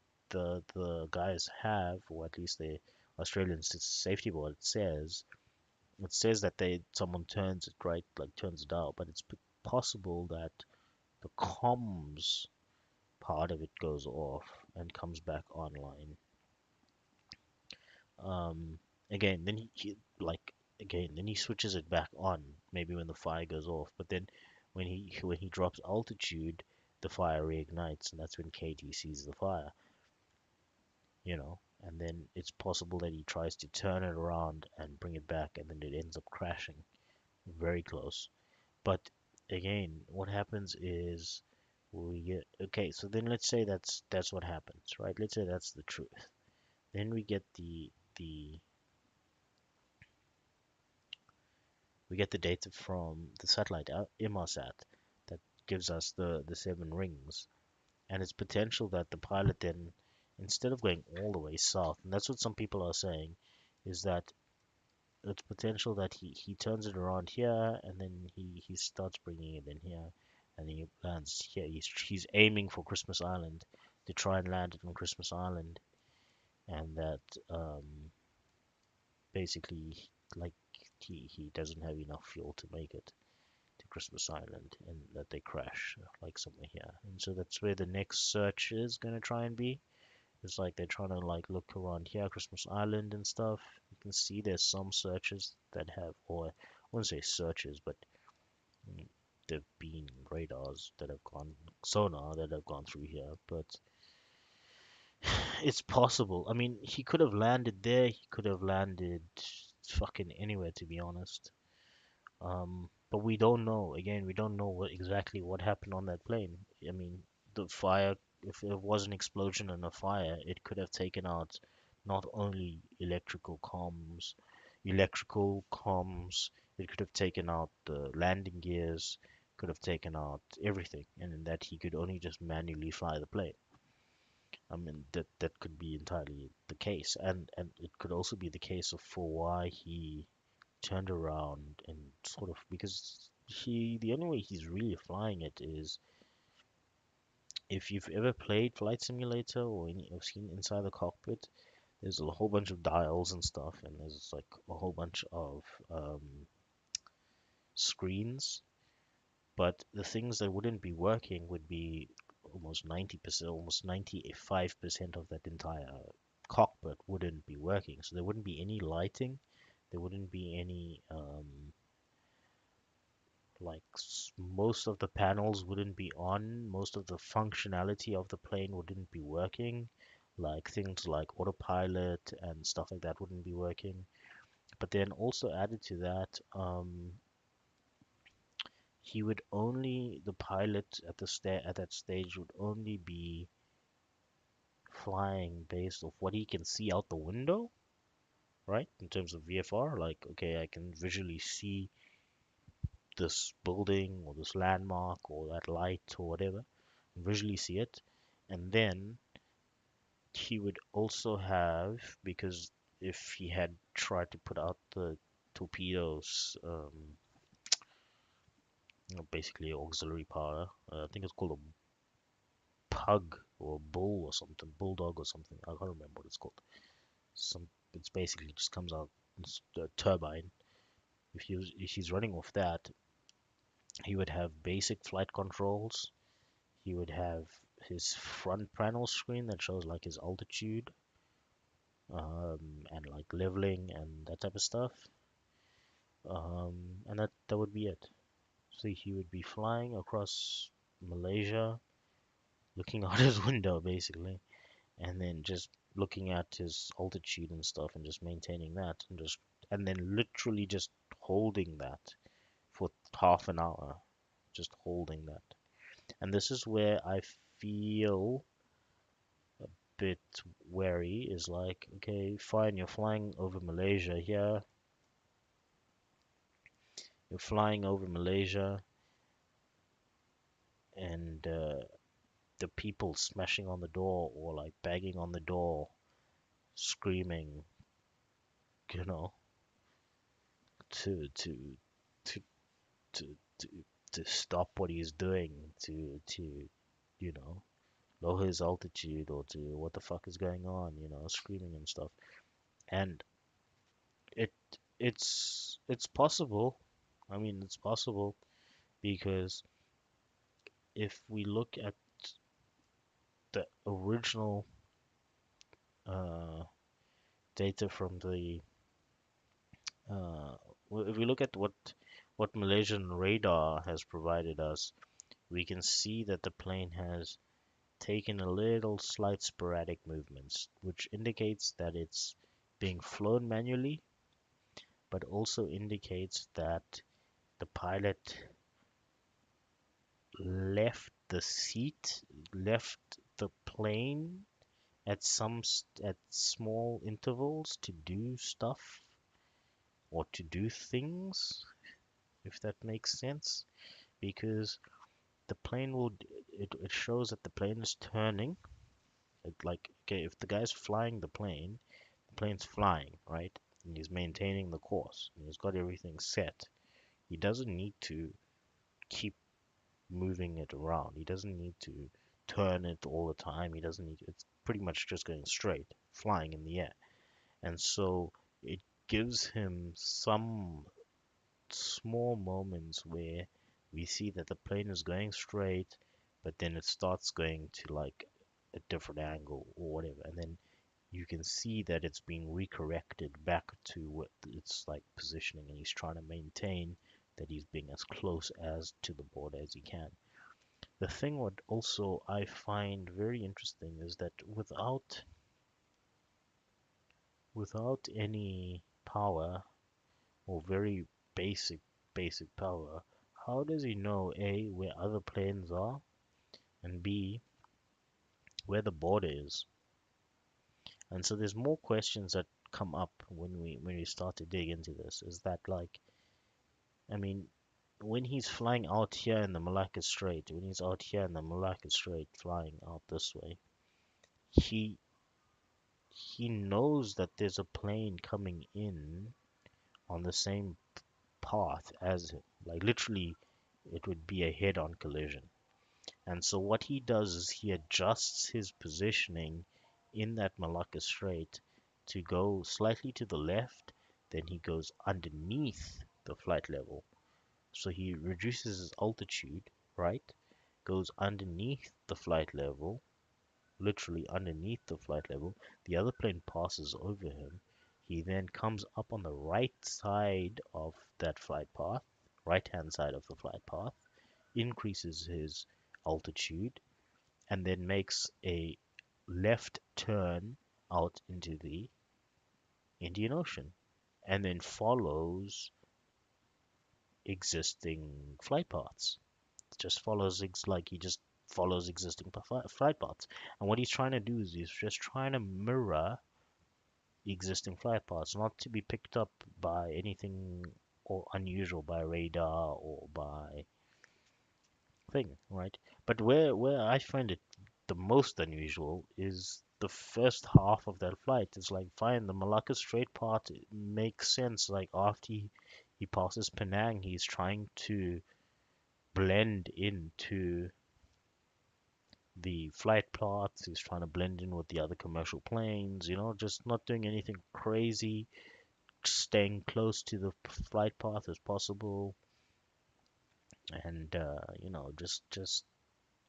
the guys have, or at least the Australian Safety Board it says that someone turns it right, like turns it out, but it's possible that the comms part of it goes off and comes back online. Um, again, then then he switches it back on, maybe when the fire goes off. But then when he drops altitude, the fire reignites, and that's when KT sees the fire. And then it's possible that he tries to turn it around and bring it back, and then it ends up crashing very close. But again, what happens is we get okay. So then let's say that's what happens, right? Let's say that's the truth. Then the we get the data from the satellite Inmarsat that gives us the 7 rings, and it's potential that the pilot then, instead of going all the way south, and that's what some people are saying, is that it's potential that he turns it around here, and then he starts bringing it in here, and then he lands here. He's aiming for Christmas Island to try and land it on Christmas Island, and that basically like he doesn't have enough fuel to make it to Christmas Island, and that they crash like somewhere here. And so that's where the next search is gonna try and be. It's like they're trying to like look around here, Christmas Island and stuff. You can see there's some searches that have, or I wouldn't say searches, but mm, there've been radars that have gone, sonar that have gone through here. But It's possible. I mean, he could have landed there. He could have landed fucking anywhere, to be honest. But we don't know. Again, we don't know exactly what happened on that plane. I mean, the fire, if it was an explosion and a fire, it could have taken out not only electrical comms, it could have taken out the landing gears, could have taken out everything, and in that he could only just manually fly the plane. I mean, that could be entirely the case, and it could also be the case of for why he turned around and sort of because the only way he's really flying it is if you've ever played Flight Simulator or any or seen inside the cockpit, there's a whole bunch of dials and stuff, and there's like a whole bunch of screens. But the things that wouldn't be working would be almost 90%, almost 95% of that entire cockpit wouldn't be working. So there wouldn't be any lighting, there wouldn't be any most of the panels wouldn't be on, most of the functionality of the plane wouldn't be working, like things like autopilot and stuff like that wouldn't be working. But then also added to that, the pilot at at that stage would only be flying based off what he can see out the window, right? In terms of VFR, like okay, I can visually see this building or this landmark or that light or whatever, visually see it. And then he would also have, because if he had tried to put out the torpedoes, basically auxiliary power, I think it's called a pug or a bull or something, bulldog or something. I can't remember what it's called. It's basically just comes out a turbine. If he's running off that, he would have basic flight controls. He would have his front panel screen that shows like his altitude, and like leveling and that type of stuff. And that would be it. So he would be flying across Malaysia, looking out his window basically, and then just looking at his altitude and stuff, and just maintaining that, and then literally just holding that for half an hour, just holding that. And this is where I feel bit wary is like, okay, fine, you're flying over Malaysia here. You're flying over Malaysia, and the people smashing on the door or like banging on the door, screaming, you know, to to to to to, to stop what he's doing, to you know lower his altitude or to what the fuck is going on, screaming and stuff. And it it's possible. I mean, it's possible because if we look at the original uh, data from the uh, if we look at what Malaysian radar has provided us, we can see that the plane has taken a little slight sporadic movements, which indicates that it's being flown manually, but also indicates that the pilot left the seat, left the plane at small intervals to do stuff or to do things, if that makes sense, because the plane will it shows that the plane is turning. Like, okay, if the guy's flying the plane's flying, right? And he's maintaining the course and he's got everything set. He doesn't need to keep moving it around. He doesn't need to turn it all the time. He doesn't need It's pretty much just going straight, flying in the air. And so it gives him some small moments where we see that the plane is going straight, but then it starts going to like a different angle or whatever, and then you can see that it's being recorrected back to what it's like positioning, and he's trying to maintain that he's being as close as to the border as he can. The thing what also I find very interesting is that without without any power or very basic basic power, how does he know A, where other planes are, and B, where the border is? And so there's more questions that come up when we start to dig into this. Is that like, I mean, when he's flying out here in the Malacca Strait, when he's out here in the Malacca Strait flying out this way, he he knows that there's a plane coming in on the same path as him. Like literally, it would be a head-on collision. And so what he does is he adjusts his positioning in that Malacca Strait to go slightly to the left, then he goes underneath the flight level. So he reduces his altitude, right? Goes underneath the flight level, literally underneath the flight level. The other plane passes over him. He then comes up on the right side of that flight path, right hand side of the flight path, increases his altitude, and then makes a left turn out into the Indian Ocean, and then follows existing flight paths. Just follows like he just follows existing flight paths. And what he's trying to do is he's just trying to mirror existing flight paths, not to be picked up by anything or unusual by radar or by thing, right? But where I find it the most unusual is the first half of that flight. It's like fine, the Malacca Strait part makes sense. Like after he passes Penang, he's trying to blend into the flight paths. He's trying to blend in with the other commercial planes. Just not doing anything crazy, staying close to the flight path as possible, and just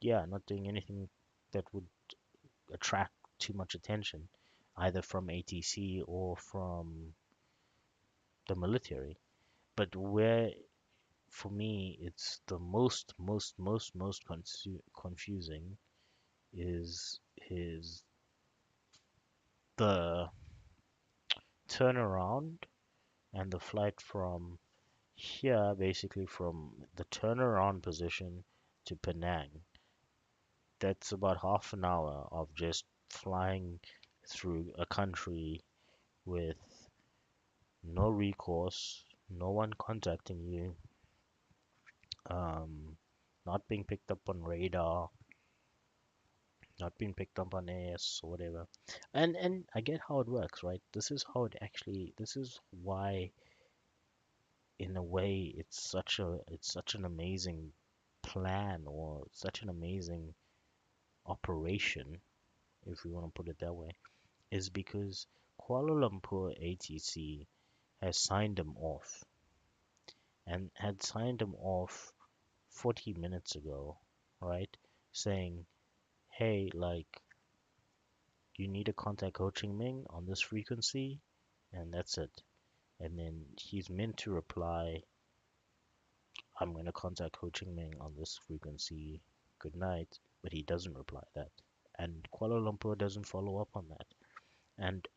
yeah, not doing anything that would attract too much attention, either from ATC or from the military. But where, for me, it's the most confusing is his the turnaround and the flight from here, basically from the turnaround position to Penang. That's about half an hour of just flying through a country with no recourse, no one contacting you, um, not being picked up on radar, not being picked up on AS or whatever. And I get how it works, right? This is why in a way it's such an amazing plan or such an amazing operation, if we want to put it that way, is because Kuala Lumpur ATC has signed him off and had signed him off 40 minutes ago, right? Saying, hey, like, you need to contact Ho Chi Minh on this frequency, and that's it. And then he's meant to reply, I'm going to contact Ho Chi Minh on this frequency, good night, but he doesn't reply that. And Kuala Lumpur doesn't follow up on that. And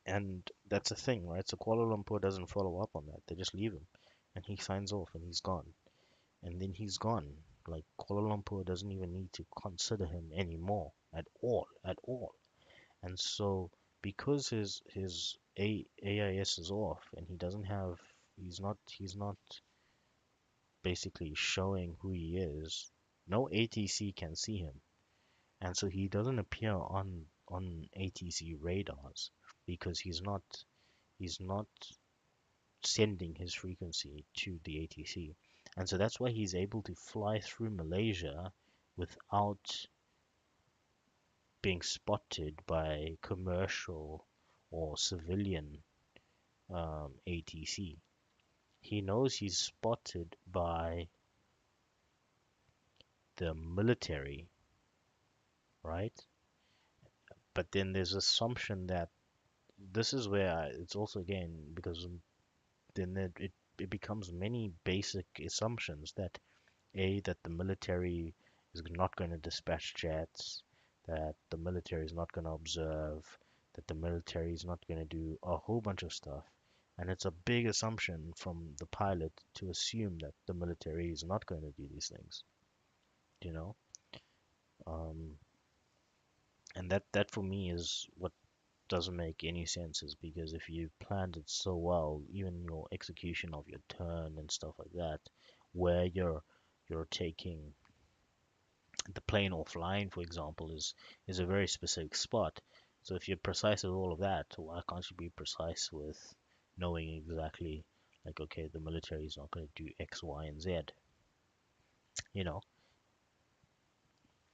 and that's a thing, right? So Kuala Lumpur doesn't follow up on that. They just leave him. And he signs off and he's gone. And then he's gone. Like Kuala Lumpur doesn't even need to consider him anymore at all. And so because his AIS is off and he's not basically showing who he is, no ATC can see him. And so he doesn't appear on ATC radars because he's not sending his frequency to the ATC. And so that's why he's able to fly through Malaysia without being spotted by commercial or civilian ATC. He knows he's spotted by the military, right? But then there's assumption that this is where it's also again because then it becomes many basic assumptions that that the military is not going to dispatch jets, that the military is not going to observe, that the military is not going to do a whole bunch of stuff. And it's a big assumption from the pilot to assume that the military is not going to do these things, you know? Um, and that for me is what doesn't make any sense, is because if you planned it so well, even your execution of your turn and stuff like that, where you're taking the plane offline, for example, is a very specific spot. So if you're precise with all of that, why can't you be precise with knowing exactly, like, okay, the military is not going to do X, Y, and Z. You know,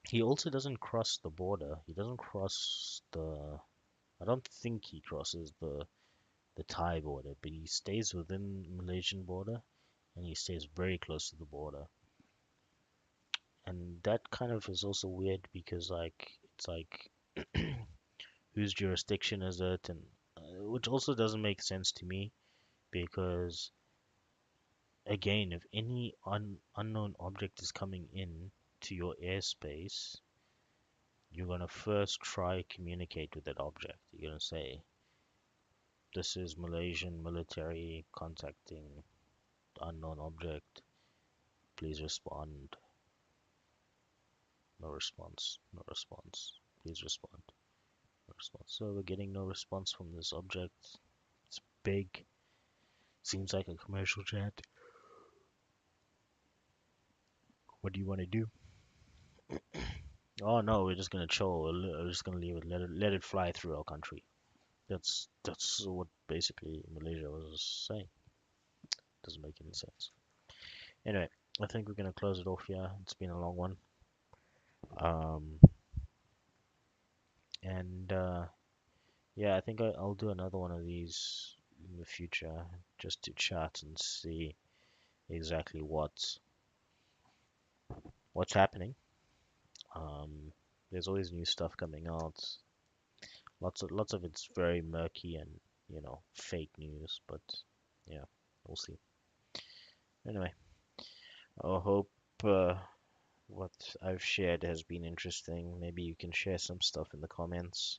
he also doesn't cross the border. He doesn't cross the. I don't think he crosses the Thai border, but he stays within Malaysian border, and he stays very close to the border. And that kind of is also weird because like it's like whose jurisdiction is it, and which also doesn't make sense to me because again, if any unknown object is coming in to your airspace, you're gonna first try communicate with that object. You're gonna say, "This is Malaysian military contacting unknown object. Please respond." No response. No response. Please respond. No response. So we're getting no response from this object. It's big. Seems like a commercial jet. What do you want to do? Oh no, we're just gonna chill. We're just gonna leave it, let it fly through our country. That's what basically Malaysia was saying. Doesn't make any sense. Anyway, I think we're gonna close it off here. It's been a long one. Um, and yeah, I think I'll do another one of these in the future just to chat and see exactly what's happening. Um, there's always new stuff coming out. Lots of it's very murky and fake news, but yeah, we'll see. Anyway, I hope what I've shared has been interesting. Maybe you can share some stuff in the comments.